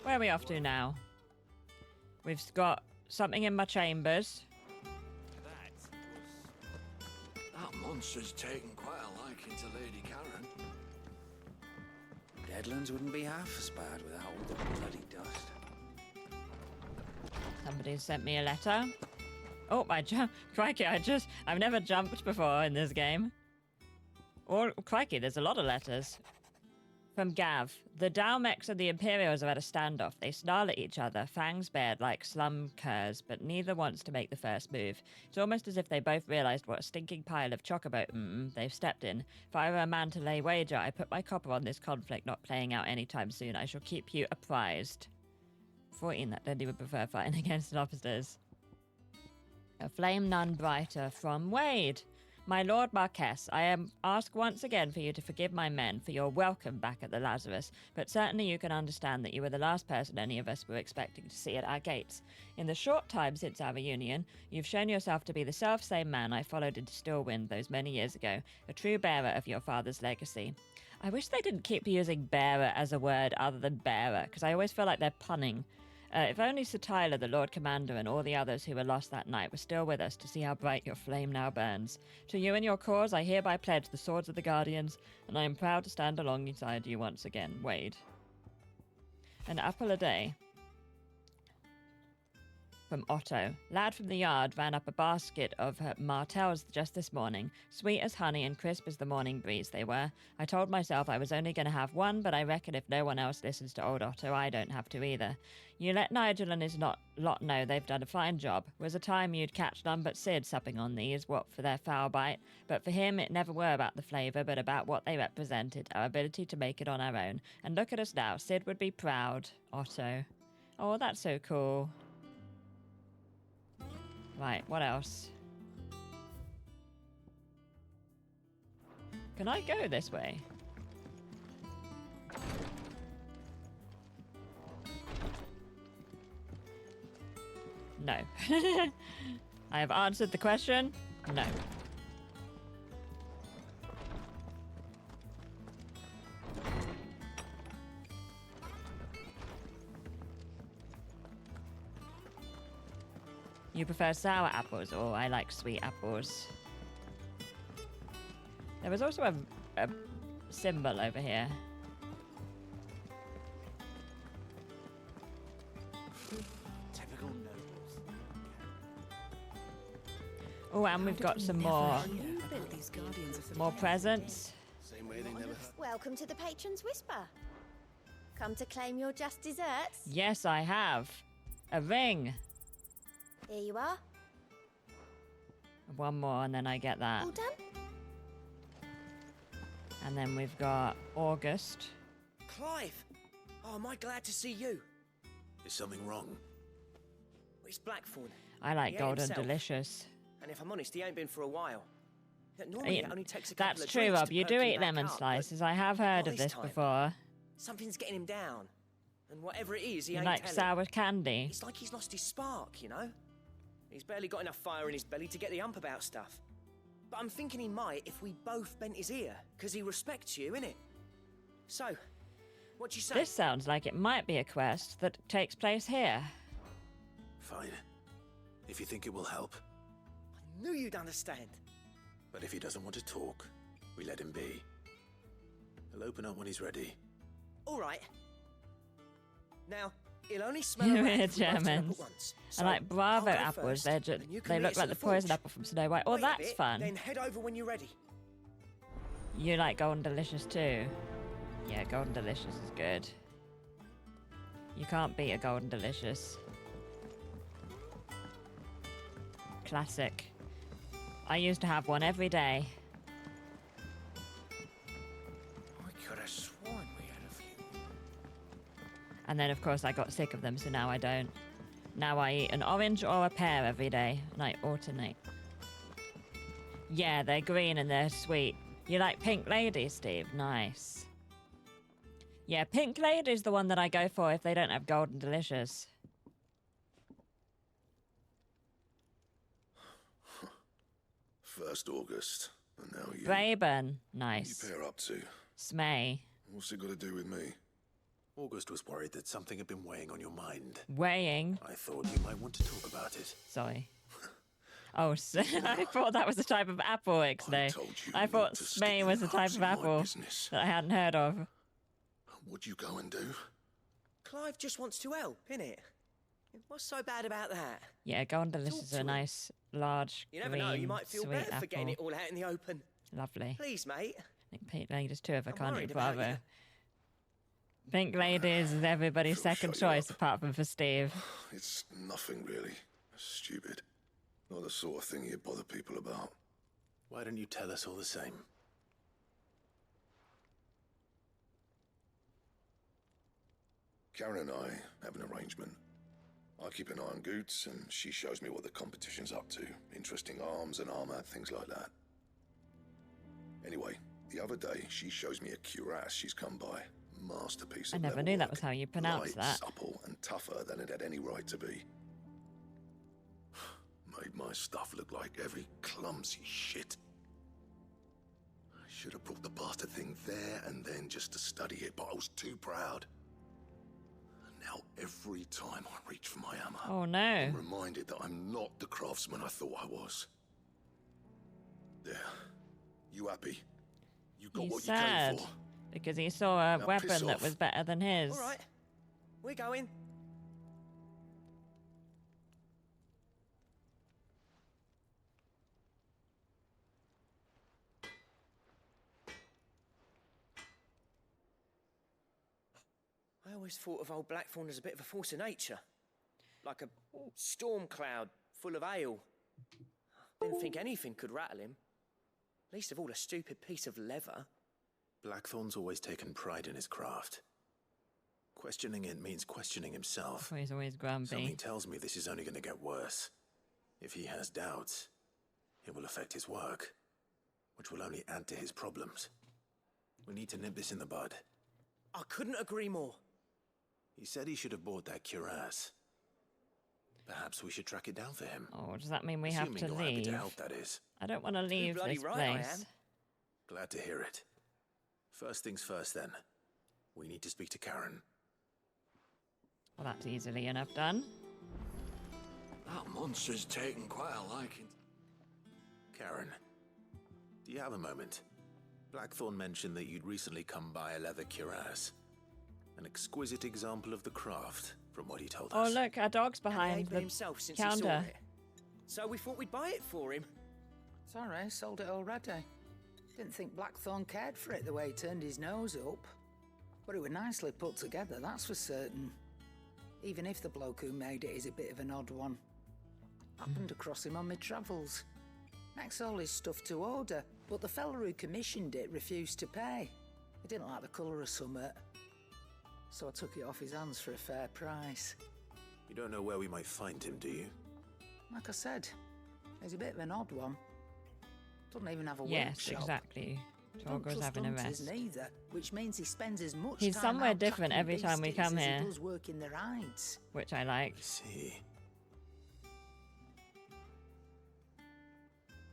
Where are we off to now? We've got something in my chambers. That monster's taken quite a liking to Lady Karen. Deadlands wouldn't be half as bad without all the bloody dust. Somebody sent me a letter. Oh, I jumped. Crikey, I've never jumped before in this game. Or, crikey, there's a lot of letters. From Gav. The Dalmex and the Imperials have had a standoff. They snarl at each other, fangs bared like slum curs, but neither wants to make the first move. It's almost as if they both realised what a stinking pile of chocobo they've stepped in. If I were a man to lay wager, I put my copper on this conflict not playing out anytime soon. I shall keep you apprised. 14, that don't even prefer fighting against lobsters. A flame none brighter from Wade. My Lord Marquess, I ask once again for you to forgive my men for your welcome back at the Lazarus, but certainly you can understand that you were the last person any of us were expecting to see at our gates. In the short time since our reunion, you've shown yourself to be the self-same man I followed into Stillwind those many years ago, a true bearer of your father's legacy. I wish they didn't keep using bearer as a word other than bearer, because I always feel like they're punning. If only Sir Tyler, the Lord Commander, and all the others who were lost that night were still with us to see how bright your flame now burns. To you and your cause, I hereby pledge the swords of the Guardians, and I am proud to stand alongside you once again, Wade. An apple a day. From Otto. Lad from the yard ran up a basket of martels just this morning. Sweet as honey and crisp as the morning breeze they were. I told myself I was only going to have one, but I reckon if no one else listens to old Otto, I don't have to either. You let Nigel and his lot know they've done a fine job. Was a time you'd catch none but Sid supping on these, what for their foul bite. But for him, it never were about the flavour, but about what they represented, our ability to make it on our own. And look at us now. Sid would be proud. Otto. Oh, that's so cool. Right, what else? Can I go this way? No. I have answered the question. No. You prefer sour apples, or I like sweet apples. There was also a symbol over here. Typical nobles. Oh, and we've got some more presents. Same way they never. Welcome to the Patron's Whisper. Come to claim your just desserts? Yes, I have. A ring. Here you are. One more, and then I get that. All done? And then we've got August. Clive! Oh, am I glad to see you? Is something wrong? It's Blackthorn. I like He ate Golden himself. Delicious. And if I'm honest, he ain't been for a while. Normally, it only takes a couple That's of true, drinks Rob. to You perk do him eat back lemon up, but slices. I have heard not of this this time. before. Something's getting him down. And whatever it is, he You ain't like telling. sour candy? It's like he's lost his spark, you know? He's barely got enough fire in his belly to get the ump about stuff. But I'm thinking he might if we both bent his ear, because he respects you, innit? So, what you say? This sounds like it might be a quest that takes place here. Fine. If you think it will help. I knew you'd understand. But if he doesn't want to talk, we let him be. He'll open up when he's ready. All right. Now, he'll only smell We're a rat if we both turn up Germans. at once. I So, like Bravo I'll go apples. first, They're just, and you can they meet look us like at the the poison forge. apple from Snow White. Oh, Wait a that's bit, fun. Then head over when you're ready. You like Golden Delicious too? Yeah, Golden Delicious is good. You can't beat a Golden Delicious. Classic. I used to have one every day. I could have sworn we had a few. And then, of course, I got sick of them, so now I don't. Now I eat an orange or a pear every day, and I alternate. Yeah, they're green and they're sweet. You like Pink Lady, Steve? Nice. Yeah, Pink Lady is the one that I go for if they don't have Golden Delicious. First August, and now you. Braben. Nice. What you pair up to? Smay. What's it got to do with me? August was worried that something had been weighing on your mind. Weighing? I thought you might want to talk about it. Sorry. Oh, I thought that was a type of apple, Ixnay. I thought Smay was a type of apple that I hadn't heard of. What'd you go and do? Clive just wants to help, innit? What's so bad about that? Yeah, Golden Delicious is a nice, large, You never green, know, you might feel sweet better apple. for getting it all out in the open. Lovely. Please, mate. I think Pink Lady's two of her, I'm can't you, worried about Bravo? Pink Ladies is everybody's second choice, apart from for Steve. It's nothing really. Stupid. Not the sort of thing you bother people about. Why don't you tell us all the same? Karen and I have an arrangement. I keep an eye on Goots, and she shows me what the competition's up to. Interesting arms and armor, things like that. Anyway, the other day, she shows me a cuirass she's come by. Masterpiece I of never leather knew that work. was how you pronounce Light, that. supple, and tougher than it had any right to be. Made my stuff look like every clumsy shit. I should have brought the bastard thing there and then just to study it, but I was too proud. And now every time I reach for my hammer, Oh no. I'm reminded that I'm not the craftsman I thought I was. There. You happy? You got He's what sad you came for. because he saw a Now weapon piss that off. was better than his. All right, we're going. I always thought of old Blackthorn as a bit of a force of nature. Like a storm cloud full of ale. Didn't think anything could rattle him. Least of all a stupid piece of leather. Blackthorn's always taken pride in his craft. Questioning it means questioning himself. Oh, he's always grumpy. Something tells me this is only going to get worse. If he has doubts, it will affect his work, which will only add to his problems. We need to nip this in the bud. I couldn't agree more. He said he should have bought that cuirass. Perhaps we should track it down for him. Oh, does that mean we have to Assuming you're happy leave? to help, that is. I don't want to leave bloody this right I place. am. Glad to hear it. First things first, then. We need to speak to Karen. Well, that's easily enough done. That monster's taken quite a liking. Karen, do you have a moment? Blackthorn mentioned that you'd recently come by a leather cuirass. An exquisite example of the craft, from what he told Oh, us. look, our dog's behind Abel the himself since he saw counter. it. So we thought we'd buy it for him. Sorry, sold it already. Didn't think Blackthorn cared for it the way he turned his nose up. But it was nicely put together, that's for certain. Even if the bloke who made it is a bit of an odd one. Happened across him on my travels. Next all his stuff to order, but the fella who commissioned it refused to pay. He didn't like the colour of summit. So I took it off his hands for a fair price. You don't know where we might find him, do you? Like I said, he's a bit of an odd one. Doesn't even have a Yes, workshop. exactly. Don't Torgo's trust having a hunters rest. neither, which means he spends as much He's time somewhere out different tracking every time we beasties come as here. he does working their hides. Which I like. See.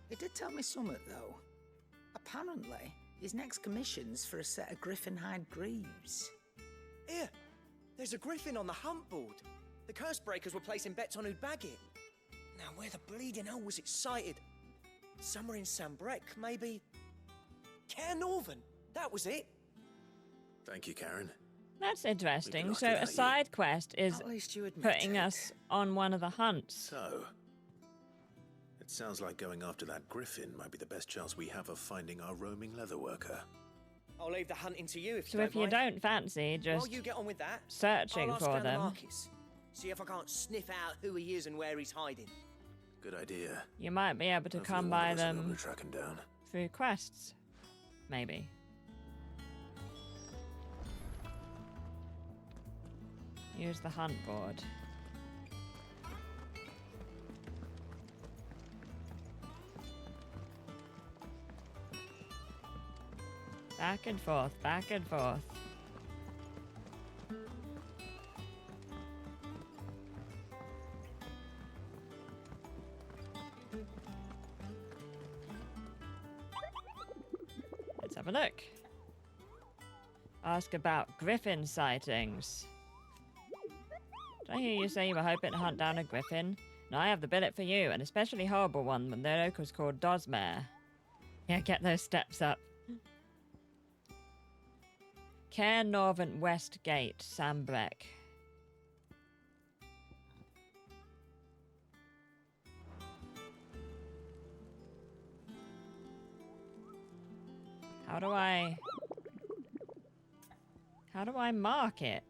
He did tell me something, though. Apparently, his next commission's for a set of griffin hide greaves. Here, there's a griffin on the hunt board. The curse breakers were placing bets on who'd bag it. Now, where the bleeding hell was it sighted? Somewhere in Sambrec, maybe? Caer Northern, that was it. Thank you, Karen. That's interesting. luck So without a you. side quest is At least you admit putting it. us on one of the hunts. So, it sounds like going after that griffin might be the best chance we have of finding our roaming leather worker. I'll leave the hunting to you if So you if don't you mind. don't fancy While just you get on with that, searching I'll ask for around the them, markets. See if I can't sniff out who he is and where he's hiding. Good idea. you might be able to Hopefully come one of by us will be able them to track him down. through quests. Maybe. Use the hunt board. Back and forth, back and forth. have a look. Ask about griffin sightings. Did I hear you say you were hoping to hunt down a griffin? Now I have the billet for you, an especially horrible one when their oak was called Dosmere. Yeah, get those steps up. Cairn Northern West Gate, Sambrek. How do I mark it?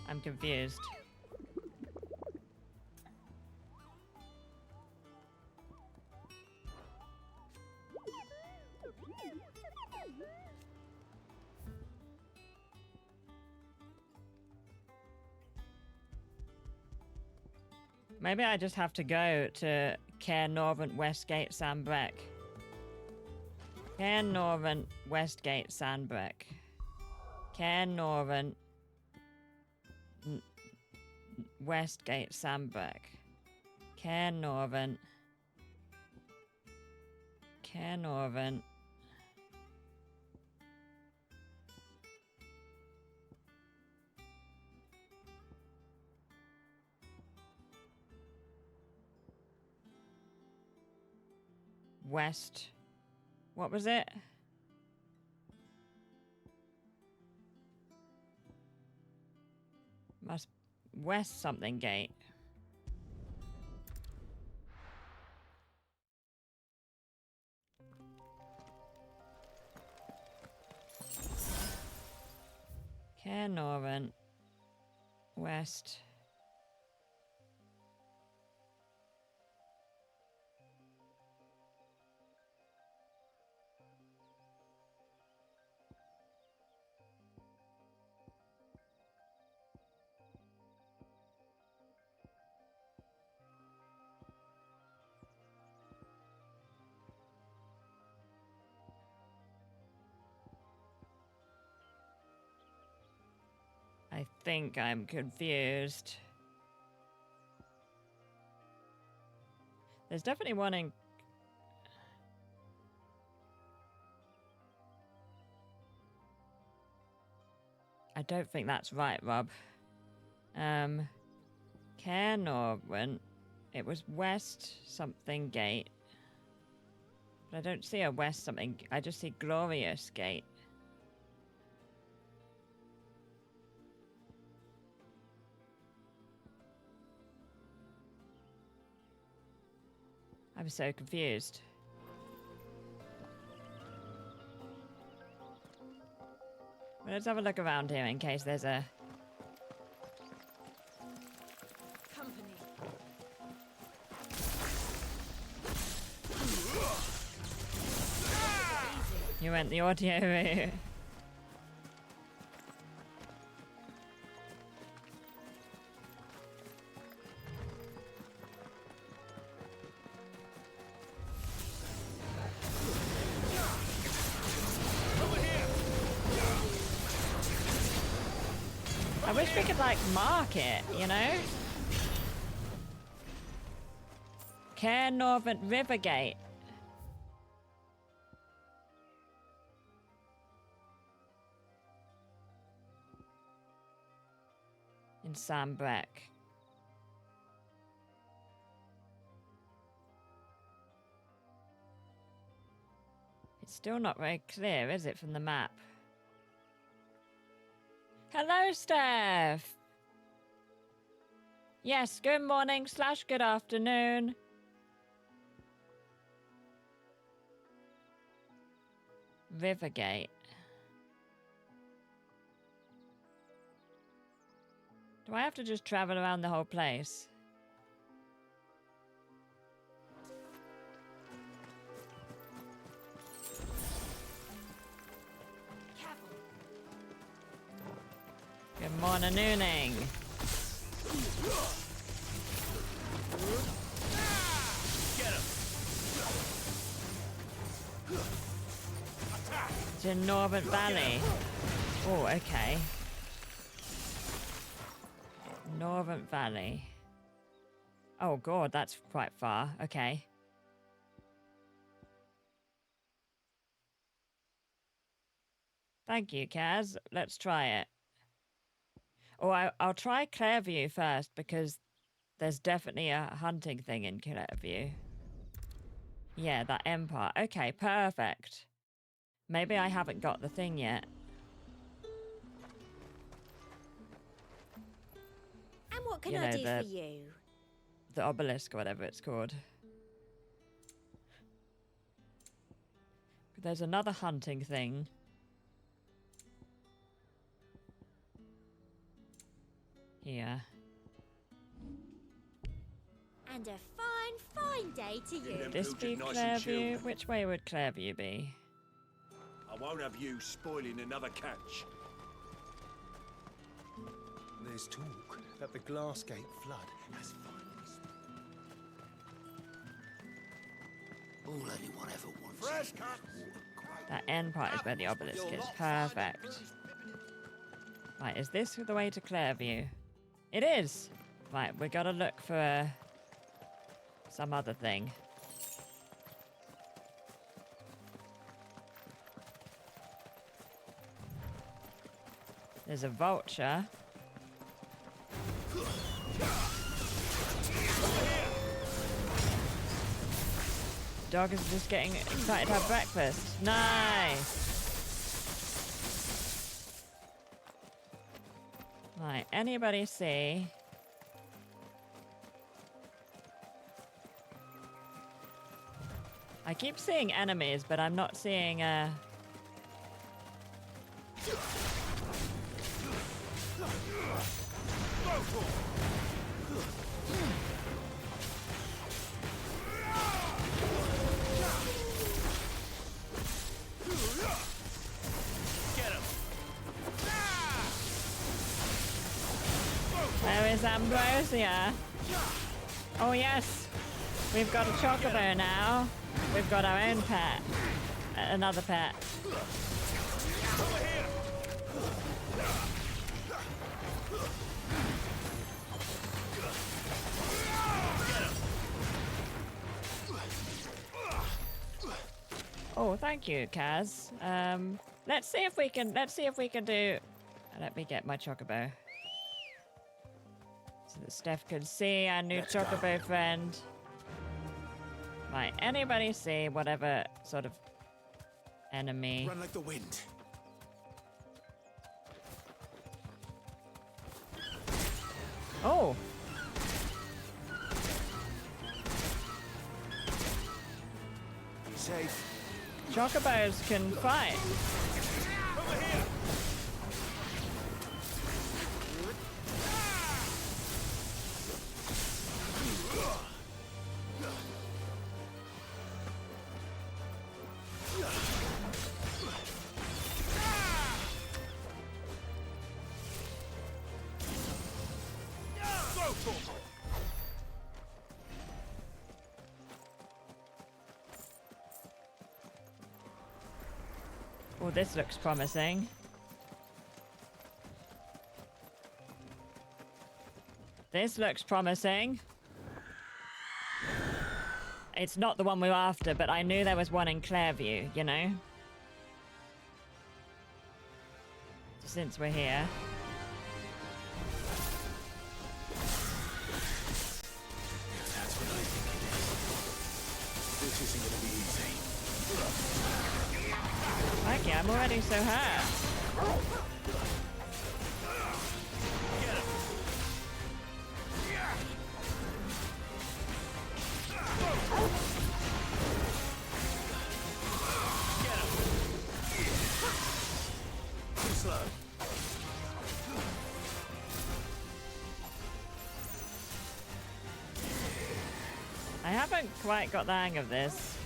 I'm confused. Maybe I just have to go to Cairn Northern Westgate Sandbreck. Cairn Northern Westgate Sandbreck. Cairn Northern Westgate Sandbreck. Cairn Northern. Cairn Northern. West. What was it? Must West something gate. Cairn Northern West. I think I'm confused. There's definitely one in... I don't think that's right, Rob. Cairn Northern. It was West something gate. But I don't see a West something. I just see Glorious Gate. I'm so confused. Well, let's have a look around here in case there's a... Company. You went the audio route. I wish we could, like, mark it, you know? Cairn Northern Rivergate. In Sandbreck. It's still not very clear, is it, from the map? Hello, Steph! Yes, good morning / good afternoon. Rivergate. Do I have to just travel around the whole place? Morning. It's in Northern Valley. Oh, okay. Northern Valley. Oh god, that's quite far. Okay. Thank you, Kaz. Let's try it. Oh, I'll try Clairview first because there's definitely a hunting thing in Clairview. Yeah, that Empire. Okay, perfect. Maybe I haven't got the thing yet. And what can I do for you? The obelisk, or whatever it's called. There's another hunting thing. Here. And a fine day to you. Would this be Clairview? Which way would Clairview be? I won't have you spoiling another catch. There's talk that the Glassgate flood has finally All anyone ever wants. Fresh cut. That end part is where the obelisk is. Perfect. Right, is this the way to Clairview? It is! Right, we gotta look for some other thing. There's a vulture. Dog is just getting excited to have breakfast. Nice! Right, anybody see? I keep seeing enemies, but I'm not seeing Where is Ambrosia? Oh yes, we've got a chocobo now. We've got our own pet. Another pet. Oh, thank you, Kaz. Let's see if we can do. Let me get my chocobo. So that Steph can see our new chocobo friend. Right, anybody see whatever sort of enemy? run like the wind. Oh! Be safe. Chocobos can fight. Over here. Oh, this looks promising. This looks promising. It's not the one we were after, but I knew there was one in Clairview, you know? Since we're here. That's what I think it is. This isn't gonna be easy. Okay, I'm already so hurt. Too slow. I haven't quite got the hang of this.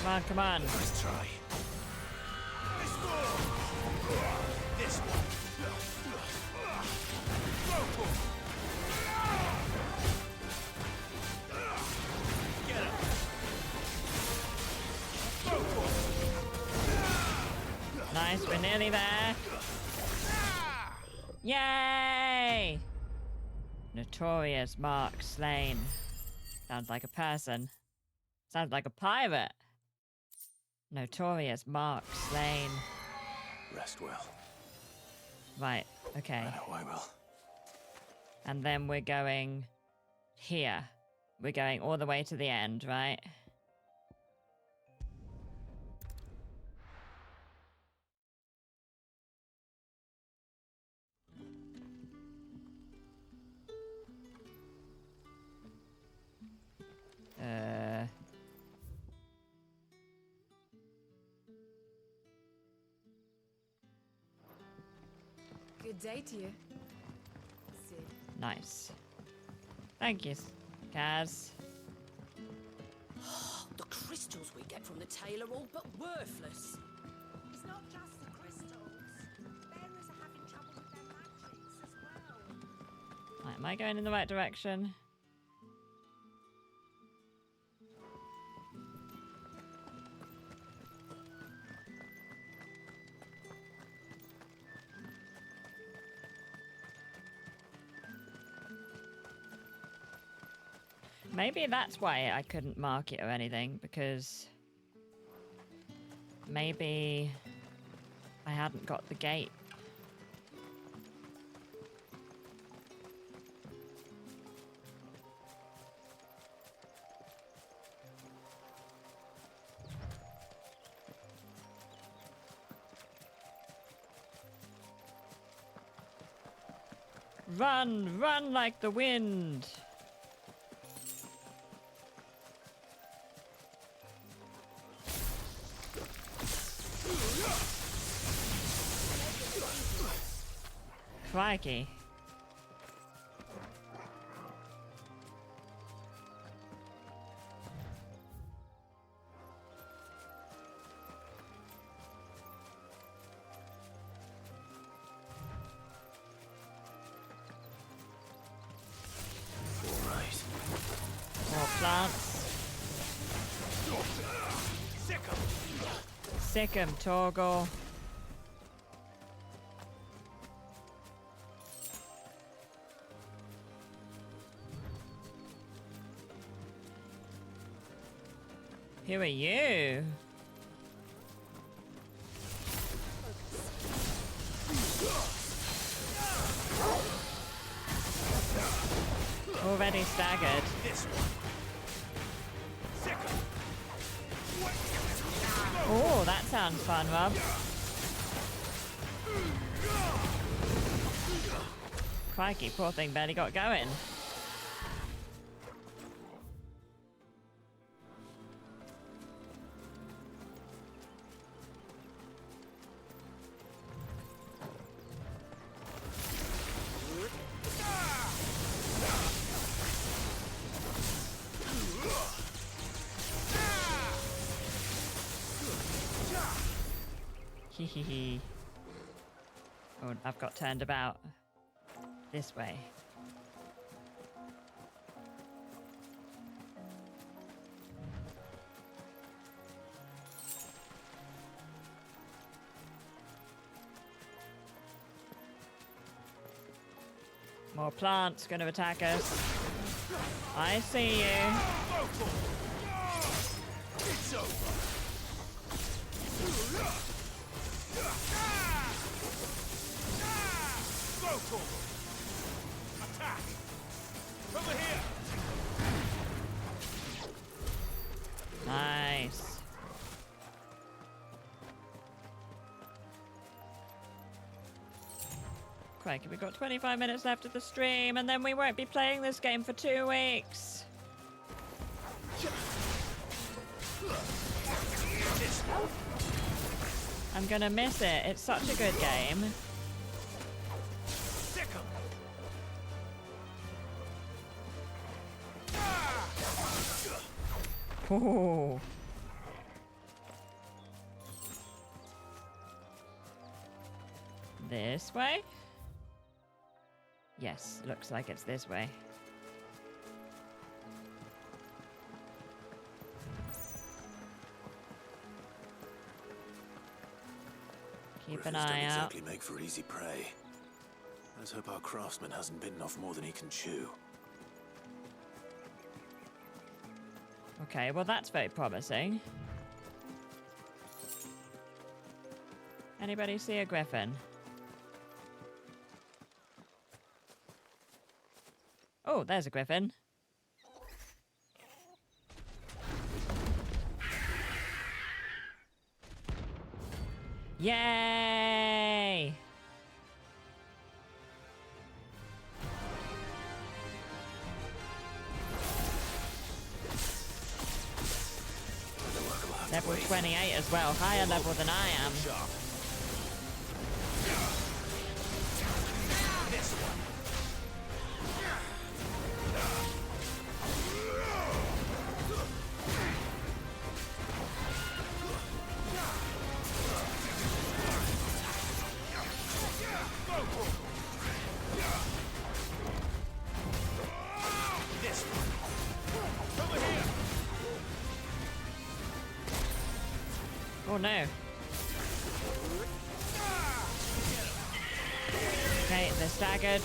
Come on, come on. Nice try. This one. Get him. Nice, we're nearly there. Yay! Notorious Mark slain. Sounds like a person. Sounds like a pirate. Notorious Mark slain. Rest well. Right, okay. I know I will. And then we're going here. We're going all the way to the end, right? Good day to you, Sid. Nice. Thank you, Kaz. The crystals we get from the tail are all but worthless. It's not just the crystals. Bearers are having trouble with their magics as well. Right, am I going in the right direction? Maybe that's why I couldn't mark it or anything, because maybe I hadn't got the gate. Run, run like the wind. Crikey. All right. More plants. Sick 'em, Torgal. Who are you? Already staggered. Oh, that sounds fun, Rob. Crikey, poor thing barely got going. Hehehe. Oh, I've got turned about. This way. More plants gonna attack us. I see you. It's over. Attack! Over here! Nice. Crikey, we've got 25 minutes left of the stream, and then we won't be playing this game for 2 weeks. I'm gonna miss it. It's such a good game. Oh. This way? Yes, looks like it's this way. Keep an eye don't out. exactly make for easy prey. Let's hope our craftsman hasn't bitten off more than he can chew. Okay, well that's very promising. Anybody see a griffin? Oh, there's a griffin. Yay! Level 28 as well, higher level than I am. Oh no. Okay, they're staggered.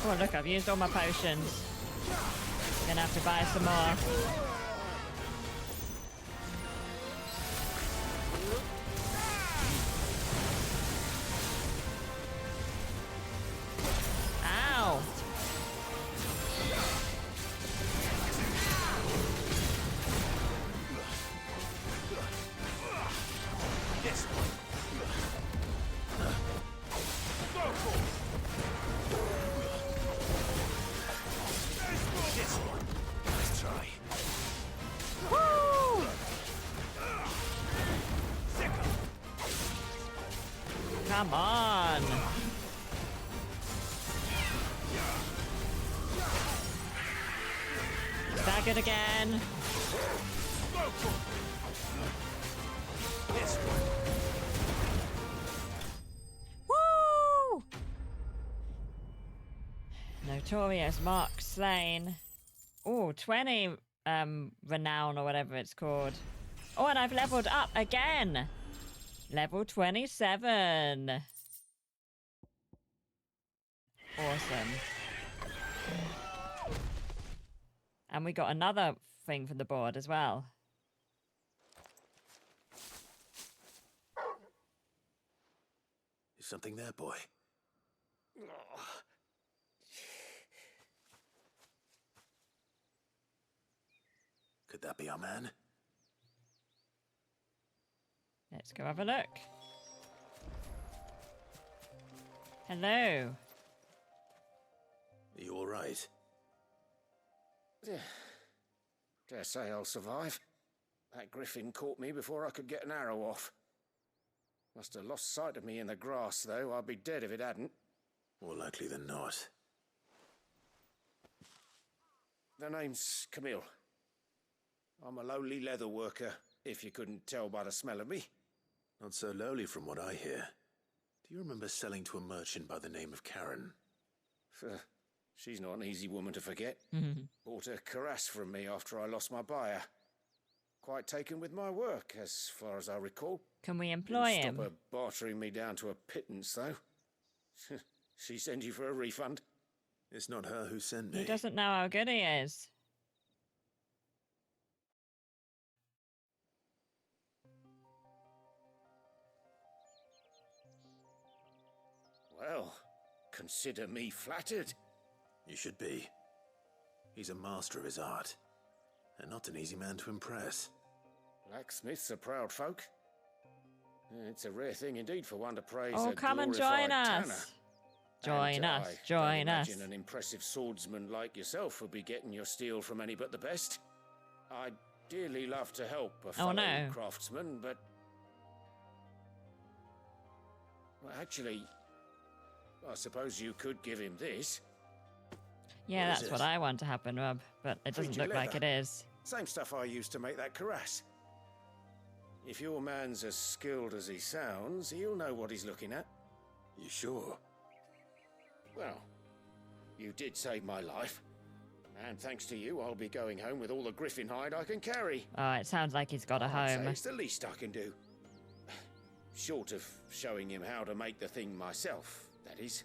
Oh look, I've used all my potions. Gonna have to buy some more. Ow! Come on. Staggered again. Woo! Notorious Mark slain. Oh, 20 renown or whatever it's called. Oh, and I've leveled up again. Level 27. Awesome. And we got another thing from the board as well. Is something there, boy? Could that be our man? Let's go have a look. Hello. Are you all right? Dare say I'll survive. That griffin caught me before I could get an arrow off. Must have lost sight of me in the grass, though. I'd be dead if it hadn't. More likely than not. The name's Camille. I'm a lowly leather worker, if you couldn't tell by the smell of me. Not so lowly from what I hear. Do you remember selling to a merchant by the name of Karen? She's not an easy woman to forget. Bought a cuirass from me after I lost my buyer. Quite taken with my work, as far as I recall. Can we employ him? Stop her bartering me down to a pittance, though. She send you for a refund? It's not her who sent me. He doesn't know how good he is. Well, consider me flattered. You should be. He's a master of his art, and not an easy man to impress. Blacksmiths are proud folk. It's a rare thing indeed for one to praise Oh, a come and glorified join us. tanner. Join us, I join don't us. imagine an impressive swordsman like yourself would be getting your steel from any but the best. I'd dearly love to help a fellow no. craftsman, but... Well, actually, I suppose you could give him this. Yeah, What is that's it? what I want to happen, Rob, but it doesn't Fiji look like it leather. is. Same stuff I used to make that cuirass. If your man's as skilled as he sounds, he'll know what he's looking at. You sure? Well, you did save my life. And thanks to you, I'll be going home with all the griffin hide I can carry. Oh, it sounds like he's got a I'd say home. it's the least I can do. Short of showing him how to make the thing myself, that is.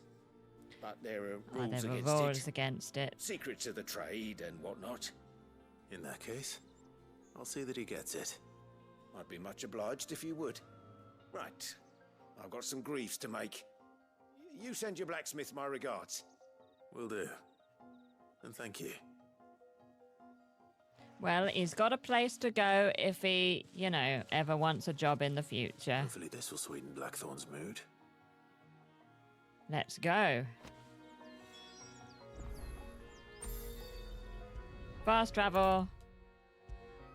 But there are Oh, rules there were against rules it. against it. Secrets of the trade and whatnot. In that case, I'll see that he gets it. I'd be much obliged if you would. Right. I've got some greaves to make. You send your blacksmith my regards. Will do. And thank you. Well, he's got a place to go if he, you know, ever wants a job in the future. Hopefully this will sweeten Blackthorn's mood. Let's go. Fast travel.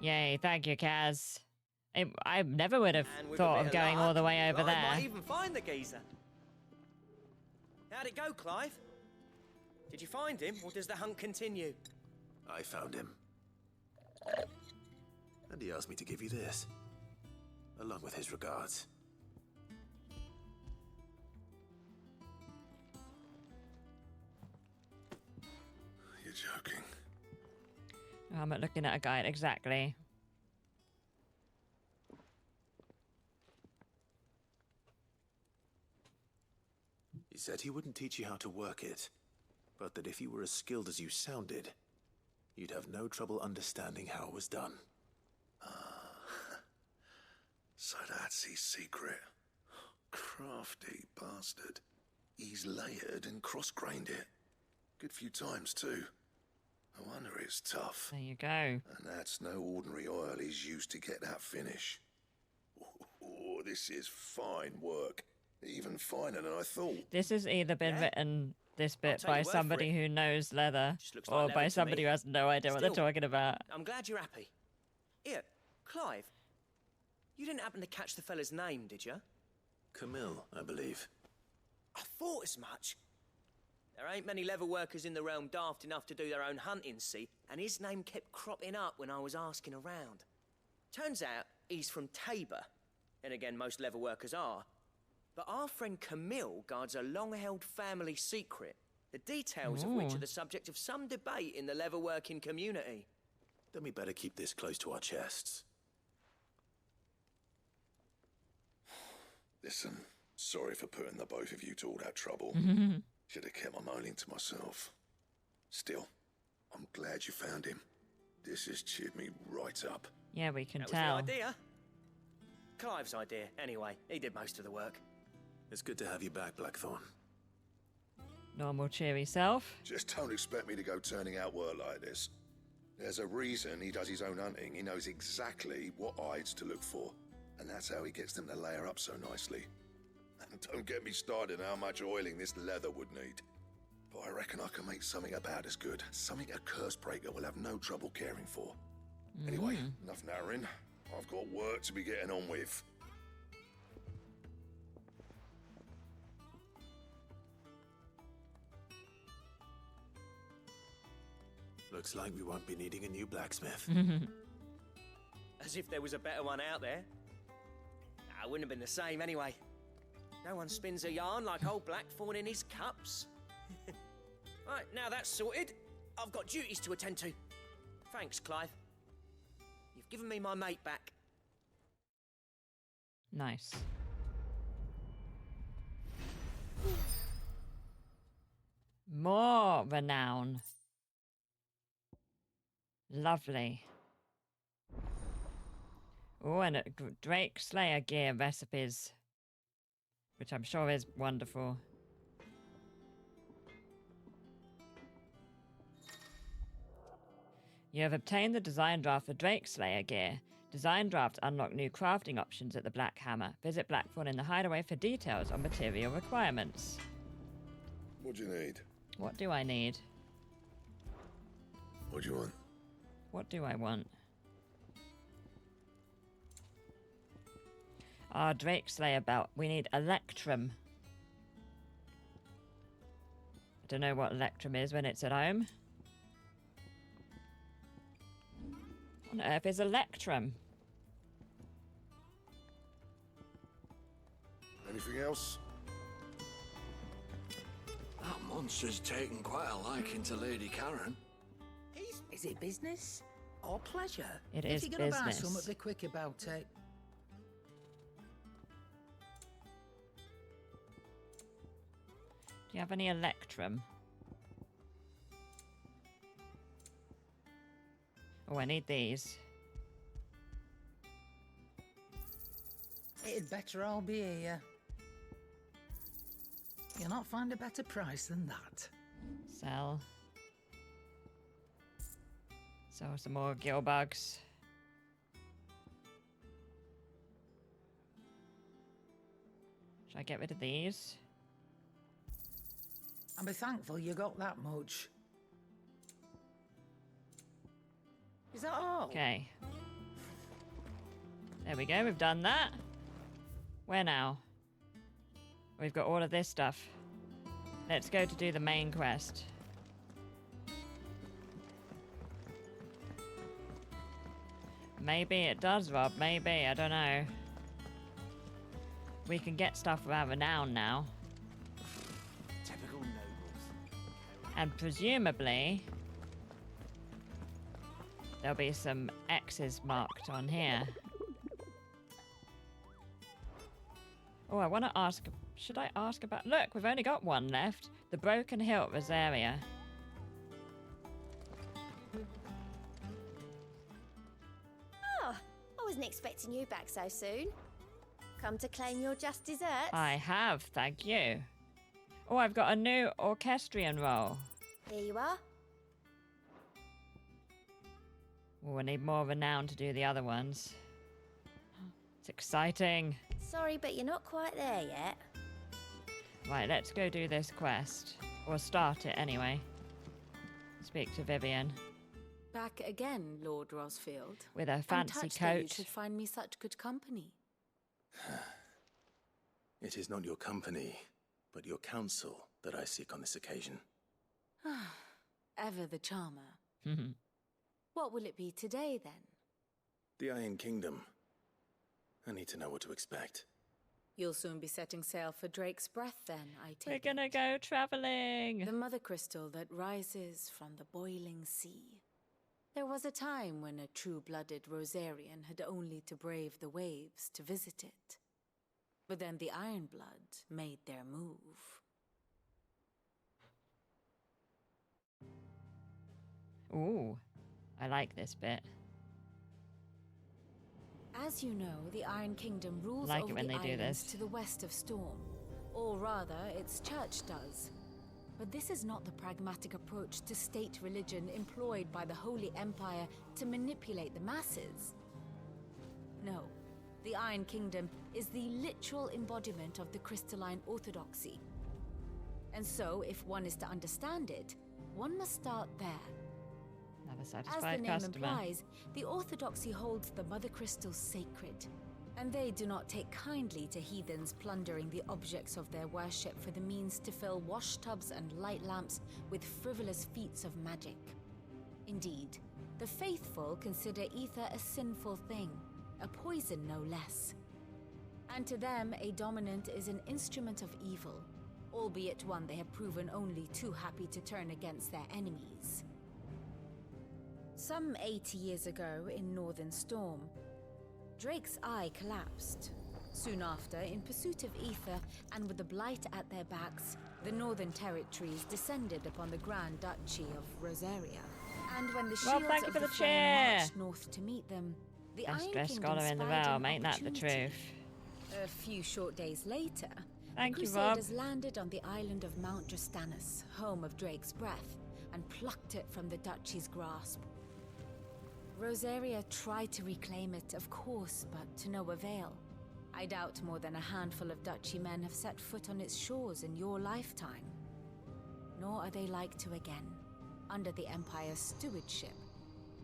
Yay, thank you, Kaz. I never would have And with a thought bit of going all luck, the way over I might there. even find the geezer. How'd it go, Clive? Did you find him, or does the hunt continue? I found him. And he asked me to give you this, along with his regards. You're joking. I'm not looking at a guide, exactly. He said he wouldn't teach you how to work it, but that if you were as skilled as you sounded, you'd have no trouble understanding how it was done. So that's his secret. Crafty bastard. He's layered and cross-grained it. Good few times, too. No wonder it's tough. There you go. And that's no ordinary oil he's used to get that finish. Oh, this is fine work. Even finer than I thought. This has either been written, this bit, take by your word for somebody it. who knows leather, looks or like by leather to somebody me. who has no idea what they're Still, talking about. I'm glad you're happy. Here, Clive, you didn't happen to catch the fella's name, did you? Camille, I believe. I thought as much. There ain't many leather workers in the realm daft enough to do their own hunting, see, and his name kept cropping up when I was asking around. Turns out he's from Tabor, and again, most leather workers are. But our friend Camille guards a long-held family secret, the details of which Ooh. are the subject of some debate in the leather-working community. Then we better keep this close to our chests. Listen, sorry for putting the both of you to all that trouble. Should have kept my moaning to myself. Still, I'm glad you found him. This has cheered me right up. Yeah, we can That tell. was the idea. Clive's idea, anyway. He did most of the work. It's good to have you back, Blackthorn. Normal cheery self. Just don't expect me to go turning out work like this. There's a reason he does his own hunting. He knows exactly what hides to look for. And that's how he gets them to layer up so nicely. And don't get me started on how much oiling this leather would need. But I reckon I can make something about as good. Something a curse breaker will have no trouble caring for. Anyway, enough narrowing. I've got work to be getting on with. Looks like we won't be needing a new blacksmith. As if there was a better one out there. Nah, it wouldn't have been the same anyway. No one spins a yarn like old Blackthorn in his cups. Right, now that's sorted. I've got duties to attend to. Thanks, Clive. You've given me my mate back. Nice. More renown. Lovely. Oh, and Drake Slayer gear recipes, which I'm sure is wonderful. You have obtained the design draft for Drake Slayer gear. Design drafts unlock new crafting options at the Black Hammer. Visit Blackthorn in the Hideaway for details on material requirements. What do you need? What do I need? What do you want? What do I want? Our Drake Slayer belt. We need Electrum. I don't know what Electrum is when it's at home. What on earth is Electrum? Anything else? That monster's taken quite a liking to Lady Karen. Is it business or pleasure? It if is you're gonna buy business. something, be quick about it. Do you have any Electrum? Oh, I need these. It'd better all be here. You'll not find a better price than that. Sell. So some more gill bugs. Should I get rid of these? And be thankful you got that much. Is that all? Okay. There we go, we've done that. Where now? We've got all of this stuff. Let's go to do the main quest. Maybe it does, Rob. Maybe. I don't know. We can get stuff without renown now. Typical nobles. And presumably, there'll be some X's marked on here. Oh, I want to ask... Should I ask about... Look, we've only got one left. The Broken Hilt Rosaria. Oh, I wasn't expecting you back so soon. Come to claim your just desserts? I have, thank you. Oh, I've got a new orchestrion role. Here you are. Oh, I need more renown to do the other ones. It's exciting. Sorry, but you're not quite there yet. Right, let's go do this quest. Or start it anyway. Speak to Vivian. Back again, Lord Rosfield. With a I'm fancy touched that you coat. should find me such good company. It is not your company, but your counsel that I seek on this occasion. Ever the charmer. What will it be today, then? The Iron Kingdom. I need to know what to expect. You'll soon be setting sail for Drake's Breath, then, I take We're gonna go traveling. The mother crystal that rises from the boiling sea. There was a time when a true-blooded Rosarian had only to brave the waves to visit it. But then the Ironblood made their move. Ooh, I like this bit. As you know, the Iron Kingdom rules Like it over when the they do islands this. to the west of Storm. Or rather, its church does. But this is not the pragmatic approach to state religion employed by the Holy Empire to manipulate the masses. No, the Iron Kingdom is the literal embodiment of the crystalline orthodoxy. And so, if one is to understand it, one must start there. Another As the satisfied name customer. implies, the orthodoxy holds the mother crystals sacred, and they do not take kindly to heathens plundering the objects of their worship for the means to fill washtubs and light lamps with frivolous feats of magic. Indeed, the faithful consider ether a sinful thing, a poison no less. And to them, a dominant is an instrument of evil, albeit one they have proven only too happy to turn against their enemies. Some 80 years ago in Northern Storm, Drake's eye collapsed. Soon after, in pursuit of ether and with the blight at their backs, the Northern Territories descended upon the Grand Duchy of Rosaria. And when the Well, shields thank you of for the the flame chair. marched north to meet them, the Best Iron dressed Kingdom scholar in the spied an realm, ain't that the opportunity. truth? A few short days later, Thank the you, Rob. Crusaders landed on the island of Mount Drastanus, home of Drake's Breath, and plucked it from the Duchy's grasp. Rosaria tried to reclaim it, of course, but to no avail. I doubt more than a handful of Duchy men have set foot on its shores in your lifetime. nor are they like to again, under the Empire's stewardship,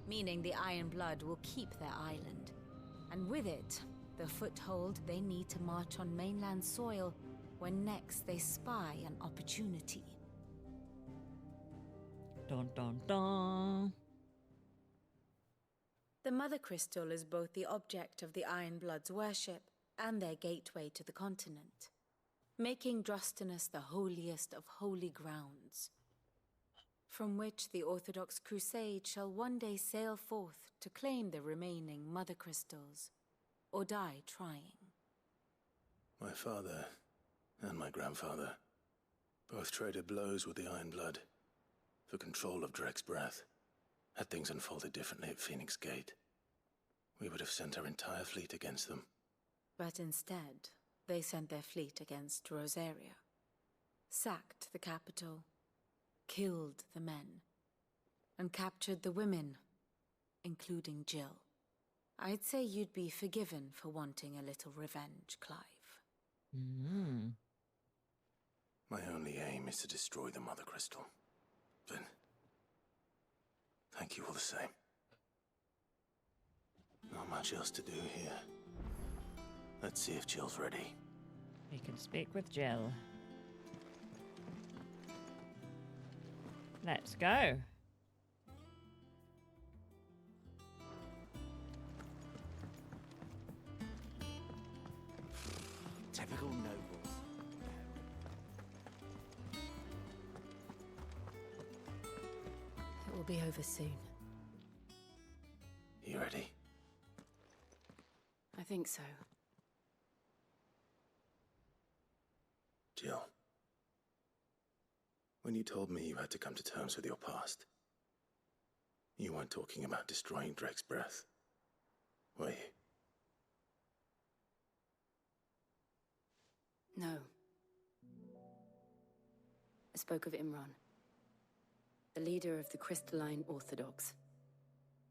meaning the Iron Blood will keep their island, and with it, the foothold they need to march on mainland soil when next they spy an opportunity. Dun dun dun. The Mother Crystal is both the object of the Iron Blood's worship and their gateway to the continent, making Drostanus the holiest of holy grounds, from which the Orthodox Crusade shall one day sail forth to claim the remaining Mother Crystals, or die trying. My father and my grandfather both traded blows with the Iron Blood for control of Drake's breath. Had things unfolded differently at Phoenix Gate, we would have sent our entire fleet against them. But instead, they sent their fleet against Rosaria, sacked the capital, killed the men, and captured the women, including Jill. I'd say you'd be forgiven for wanting a little revenge, Clive. My only aim is to destroy the Mother Crystal. But thank you all the same. Not much else to do here. Let's see if Jill's ready. We can speak with Jill. Let's go. Typical nobles. It will be over soon. You ready? I think so. Jill, when you told me you had to come to terms with your past, you weren't talking about destroying Drake's breath, were you? No. I spoke of Imran, the leader of the Crystalline Orthodox.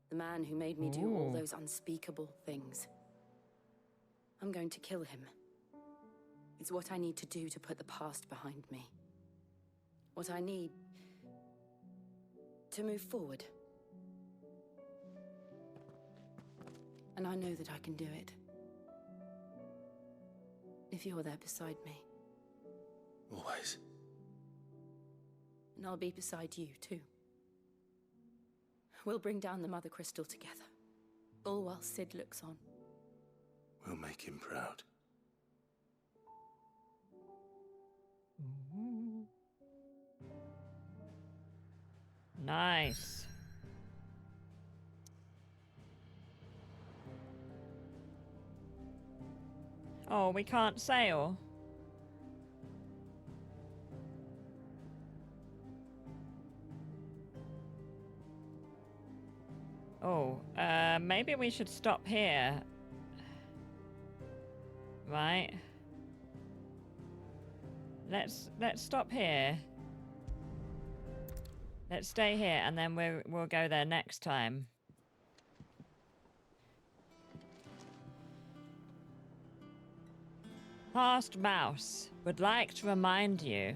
The man who made me do all those unspeakable things. I'm going to kill him. It's what I need to do to put the past behind me. What I need to move forward. And I know that I can do it. If you're there beside me. Always. And I'll be beside you, too. We'll bring down the Mother Crystal together. All while Sid looks on. We'll make him proud. Nice. Oh, we can't sail. Oh, maybe we should stop here. Right. Let's stop here. Let's stay here and then we'll go there next time. Past Mouse would like to remind you.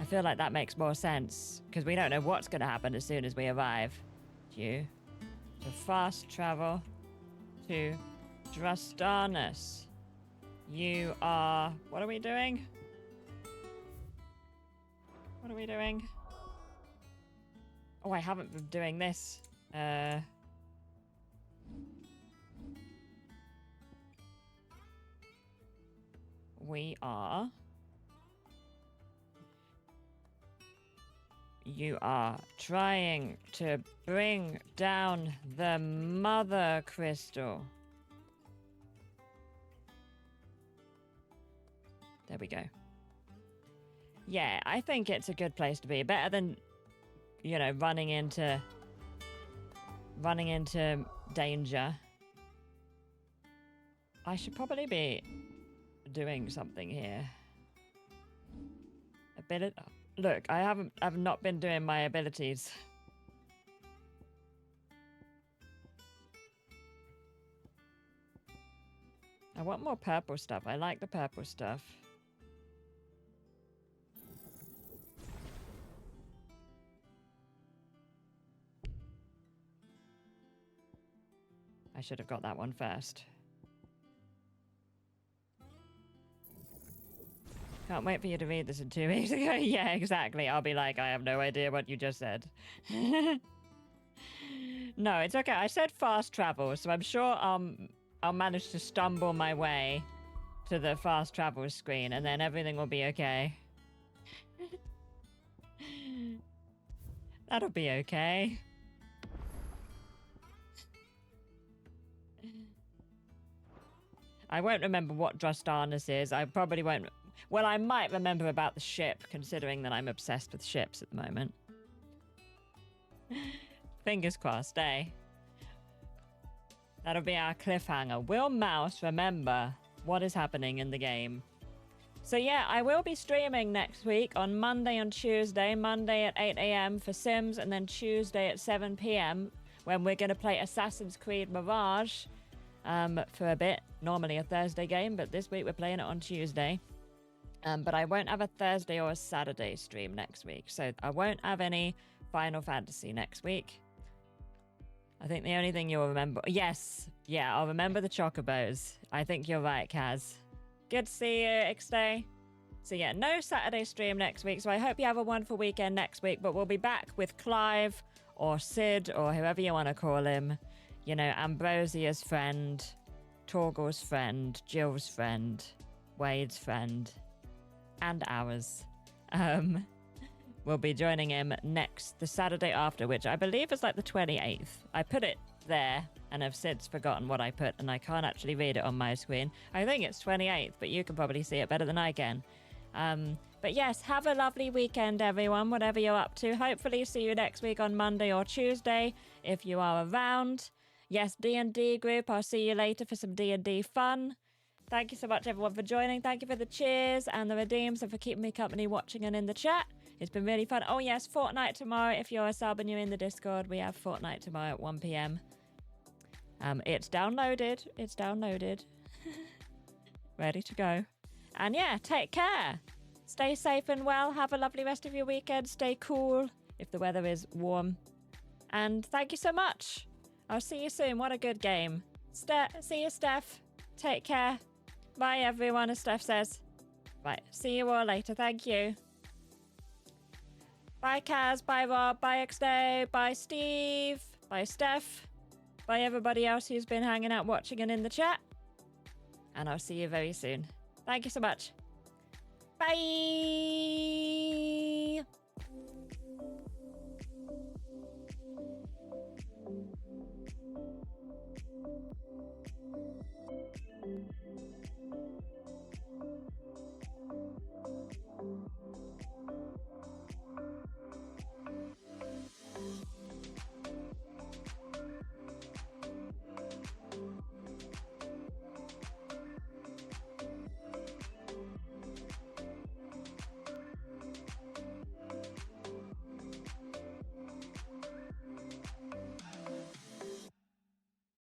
I feel like that makes more sense because we don't know what's going to happen as soon as we arrive. You to fast travel to Drostanus. You are... What are we doing? What are we doing? Oh, I haven't been doing this. We are... You are trying to bring down the Mother Crystal. There we go. Yeah, I think it's a good place to be. Better than, you know, running into danger. I should probably be doing something here. Look, I've not been doing my abilities. I want more purple stuff. I like the purple stuff. I should have got that one first. Can't wait for you to read this in 2 weeks ago. Yeah, exactly. I'll be like, I have no idea what you just said. No, it's okay. I said fast travel, so I'm sure I'll manage to stumble my way to the fast travel screen, and then everything will be okay. That'll be okay. I won't remember what Drostanus is. I probably won't... Well, I might remember about the ship, considering that I'm obsessed with ships at the moment. Fingers crossed, eh? That'll be our cliffhanger. Will Mouse remember what is happening in the game? So yeah, I will be streaming next week on Monday and Tuesday. Monday at 8 AM for Sims, and then Tuesday at 7 PM when we're going to play Assassin's Creed Mirage for a bit. Normally a Thursday game, but this week we're playing it on Tuesday. But I won't have a Thursday or a Saturday stream next week, so I won't have any Final Fantasy next week. I think the only thing you'll remember... Yes, yeah, I'll remember the Chocobos. I think you're right, Kaz. Good to see you, XDay. So yeah, no Saturday stream next week, so I hope you have a wonderful weekend next week, but we'll be back with Clive, or Sid, or whoever you want to call him. You know, Ambrosia's friend, Torgal's friend, Jill's friend, Wade's friend, and ours. We'll be joining him the Saturday after, which I believe is like the 28th. I put it there and have since forgotten what I put, and I can't actually read it on my screen. I think it's 28th, but you can probably see it better than I can. But yes, have a lovely weekend, everyone, whatever you're up to. Hopefully see you next week on Monday or Tuesday if you are around. Yes, D&D group, I'll see you later for some D&D fun. Thank you so much, everyone, for joining. Thank you for the cheers and the redeems and for keeping me company watching and in the chat. It's been really fun. Oh, yes, Fortnite tomorrow. If you're a sub and you're in the Discord, we have Fortnite tomorrow at 1 PM. It's downloaded. It's downloaded. Ready to go. And yeah, take care. Stay safe and well. Have a lovely rest of your weekend. Stay cool if the weather is warm. And thank you so much. I'll see you soon. What a good game. See you, Steph. Take care. Bye, everyone, as Steph says. Right, see you all later. Thank you. Bye, Kaz. Bye, Rob. Bye, XDay. Bye, Steve. Bye, Steph. Bye, everybody else who's been hanging out, watching, and in the chat. And I'll see you very soon. Thank you so much. Bye.